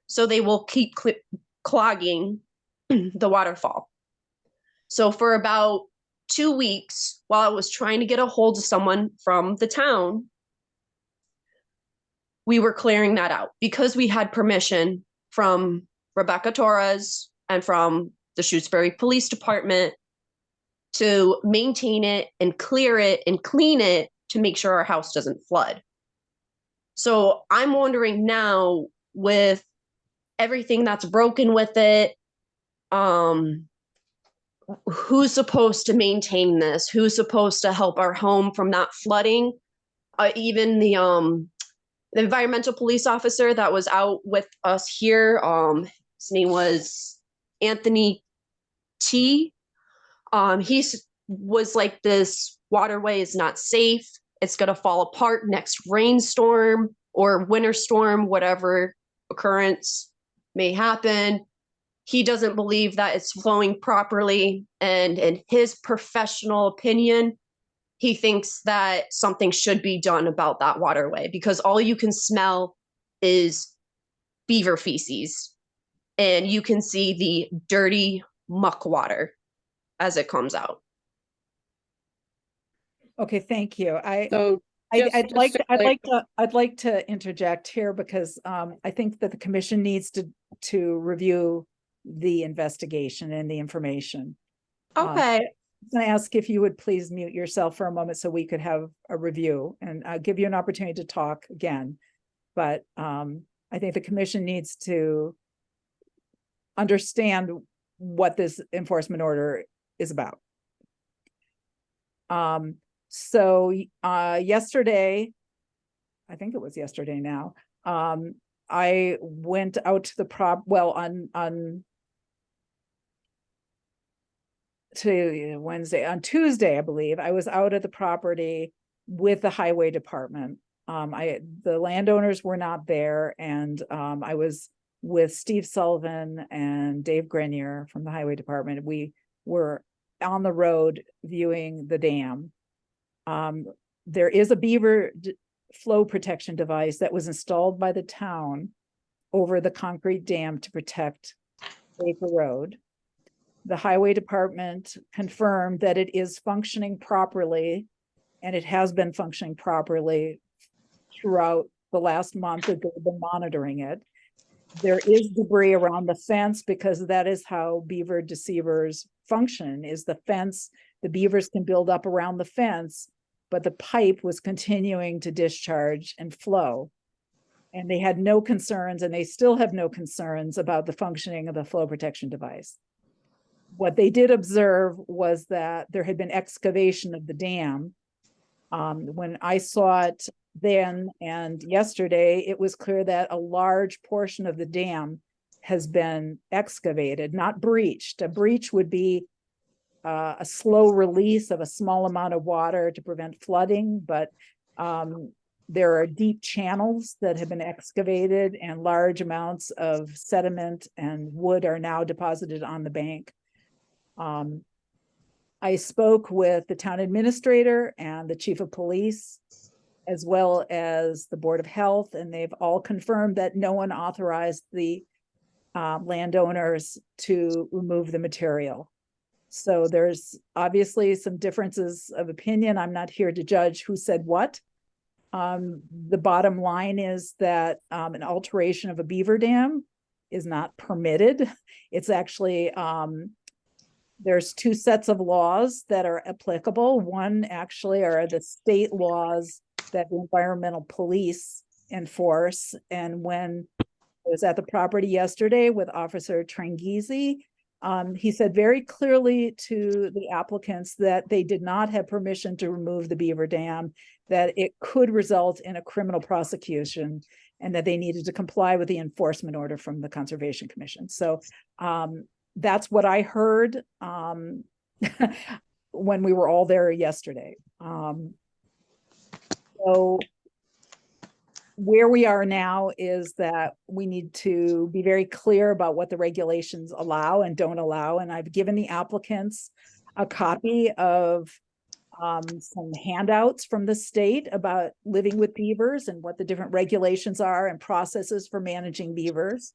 so they will keep clogging the waterfall. So for about 2 weeks, while I was trying to get a hold of someone from the town, we were clearing that out because we had permission from Rebecca Torres and from the Shutesbury Police Department to maintain it and clear it and clean it to make sure our house doesn't flood. So I'm wondering now, with everything that's broken with it, who's supposed to maintain this? Who's supposed to help our home from not flooding? Even the environmental police officer that was out with us here, his name was Anthony T. He was like, this waterway is not safe. It's going to fall apart next rainstorm or winter storm, whatever occurrence may happen. he doesn't believe that it's flowing properly. And in his professional opinion, he thinks that something should be done about that waterway because all you can smell is beaver feces. And you can see the dirty muck water as it comes out. Okay, thank you. So I'd like to interject here because I think that the commission needs to review the investigation and the information. Okay. I'm going to ask if you would please mute yourself for a moment so we could have a review, and I'll give you an opportunity to talk again. But I think the commission needs to understand what this enforcement order is about. So yesterday, I think it was yesterday now, I went out to the Wednesday, on Tuesday, I believe, I was out at the property with the highway department. The landowners were not there, and I was with Steve Sullivan and Dave Grenier from the highway department. We were on the road viewing the dam. There is a beaver flow protection device that was installed by the town over the concrete dam to protect Baker Road. The highway department confirmed that it is functioning properly, and it has been functioning properly throughout the last month that they've been monitoring it. There is debris around the fence because that is how beaver deceivers function, is the fence. The beavers can build up around the fence, but the pipe was continuing to discharge and flow. And they had no concerns, and they still have no concerns about the functioning of the flow protection device. What they did observe was that there had been excavation of the dam. When I saw it then and yesterday, it was clear that a large portion of the dam has been excavated, not breached. A breach would be a slow release of a small amount of water to prevent flooding, but there are deep channels that have been excavated, and large amounts of sediment and wood are now deposited on the bank. I spoke with the town administrator and the chief of police, as well as the Board of Health, and they've all confirmed that no one authorized the landowners to remove the material. So there's obviously some differences of opinion. I'm not here to judge who said what. The bottom line is that an alteration of a beaver dam is not permitted. It's actually, there's two sets of laws that are applicable. One actually are the state laws that the environmental police enforce. And when I was at the property yesterday with Officer Tranghese, he said very clearly to the applicants that they did not have permission to remove the beaver dam, that it could result in a criminal prosecution, and that they needed to comply with the enforcement order from the Conservation Commission. So that's what I heard when we were all there yesterday. So where we are now is that we need to be very clear about what the regulations allow and don't allow. And I've given the applicants a copy of some handouts from the state about living with beavers and what the different regulations are and processes for managing beavers,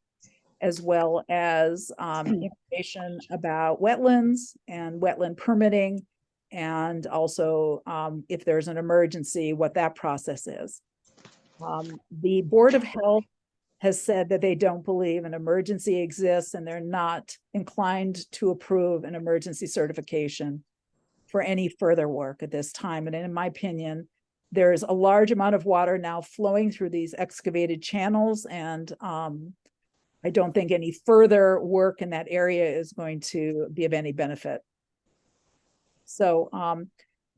as well as information about wetlands and wetland permitting, and also if there's an emergency, what that process is. The Board of Health has said that they don't believe an emergency exists, and they're not inclined to approve an emergency certification for any further work at this time. And in my opinion, there's a large amount of water now flowing through these excavated channels, and I don't think any further work in that area is going to be of any benefit. So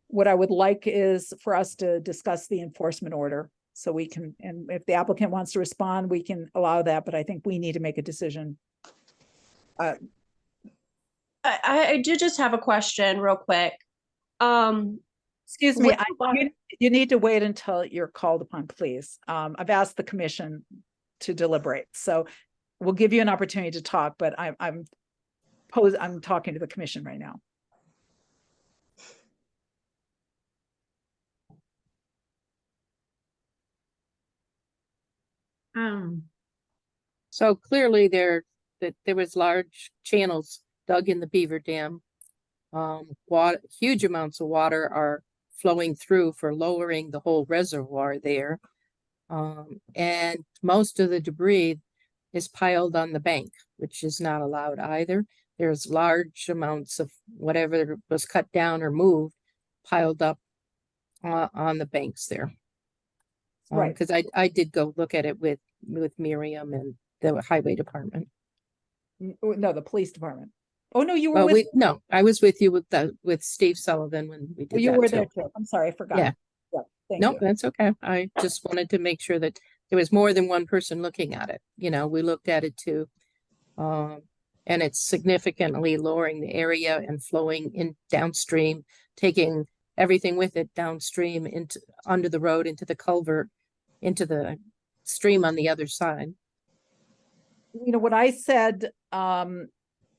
what I would like is for us to discuss the enforcement order, so we can, and if the applicant wants to respond, we can allow that, but I think we need to make a decision. I do just have a question real quick. Excuse me, you need to wait until you're called upon, please. I've asked the commission to deliberate. So we'll give you an opportunity to talk, but I'm talking to the commission right now. So clearly there was large channels dug in the beaver dam. Huge amounts of water are flowing through for lowering the whole reservoir there. And most of the debris is piled on the bank, which is not allowed either. There's large amounts of whatever was cut down or moved piled up on the banks there. Right. Because I did go look at it with Miriam and the highway department. No, the police department. Oh, no, you were Well, with. no, I was with you with Steve Sullivan when we did You that were too. there too. I'm sorry, I forgot. Yeah. Thank No, you. that's okay. I just wanted to make sure that there was more than one person looking at it. You know, we looked at it too. And it's significantly lowering the area and flowing in downstream, taking everything with it downstream into under the road, into the culvert, into the stream on the other side. You know, what I said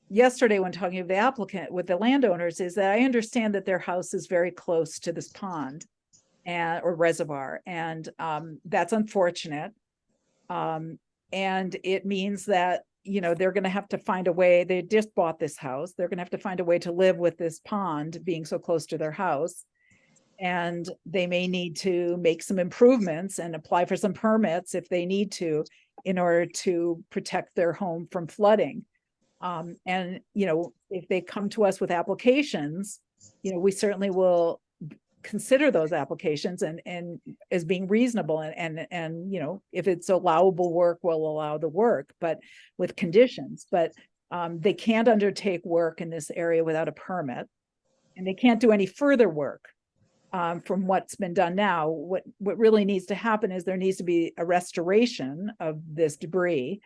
yesterday when talking with the applicant, with the landowners, is that I understand that their house is very close to this pond or reservoir, and that's unfortunate. And it means that, you know, they're going to have to find a way. They just bought this house. They're going to have to find a way to live with this pond being so close to their house. And they may need to make some improvements and apply for some permits if they need to, in order to protect their home from flooding. And, you know, if they come to us with applications, you know, we certainly will consider those applications and as being reasonable, and you know, if it's allowable work, we'll allow the work, but with conditions. But they can't undertake work in this area without a permit, and they can't do any further work from what's been done now. What really needs to happen is there needs to be a restoration of this debris,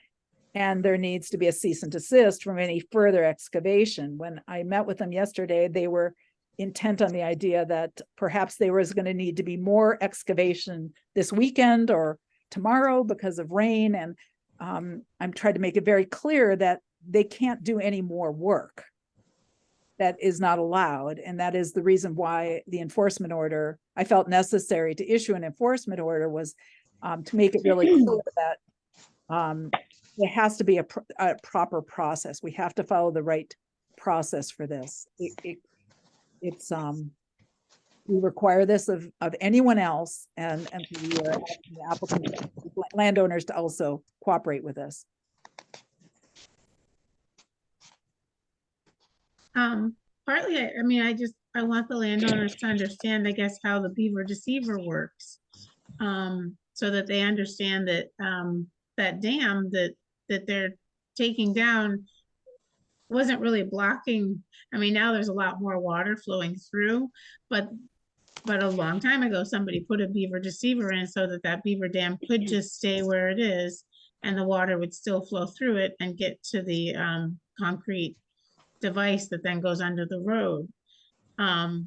and there needs to be a cease and desist from any further excavation. When I met with them yesterday, they were intent on the idea that perhaps there was going to need to be more excavation this weekend or tomorrow because of rain. And I'm trying to make it very clear that they can't do any more work. That is not allowed. And that is the reason why the enforcement order, I felt necessary to issue an enforcement order, was to make it really clear that there has to be a proper process. We have to follow the right process for this. It's we require this of anyone else, and we are asking the applicant, landowners, to also cooperate with us. Partly, I mean, I want the landowners to understand, I guess, how the beaver deceiver works. So that they understand that that dam that they're taking down wasn't really blocking. I mean, now there's a lot more water flowing through, but a long time ago, somebody put a beaver deceiver in so that that beaver dam could just stay where it is, and the water would still flow through it and get to the concrete device that then goes under the road.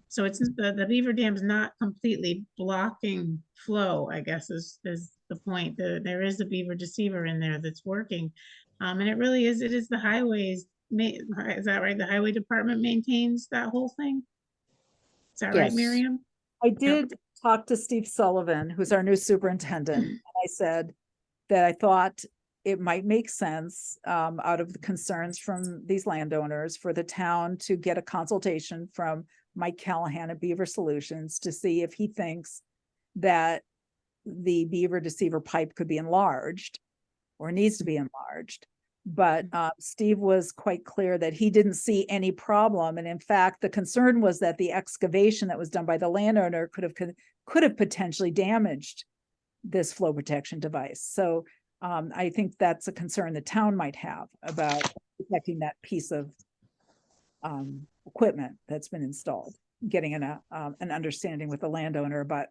So it's the beaver dam is not completely blocking flow, I guess is the point. There is a beaver deceiver in there that's working. And it really is, it is the highways, is that right? The highway department maintains that whole thing? Is that right, Yes. Miriam? I did talk to Steve Sullivan, who's our new superintendent. And I said that I thought it might make sense, out of the concerns from these landowners, for the town to get a consultation from Mike Callahan at Beaver Solutions to see if he thinks that the beaver deceiver pipe could be enlarged or needs to be enlarged. But Steve was quite clear that he didn't see any problem. And in fact, the concern was that the excavation that was done by the landowner could have potentially damaged this flow protection device. So I think that's a concern the town might have about protecting that piece of equipment that's been installed, getting an understanding with the landowner about.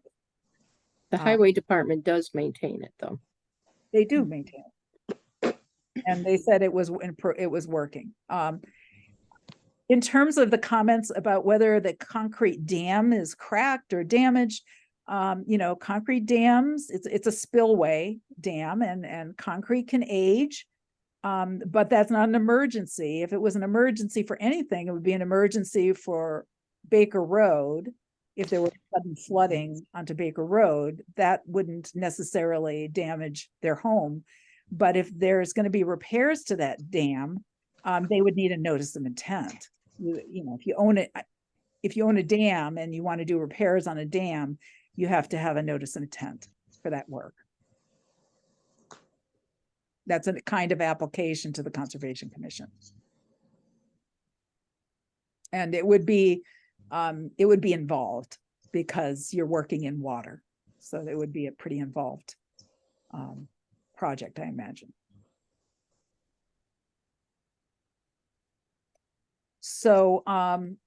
The highway department does maintain it, though. They do maintain it, and they said it was working. In terms of the comments about whether the concrete dam is cracked or damaged, you know, concrete dams, it's a spillway dam, and concrete can age. But that's not an emergency. If it was an emergency for anything, it would be an emergency for Baker Road. If there were sudden flooding onto Baker Road, that wouldn't necessarily damage their home. But if there's going to be repairs to that dam, they would need a notice of intent. You know, if you own a dam and you want to do repairs on a dam, you have to have a notice of intent for that work. That's a kind of application to the Conservation Commission. And it would be involved because you're working in water. So it would be a pretty involved project, I imagine. So I'd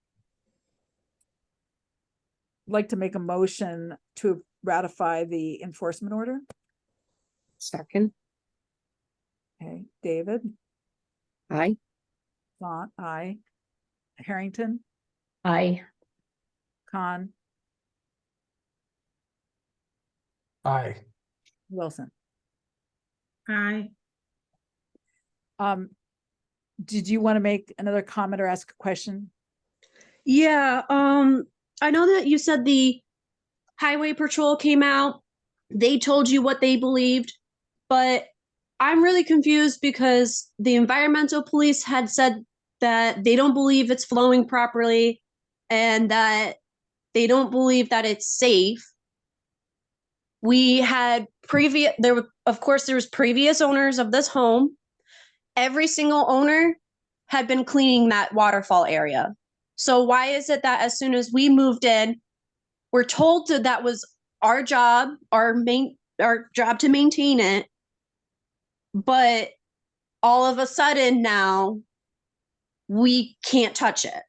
like to make a motion to ratify the enforcement order. Second. Okay, David? Aye. Vaughn, aye. Harrington? Aye. Khan? Aye. Wilson? Aye. Did you want to make another comment or ask a question? Yeah, I know that you said the highway patrol came out. They told you what they believed, but I'm really confused because the environmental police had said that they don't believe it's flowing properly and that they don't believe that it's safe. We had of course, there was previous owners of this home. Every single owner had been cleaning that waterfall area. So why is it that as soon as we moved in, we're told that was our job, our job to maintain it, but all of a sudden now we can't touch it?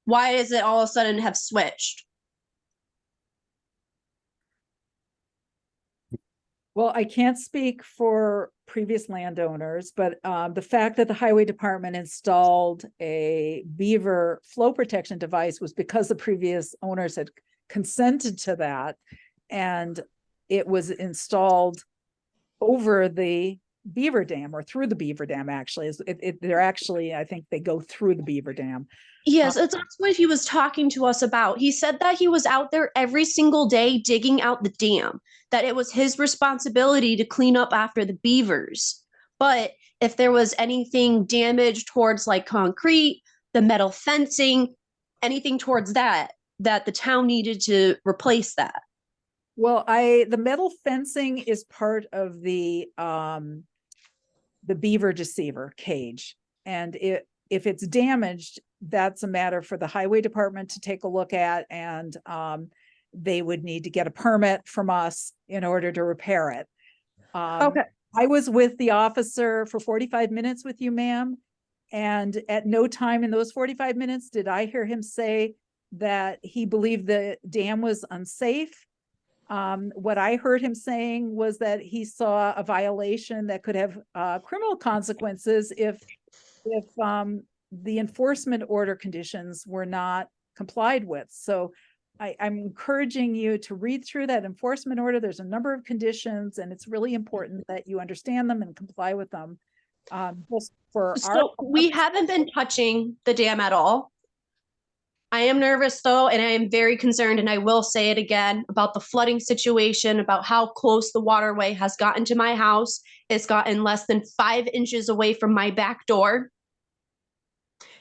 Why does it all of a sudden have switched? Well, I can't speak for previous landowners, but the fact that the highway department installed a beaver flow protection device was because the previous owners had consented to that. And it was installed over the beaver dam or through the beaver dam, actually. They're actually, I think they go through the beaver dam. Yes, that's what he was talking to us about. He said that he was out there every single day digging out the dam, that it was his responsibility to clean up after the beavers. But if there was anything damaged towards like concrete, the metal fencing, anything towards that the town needed to replace that. Well, the metal fencing is part of the beaver deceiver cage. And if it's damaged, that's a matter for the highway department to take a look at, and they would need to get a permit from us in order to repair it. Okay. I was with the officer for 45 minutes with you, ma'am, and at no time in those 45 minutes did I hear him say that he believed the dam was unsafe. What I heard him saying was that he saw a violation that could have criminal consequences if the enforcement order conditions were not complied with. So I'm encouraging you to read through that enforcement order. There's a number of conditions, and it's really important that you understand them and comply with them. Just for we haven't been touching the dam at all. I am nervous though, and I am very concerned, and I will say it again about the flooding situation, about how close the waterway has gotten to my house. It's gotten less than 5 inches away from my back door.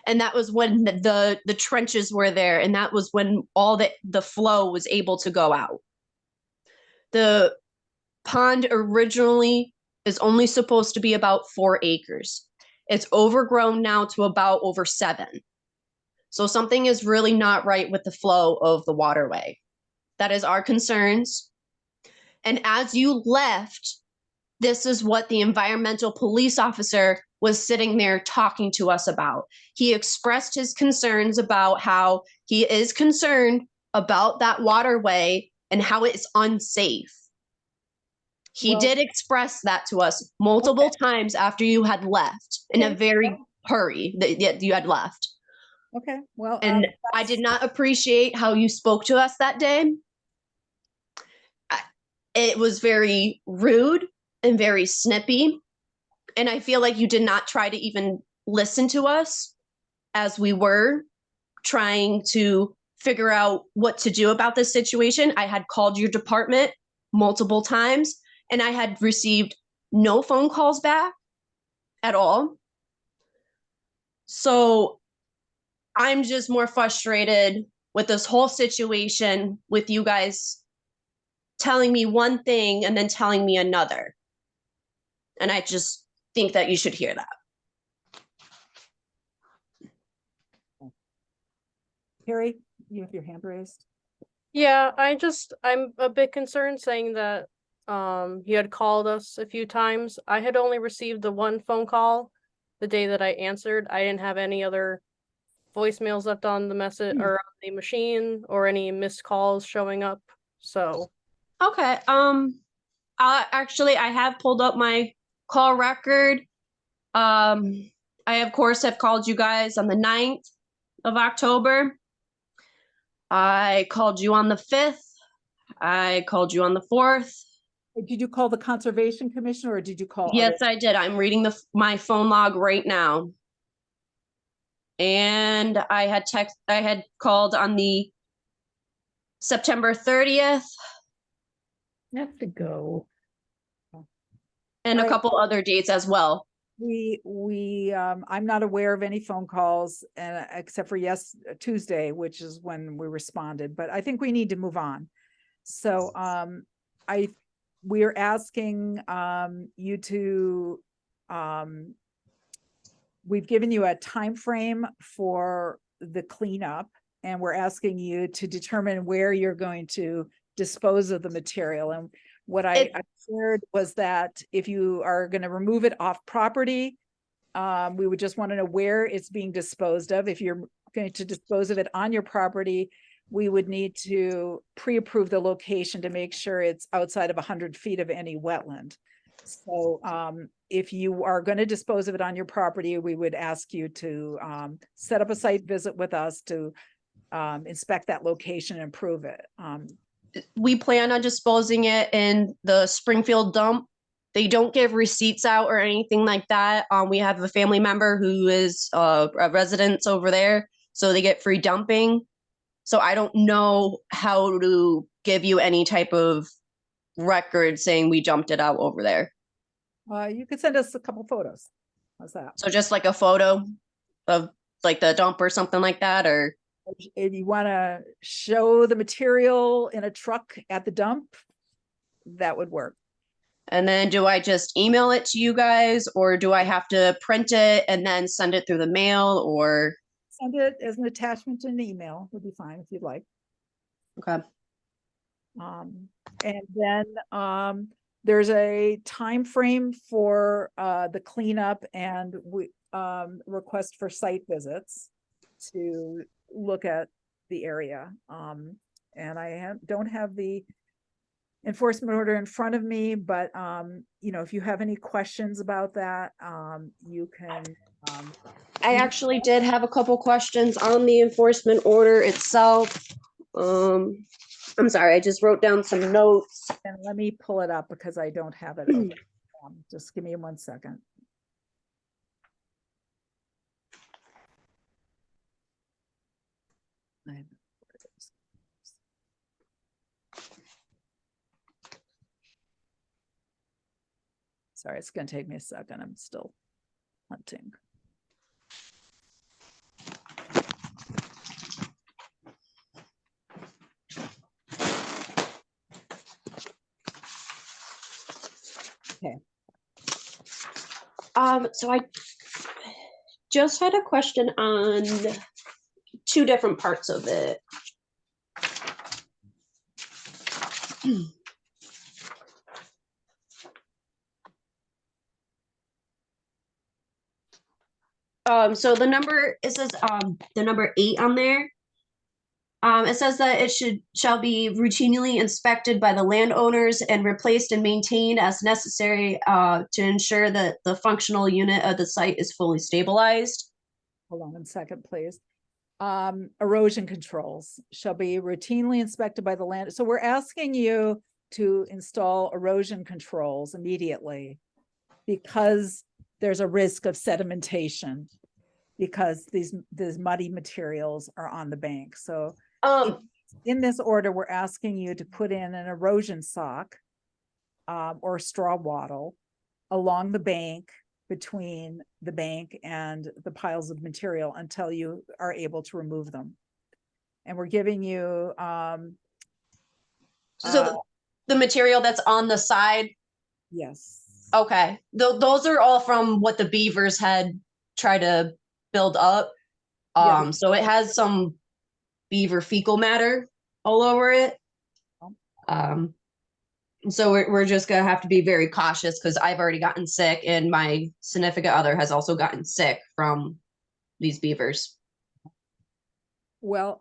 And that was when the trenches were there, and that was when all the flow was able to go out. The pond originally is only supposed to be about 4 acres. It's overgrown now to about over 7. So something is really not right with the flow of the waterway. That is our concerns. And as you left, this is what the environmental police officer was sitting there talking to us about. He expressed his concerns about how he is concerned about that waterway and how it's unsafe. He did express that to us multiple times after you had left in a very hurry that you had left. Okay, well, and I did not appreciate how you spoke to us that day. It was very rude and very snippy. And I feel like you did not try to even listen to us as we were trying to figure out what to do about this situation. I had called your department multiple times and I had received no phone calls back at all. So I'm just more frustrated with this whole situation with you guys telling me one thing and then telling me another. And I just think that you should hear that. Carrie, you have your hand raised. Yeah, I'm a bit concerned saying that he had called us a few times. I had only received the one phone call the day that I answered. I didn't have any other voicemails left on the message or on the machine or any missed calls showing up. So Okay. Actually, I have pulled up my call record. I of course have called you guys on the 9th of October. I called you on the 5th. I called you on the 4th. Did you call the Conservation Commission or did you call? Yes, I did. I'm reading my phone log right now. And I had called on the September 30th. Have to go. And a couple other dates as well. I'm not aware of any phone calls and except for Tuesday, which is when we responded, but I think we need to move on. So we're asking you to we've given you a time frame for the cleanup and we're asking you to determine where you're going to dispose of the material. And what I shared was that if you are going to remove it off property, we would just want to know where it's being disposed of. If you're going to dispose of it on your property, we would need to pre-approve the location to make sure it's outside of 100 feet of any wetland. So if you are going to dispose of it on your property, we would ask you to set up a site visit with us to inspect that location and approve it. We plan on disposing it in the Springfield dump. They don't give receipts out or anything like that. We have a family member who is a resident over there, so they get free dumping. So I don't know how to give you any type of record saying we dumped it out over there. You could send us a couple photos. How's that? So just like a photo of like the dump or something like that, or if you want to show the material in a truck at the dump, that would work. And then do I just email it to you guys or do I have to print it and then send it through the mail or? Send it as an attachment to an email would be fine if you'd like. Okay. And then there's a time frame for the cleanup and we request for site visits to look at the area. And I don't have the enforcement order in front of me, but you know, if you have any questions about that, you can. I actually did have a couple questions on the enforcement order itself. I'm sorry, I just wrote down some notes. And let me pull it up because I don't have it open. Just give me 1 second. Sorry, it's going to take me a second. I'm still hunting. Okay. So I just had a question on two different parts of it. So the number, it says the number 8 on there. It says that it shall be routinely inspected by the landowners and replaced and maintained as necessary to ensure that the functional unit of the site is fully stabilized. Hold on 1 second, please. Erosion controls shall be routinely inspected by the land. So we're asking you to install erosion controls immediately because there's a risk of sedimentation because these muddy materials are on the bank. So in this order, we're asking you to put in an erosion sock or straw wattle along the bank between the bank and the piles of material until you are able to remove them. And we're giving you So the material that's on the side. yes. Okay. Those are all from what the beavers had tried to build up. Yeah. So it has some beaver fecal matter all over it. So we're just gonna have to be very cautious because I've already gotten sick and my significant other has also gotten sick from these beavers. Well,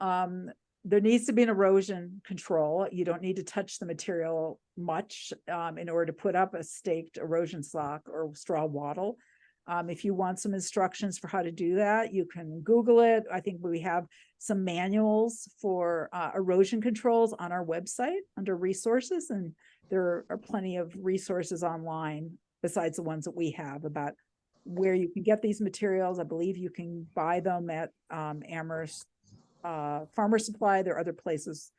there needs to be an erosion control. You don't need to touch the material much in order to put up a staked erosion sock or straw wattle. If you want some instructions for how to do that, you can Google it. I think we have some manuals for erosion controls on our website under resources, and there are plenty of resources online besides the ones that we have about where you can get these materials. I believe you can buy them at Amherst Farmer Supply. There are other places.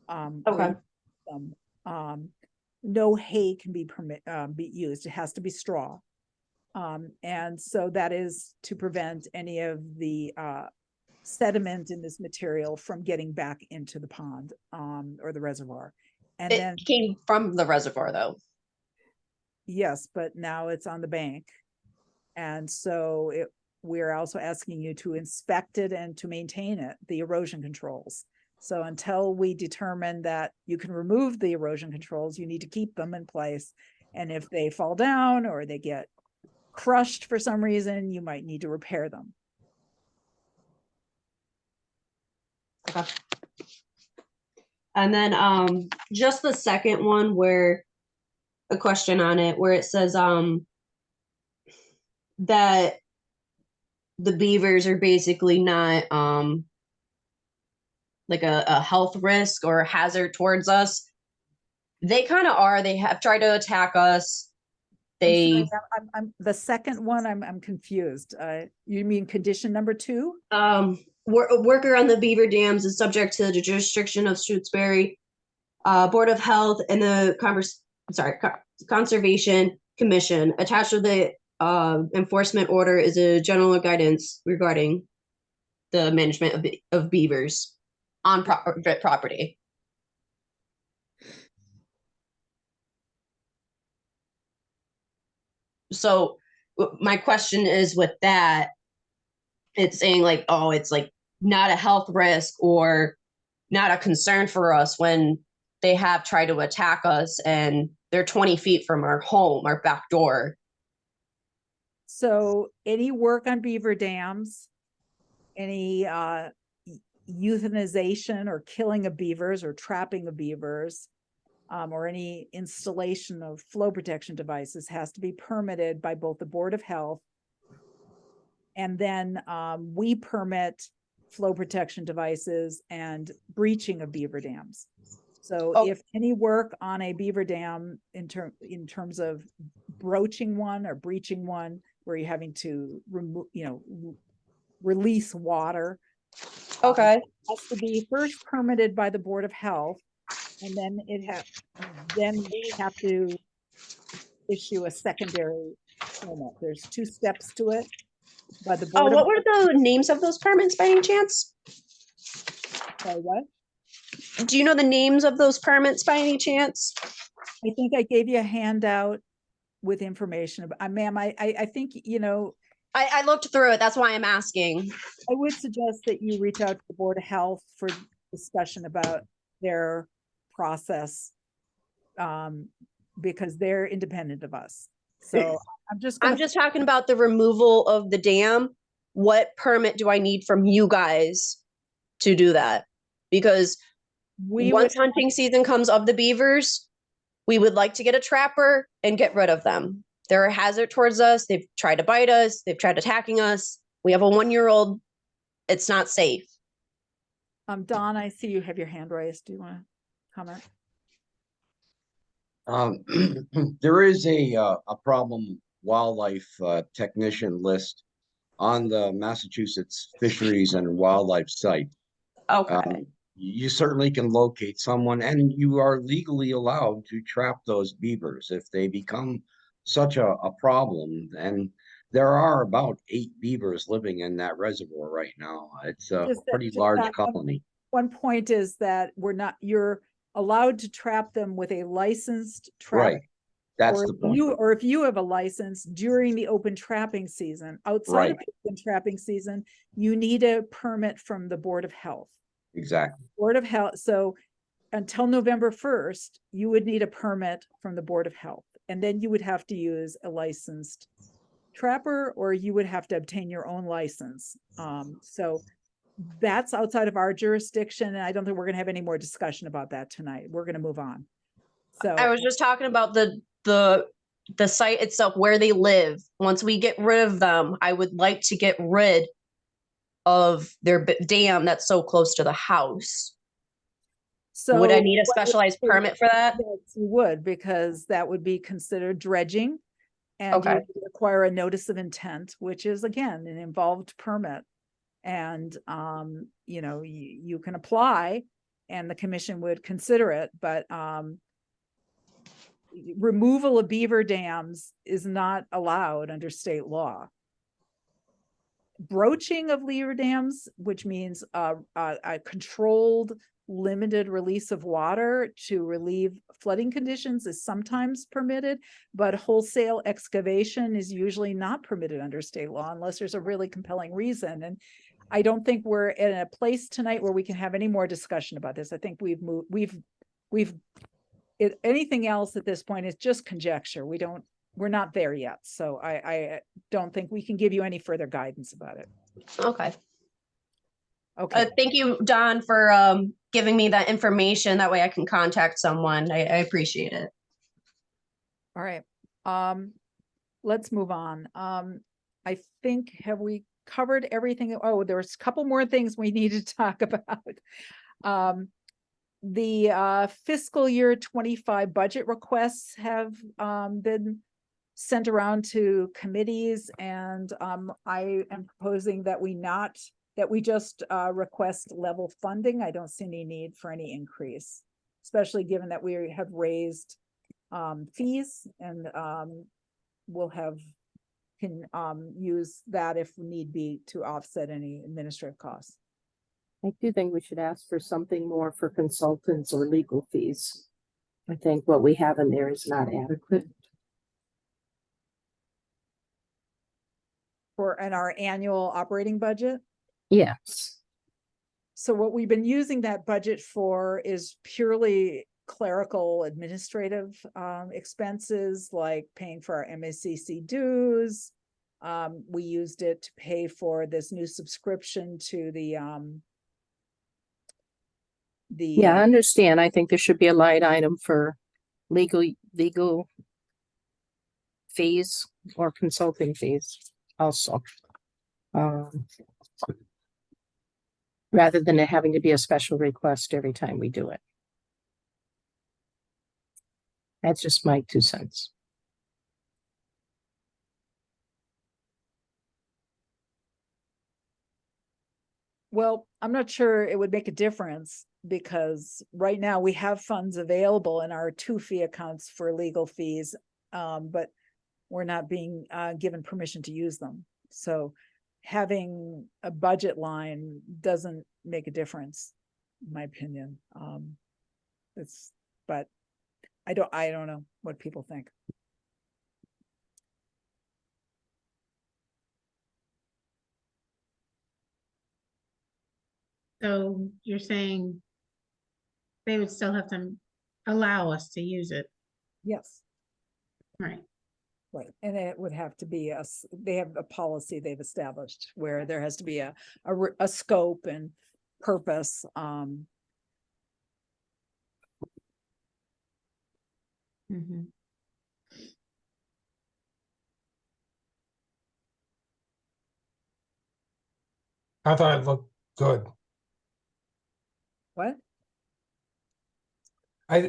Okay. No hay can be used. It has to be straw. And so that is to prevent any of the sediment in this material from getting back into the pond or the reservoir. And it then came from the reservoir though. Yes, but now it's on the bank. And so we're also asking you to inspect it and to maintain it, the erosion controls. So until we determine that you can remove the erosion controls, you need to keep them in place. And if they fall down or they get crushed for some reason, you might need to repair them. Okay. And then just the second one where a question on it where it says that the beavers are basically not like a health risk or a hazard towards us. They kind of are. They have tried to attack us. They I'm the second one. I'm confused. You mean condition number 2? A worker on the beaver dams is subject to the jurisdiction of Shutesbury Board of Health and the Conservation Commission. Attached to the enforcement order is a general guidance regarding the management of beavers on property. So my question is with that, it's saying like, oh, it's like not a health risk or not a concern for us when they have tried to attack us and they're 20 feet from our home, our back door. So any work on beaver dams, any euthanization or killing of beavers or trapping of beavers, or any installation of flow protection devices has to be permitted by both the Board of Health and then we permit flow protection devices and breaching of beaver dams. So if any work on a beaver dam in terms of broaching one or breaching one, where you're having to remove, release water, okay, has to be first permitted by the Board of Health, and then we have to issue a secondary permit. There's 2 steps to it. By the Board what were the names of those permits by any chance? Sorry, what? Do you know the names of those permits by any chance? I think I gave you a handout with information about, ma'am, I think, I looked through it. That's why I'm asking. I would suggest that you reach out to the Board of Health for discussion about their process, because they're independent of us. So I'm just talking about the removal of the dam. What permit do I need from you guys to do that? Because once hunting season comes of the beavers, we would like to get a trapper and get rid of them. They're a hazard towards us. They've tried to bite us. They've tried attacking us. We have a 1-year-old. It's not safe. Don, I see you have your hand raised. Do you want to comment? There is a problem wildlife technician list on the Massachusetts Fisheries and Wildlife site. Okay. You certainly can locate someone, and you are legally allowed to trap those beavers if they become such a problem. And there are about 8 beavers living in that reservoir right now. It's a Just that- pretty just large that colony. One point is that you're allowed to trap them with a licensed trap. Right. That's Or the if point. or if you have a license during the open trapping season. Outside of Right. the open trapping season, you need a permit from the Board of Health. Exactly. Board of Health, so until November 1st, you would need a permit from the Board of Health. And then you would have to use a licensed trapper, or you would have to obtain your own license. So that's outside of our jurisdiction, and I don't think we're gonna have any more discussion about that tonight. We're gonna move on. So I was just talking about the site itself, where they live. Once we get rid of them, I would like to get rid of their dam that's so close to the house. Would I need a specialized permit for that? Yes, you would, because that would be considered dredging. And you Okay. would require a notice of intent, which is again, an involved permit. And, you know, you can apply and the commission would consider it, but, removal of beaver dams is not allowed under state law. Broaching of beaver dams, which means a controlled, limited release of water to relieve flooding conditions, is sometimes permitted, but wholesale excavation is usually not permitted under state law unless there's a really compelling reason. And I don't think we're in a place tonight where we can have any more discussion about this. I think anything else at this point is just conjecture. We're not there yet. So I don't think we can give you any further guidance about it. Okay. Okay. Thank you, Don, for giving me that information. That way I can contact someone. I appreciate it. All right. Let's move on. I think, have we covered everything? Oh, there's a couple more things we need to talk about. The fiscal year 25 budget requests have been sent around to committees, and I am proposing that we just request level funding. I don't see any need for any increase, especially given that we have raised fees, and can use that if need be to offset any administrative costs. I do think we should ask for something more for consultants or legal fees. I think what we have in there is not adequate. In our annual operating budget. Yes. So what we've been using that budget for is purely clerical administrative expenses, like paying for our MACC dues. We used it to pay for this new subscription to the Yeah, I understand. I think there should be a line item for legal fees or consulting fees also. Rather than it having to be a special request every time we do it. That's just my 2 cents. Well, I'm not sure it would make a difference, because right now we have funds available in our 2 fee accounts for legal fees, but we're not being given permission to use them. So having a budget line doesn't make a difference, in my opinion. But I don't know what people think. So you're saying they would still have to allow us to use it? Yes. Right. Right, and it would have to be they have a policy they've established where there has to be a scope and purpose. Mhm. I thought it looked good. What?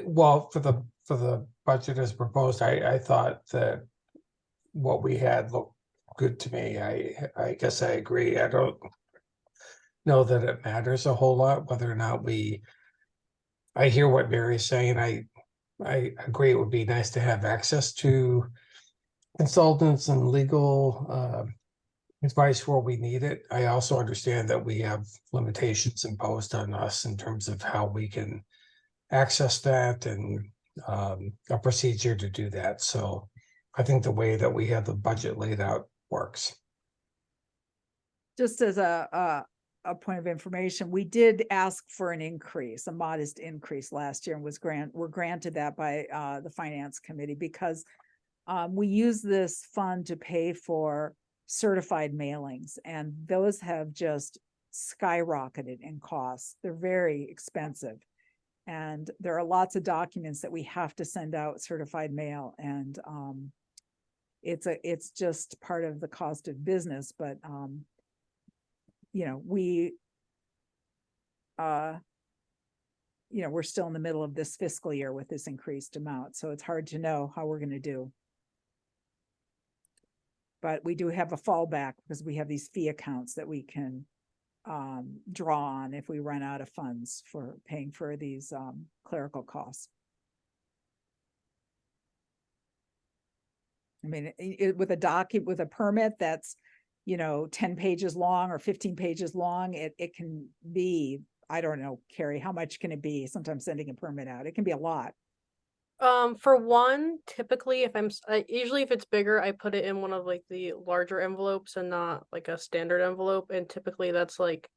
Well, for the budget as proposed, I thought that what we had looked good to me. I guess I agree. I don't know that it matters a whole lot whether or not I hear what Mary's saying. I agree it would be nice to have access to consultants and legal advice where we need it. I also understand that we have limitations imposed on us in terms of how we can access that and a procedure to do that. So I think the way that we have the budget laid out works. Just as a point of information, we did ask for an increase, a modest increase last year, and were granted that by the finance committee because we use this fund to pay for certified mailings, and those have just skyrocketed in costs. They're very expensive. And there are lots of documents that we have to send out certified mail, and it's just part of the cost of business. But you know, we're still in the middle of this fiscal year with this increased amount, so it's hard to know how we're going to do. But we do have a fallback because we have these fee accounts that we can draw on if we run out of funds for paying for these clerical costs. I mean, with a permit that's, 10 pages long or 15 pages long, it can be, I don't know, Carrie, how much can it be? Sometimes sending a permit out, it can be a lot. For one, typically usually if it's bigger, I put it in one of like the larger envelopes and not like a standard envelope. And typically that's like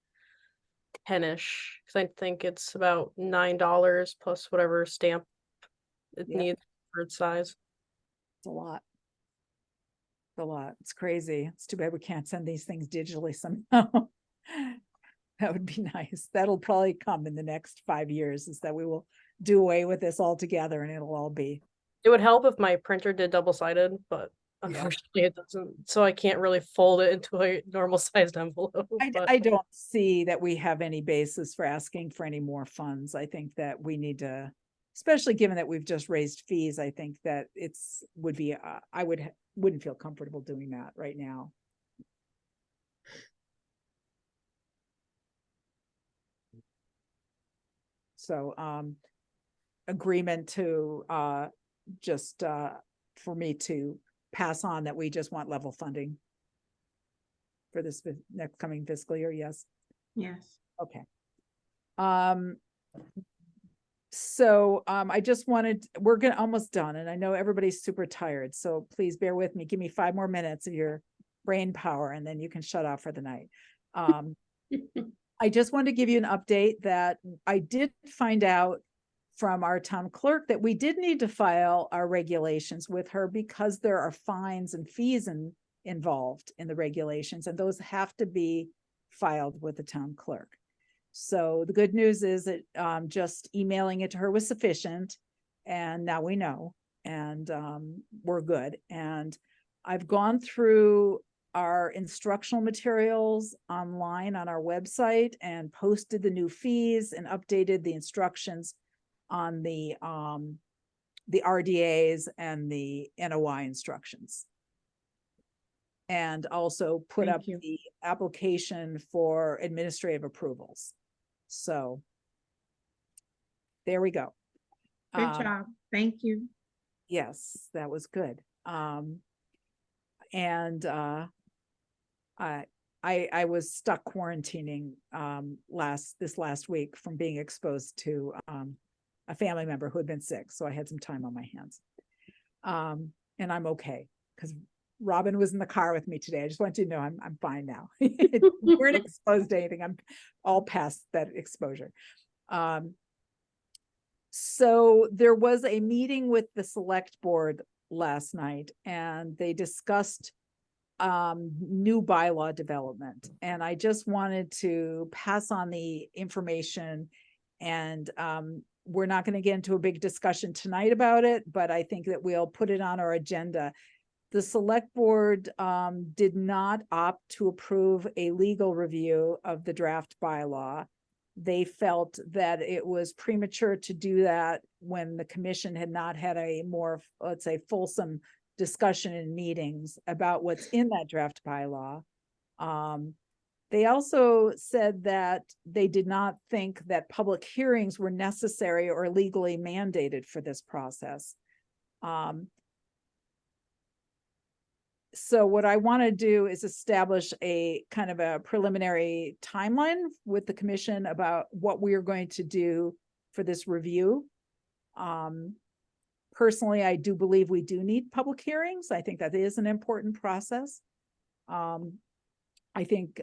10-ish, because I think it's about $9 plus whatever stamp it needs for its size. It's a lot. It's a lot. It's crazy. It's too bad we can't send these things digitally somehow. That would be nice. That'll probably come in the next 5 years, is that we will do away with this altogether and it'll all be. It would help if my printer did double-sided, but unfortunately it doesn't. So I can't really fold it into a normal sized envelope. I don't see that we have any basis for asking for any more funds. I think that we need to, especially given that we've just raised fees, I think that would be, I wouldn't feel comfortable doing that right now. So, agreement to just for me to pass on that we just want level funding for this next coming fiscal year. Yes. Yes. Okay. So I just we're almost done, and I know everybody's super tired, so please bear with me. Give me 5 more minutes of your brain power, and then you can shut off for the night. I just wanted to give you an update that I did find out from our town clerk that we did need to file our regulations with her because there are fines and fees involved in the regulations, and those have to be filed with the town clerk. So the good news is that just emailing it to her was sufficient, and now we know, and we're good. And I've gone through our instructional materials online on our website and posted the new fees and updated the instructions on the RDAs and the NOI instructions. And also put up the application for administrative approvals. So there we go. Good job. Thank you. Yes, that was good. I was stuck quarantining this last week from being exposed to a family member who had been sick, so I had some time on my hands. And I'm okay because Robin was in the car with me today. I just want you to know I'm fine now. We weren't exposed to anything. I'm all past that exposure. So there was a meeting with the select board last night, and they discussed new bylaw development. And I just wanted to pass on the information, and we're not going to get into a big discussion tonight about it, but I think that we'll put it on our agenda. The select board did not opt to approve a legal review of the draft bylaw. They felt that it was premature to do that when the commission had not had a more, let's say, fulsome discussion in meetings about what's in that draft bylaw. They also said that they did not think that public hearings were necessary or legally mandated for this process. So what I want to do is establish a kind of a preliminary timeline with the commission about what we are going to do for this review. Personally, I do believe we do need public hearings. I think that is an important process. I think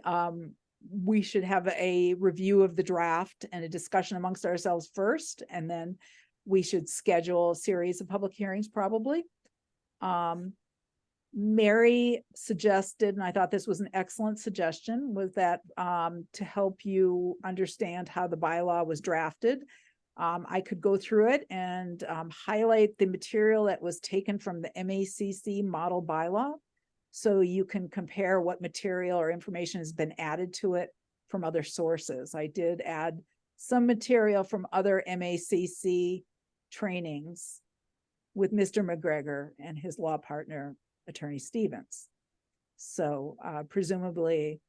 we should have a review of the draft and a discussion amongst ourselves first, and then we should schedule a series of public hearings probably. Mary suggested, and I thought this was an excellent suggestion, was that to help you understand how the bylaw was drafted, I could go through it and highlight the material that was taken from the MACC model bylaw, so you can compare what material or information has been added to it from other sources. I did add some material from other MACC trainings with Mr. McGregor and his law partner, Attorney Stevens. So presumably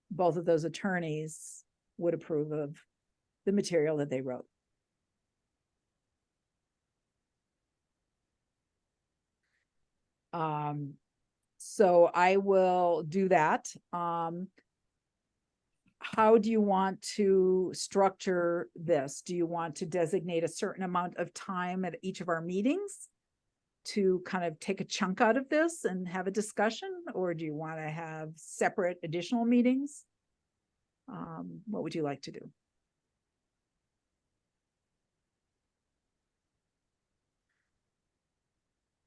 both of those attorneys would approve of the material that they wrote. So I will do that. How do you want to structure this? Do you want to designate a certain amount of time at each of our meetings to kind of take a chunk out of this and have a discussion? Or do you want to have separate additional meetings? What would you like to do?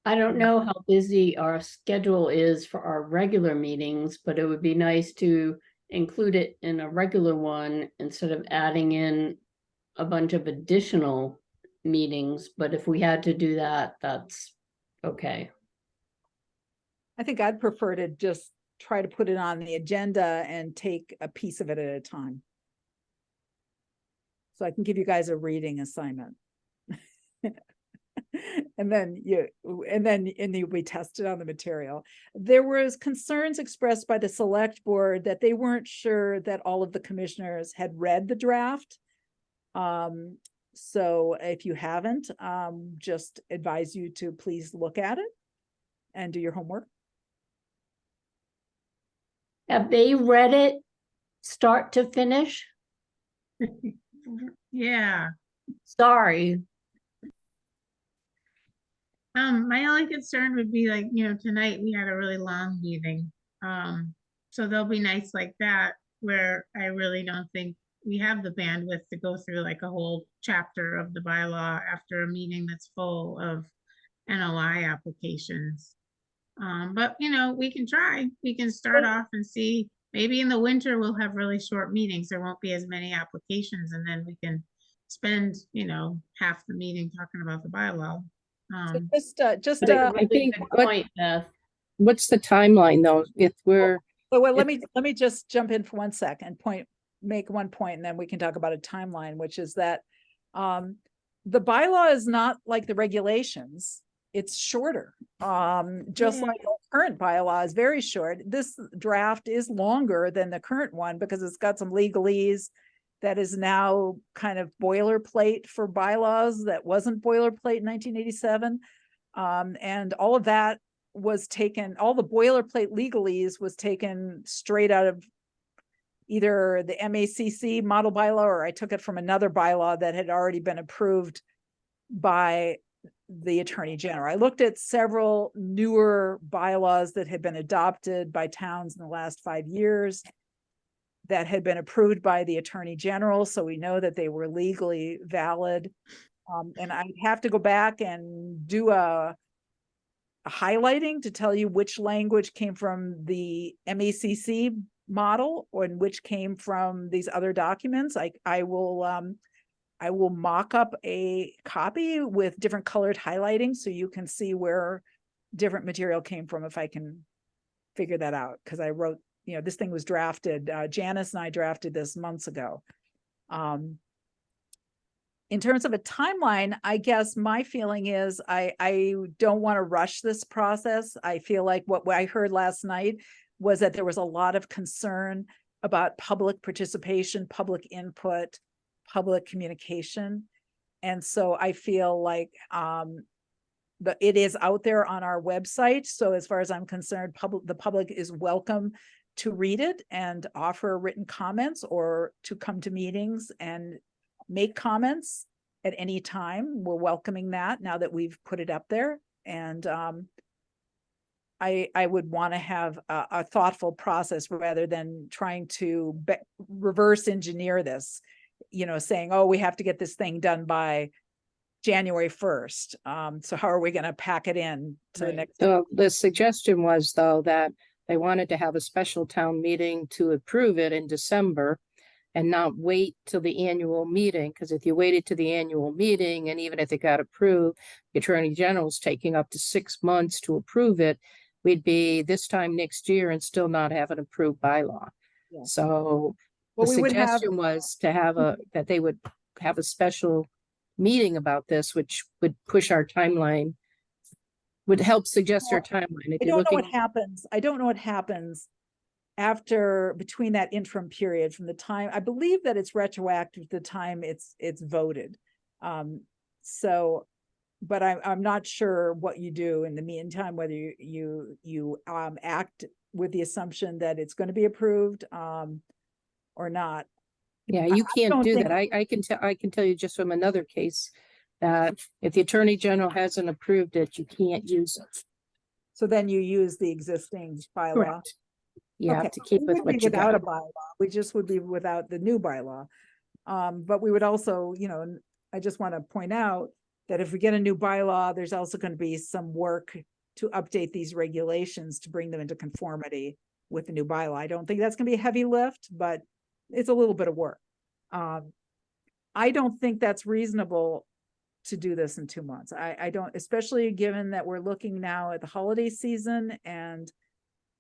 I don't know how busy our schedule is for our regular meetings, but it would be nice to include it in a regular one instead of adding in a bunch of additional meetings. But if we had to do that, that's okay. I think I'd prefer to just try to put it on the agenda and take a piece of it at a time. So I can give you guys a reading assignment. And then you'll be tested on the material. There was concerns expressed by the select board that they weren't sure that all of the commissioners had read the draft. So if you haven't, just advise you to please look at it and do your homework. Have they read it start to finish? Yeah. Sorry. My only concern would be like, tonight we had a really long meeting. So there'll be nights like that where I really don't think we have the bandwidth to go through like a whole chapter of the bylaw after a meeting that's full of NOI applications. But we can try. We can start off and see. Maybe in the winter we'll have really short meetings. There won't be as many applications, and then we can spend, half the meeting talking about the bylaw. I think Beth. What's the timeline though? If we're well, let me just jump in for 1 second, make one point, and then we can talk about a timeline, which is that the bylaw is not like the regulations. It's shorter. Just like the current bylaw is very short. This draft is longer than the current one because it's got some legalese that is now kind of boilerplate for bylaws that wasn't boilerplate in 1987. And all of that was taken, all the boilerplate legalese was taken straight out of either the MACC model bylaw, or I took it from another bylaw that had already been approved by the Attorney General. I looked at several newer bylaws that had been adopted by towns in the last 5 years that had been approved by the Attorney General, so we know that they were legally valid. And I'd have to go back and do a highlighting to tell you which language came from the MACC model or which came from these other documents. I will mock up a copy with different colored highlighting so you can see where different material came from if I can figure that out. Because I wrote, this thing was drafted, Janice and I drafted this months ago. in terms of a timeline, I guess my feeling is I don't want to rush this process. I feel like what I heard last night was that there was a lot of concern about public participation, public input, public communication. And so I feel like it is out there on our website. So as far as I'm concerned, the public is welcome to read it and offer written comments or to come to meetings and make comments at any time. We're welcoming that now that we've put it up there. And I would want to have a thoughtful process rather than trying to reverse engineer this, saying, oh, we have to get this thing done by January 1st. So how are we going to pack it in to the next? The suggestion was, though, that they wanted to have a special town meeting to approve it in December and not wait till the annual meeting, because if you waited to the annual meeting, and even if it got approved, the Attorney General's taking up to 6 months to approve it, we'd be this time next year and still not have an approved bylaw. Yeah. So Well, the we would have- suggestion was to have that they would have a special meeting about this, which would push our timeline, would help suggest our timeline. If I you're don't know looking, what happens. I don't know what happens between that interim period from the time, I believe that it's retroactive to the time it's voted. But I'm not sure what you do in the meantime, whether you act with the assumption that it's going to be approved or not. yeah, you can't don't do think- that. I can tell you just from another case that if the Attorney General hasn't approved it, you can't use it. So then you use the existing bylaw. Correct. You have Okay, to keep we with would be what you without got. a bylaw. We just would be without the new bylaw. But we would also, I just want to point out that if we get a new bylaw, there's also going to be some work to update these regulations to bring them into conformity with the new bylaw. I don't think that's going to be a heavy lift, but it's a little bit of work. I don't think that's reasonable to do this in 2 months. I don't, especially given that we're looking now at the holiday season, and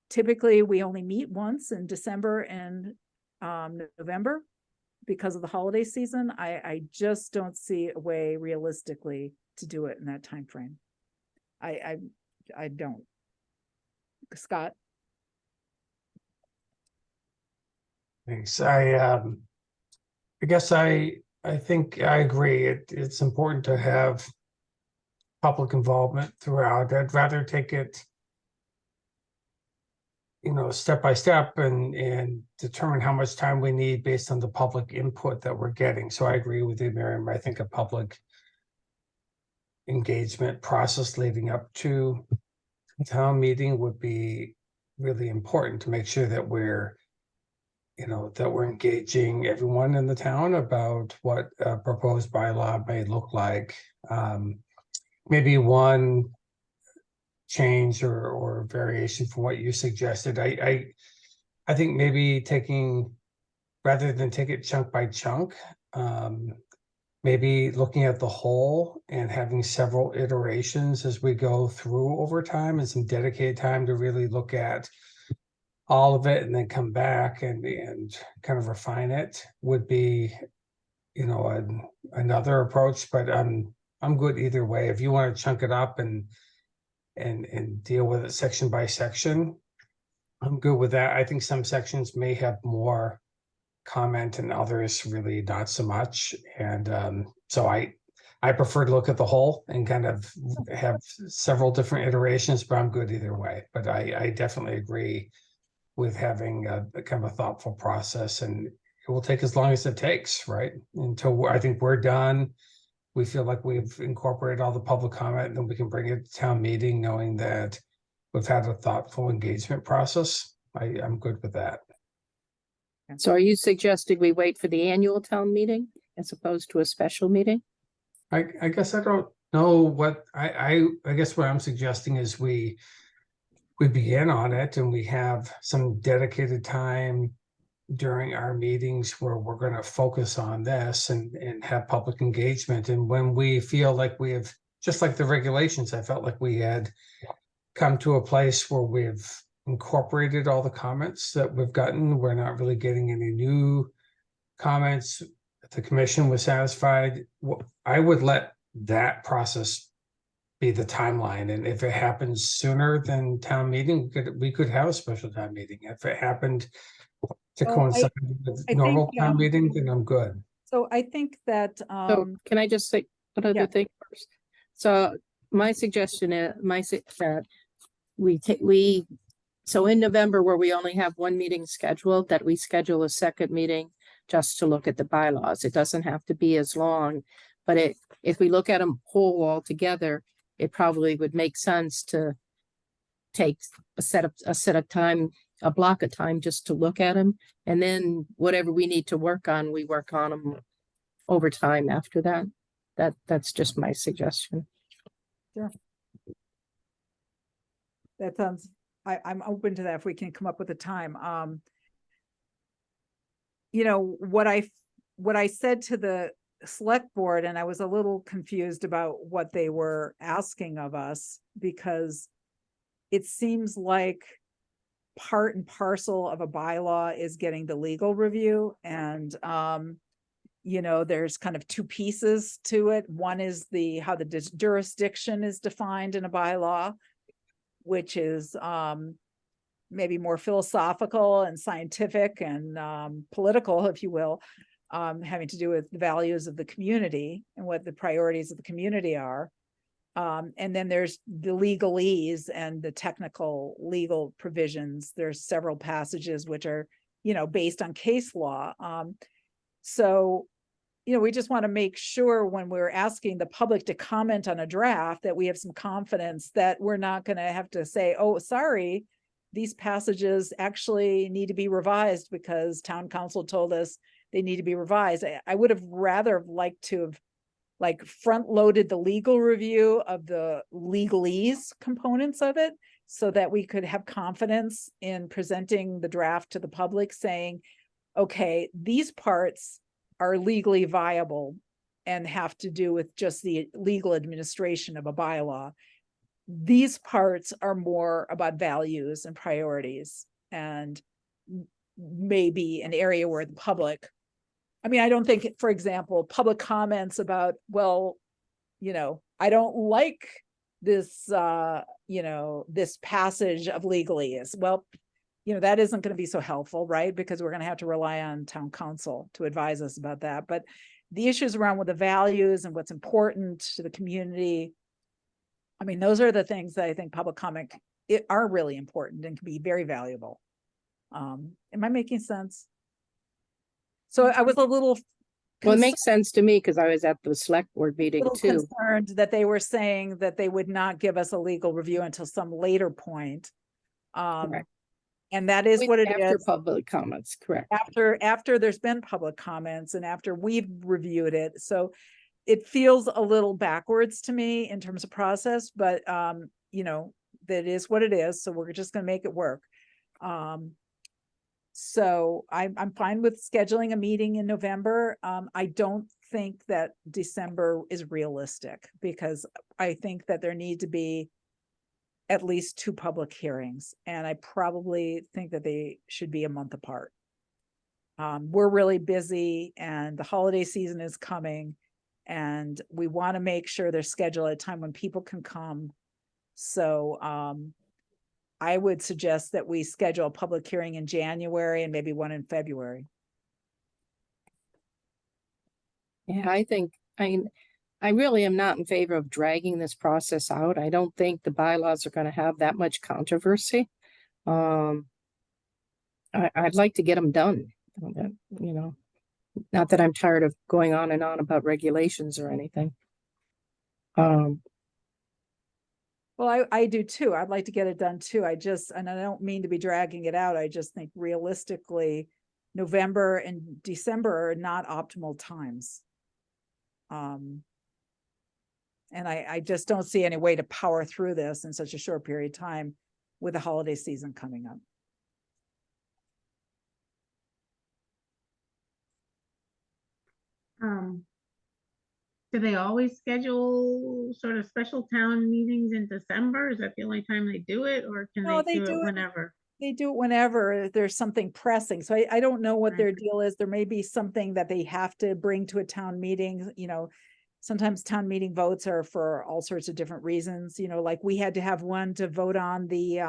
typically we only meet once in December and November because of the holiday season. I just don't see a way realistically to do it in that time frame. I don't. Scott? Thanks. I guess I think I agree. It's important to have public involvement throughout. I'd rather take it, step by step and determine how much time we need based on the public input that we're getting. So I agree with you, Miriam. I think a public engagement process leading up to a town meeting would be really important to make sure that we're engaging everyone in the town about what a proposed bylaw may look like. Maybe one change or variation from what you suggested. I think maybe rather than take it chunk by chunk, maybe looking at the whole and having several iterations as we go through over time, and some dedicated time to really look at all of it and then come back and kind of refine it would be, another approach. But I'm good either way. If you want to chunk it up and deal with it section by section, I'm good with that. I think some sections may have more comment and others really not so much. And so I prefer to look at the whole and kind of have several different iterations, but I'm good either way. But I definitely agree with having a kind of a thoughtful process, and it will take as long as it takes, right? Until I think we're done. We feel like we've incorporated all the public comment, and then we can bring it to town meeting, knowing that we've had a thoughtful engagement process. I'm good with that. So are you suggesting we wait for the annual town meeting as opposed to a special meeting? I guess I don't know what I guess what I'm suggesting is we begin on it and we have some dedicated time during our meetings where we're going to focus on this and have public engagement. And when we feel like we have, just like the regulations, I felt like we had come to a place where we've incorporated all the comments that we've gotten. We're not really getting any new comments. the commission was satisfied, I would let that process be the timeline, and if it happens sooner than town meeting, we could have a special town meeting. If it happened to Well, coincide with I normal think, town meeting, then I'm good. So I think that, So can I just say another yeah. thing first? So my suggestion is, that we so in November, where we only have one meeting scheduled, that we schedule a second meeting just to look at the bylaws. It doesn't have to be as long, but if we look at them whole all together, it probably would make sense to take a set of time, a block of time just to look at them. And then whatever we need to work on, we work on them over time after that. That's just my suggestion. Sure. That sounds, I'm open to that if we can come up with a time. You know, what I said to the select board, and I was a little confused about what they were asking of us, because it seems like part and parcel of a bylaw is getting the legal review, and you know, there's kind of two pieces to it. One is how the jurisdiction is defined in a bylaw, which is maybe more philosophical and scientific and political, if you will, having to do with the values of the community and what the priorities of the community are. And then there's the legalese and the technical legal provisions. There's several passages which are, you know, based on case law. So, you know, we just want to make sure when we're asking the public to comment on a draft that we have some confidence that we're not going to have to say, oh, sorry, these passages actually need to be revised because town council told us they need to be revised. I would have rather liked to have like front loaded the legal review of the legalese components of it so that we could have confidence in presenting the draft to the public saying, okay, these parts are legally viable and have to do with just the legal administration of a bylaw. These parts are more about values and priorities and maybe an area where the public, I mean, I don't think, for example, public comments about, well, you know, I don't like this, you know, this passage of legalese. Well, you know, that isn't going to be so helpful, right? Because we're going to have to rely on town council to advise us about that. But the issues around with the values and what's important to the community, I mean, those are the things that I think public comment are really important and can be very valuable. Am I making sense? So I was a little Well, it makes sense to me because I was at the select board meeting too. concerned that they were saying that they would not give us a legal review until some later point. Correct. And that is what it After is. public comments, correct. After there's been public comments and after we've reviewed it. So it feels a little backwards to me in terms of process, but you know, that is what it is. So we're just going to make it work. So I'm fine with scheduling a meeting in November. I don't think that December is realistic because I think that there need to be at least 2 public hearings, and I probably think that they should be a month apart. We're really busy and the holiday season is coming, and we want to make sure they're scheduled at a time when people can come. So I would suggest that we schedule a public hearing in January and maybe one in February. Yeah, I really am not in favor of dragging this process out. I don't think the bylaws are going to have that much controversy. I'd like to get them done, you know, not that I'm tired of going on and on about regulations or anything. Well, I do too. I'd like to get it done too. And I don't mean to be dragging it out. I just think realistically, November and December are not optimal times. And I just don't see any way to power through this in such a short period of time with the holiday season coming up. Do they always schedule sort of special town meetings in December? Is that the only time they do it, or can No, they they do do it it. whenever? they do it whenever there's something pressing. So I don't know what their deal is. There may be something that they have to bring to a town meeting, you know. Sometimes town meeting votes are for all sorts of different reasons, you know, like we had to have one to vote on the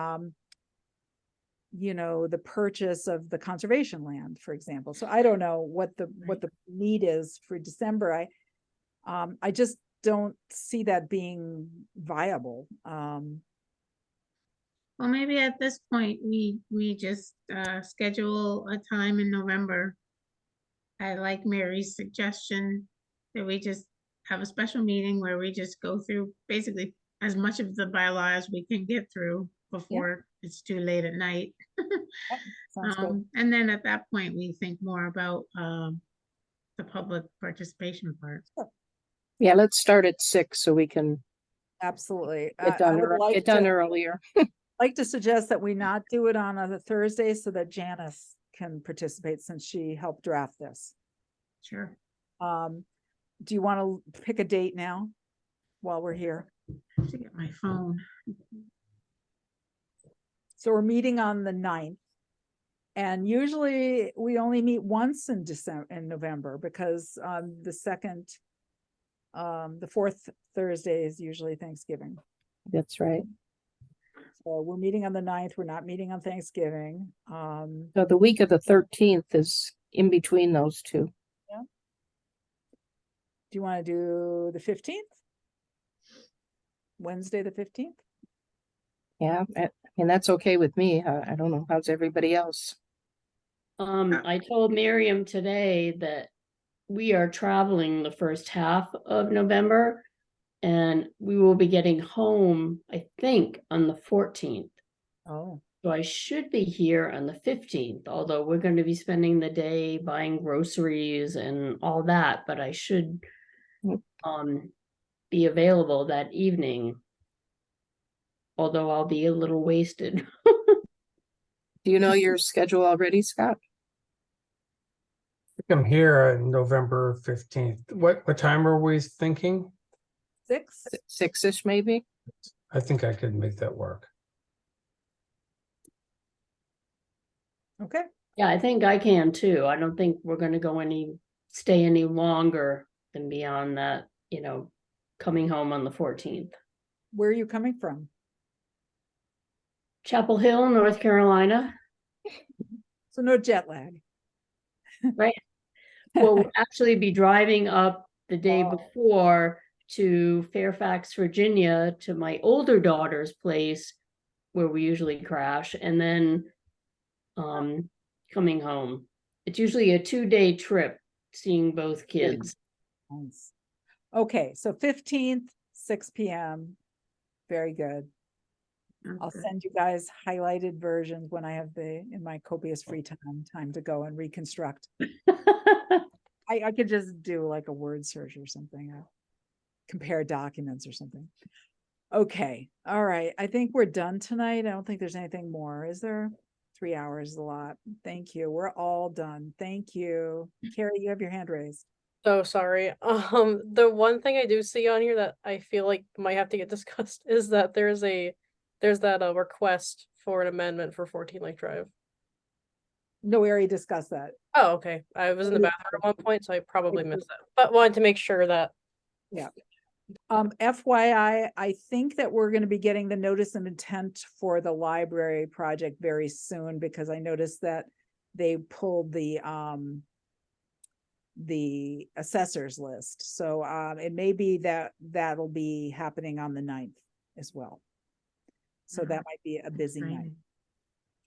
you know, the purchase of the conservation land, for example. So I don't know what the need is for December. I just don't see that being viable. Well, maybe at this point, we just schedule a time in November. I like Mary's suggestion that we just have a special meeting where we just go through basically as much of the bylaw as we can get through before it's too late at night. Sounds good. And then at that point, we think more about the public participation part. Yeah, let's start at 6 so we can Absolutely. get done, get done earlier. Like to suggest that we not do it on a Thursday so that Janice can participate since she helped draft this. Sure. Do you want to pick a date now while we're here? I have to get my phone. So we're meeting on the 9th. And usually we only meet once in November because the fourth Thursday is usually Thanksgiving. That's right. So we're meeting on the 9th. We're not meeting on Thanksgiving. So the week of the 13th is in between those two. Yeah. Do you want to do the 15th? Wednesday, the 15th? Yeah, and that's okay with me. I don't know. How's everybody else? I told Miriam today that we are traveling the first half of November and we will be getting home, I think, on the 14th. Oh. So I should be here on the 15th, although we're going to be spending the day buying groceries and all that, but I should be available that evening. Although I'll be a little wasted. Do you know your schedule already, Scott? I'm here on November 15th. What time are we thinking? 6? 6-ish maybe? I think I could make that work. Okay. Yeah, I think I can too. I don't think we're gonna stay any longer than beyond that, you know, coming home on the 14th. Where are you coming from? Chapel Hill, North Carolina. So no jet lag. Right. We'll actually be driving up the day before to Fairfax, Virginia, to my older daughter's place where we usually crash, and then coming home. It's usually a 2-day trip seeing both kids. Nice. Okay, so 15th, 6 p.m. Very good. I'll send you guys highlighted versions when I have in my copious free time to go and reconstruct. I could just do like a word search or something, compare documents or something. Okay, all right. I think we're done tonight. I don't think there's anything more. Is there? 3 hours is a lot. Thank you. We're all done. Thank you. Carrie, you have your hand raised. So sorry. The one thing I do see on here that I feel like might have to get discussed is that there's that request for an amendment for 14 Lake Drive. No, we already discussed that. Oh, okay. I was in the bathroom at one point, so I probably missed that. But wanted to make sure that. Yeah. FYI, I think that we're going to be getting the notice of intent for the library project very soon because I noticed that they pulled the assessors list. So it may be that that'll be happening on the 9th as well. So that might be a busy night.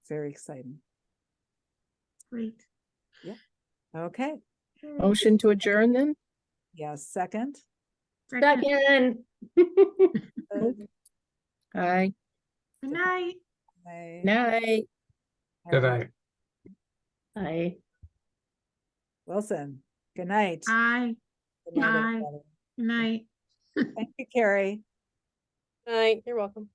Very exciting. Great. Yeah. Okay. Motion to adjourn then? Yes. Second. Second. Aye. Good night. Night. Good night. Aye. Wilson. Good night. Aye. Good night, Aye. everybody. Good night. Thank you, Carrie. Night. You're welcome.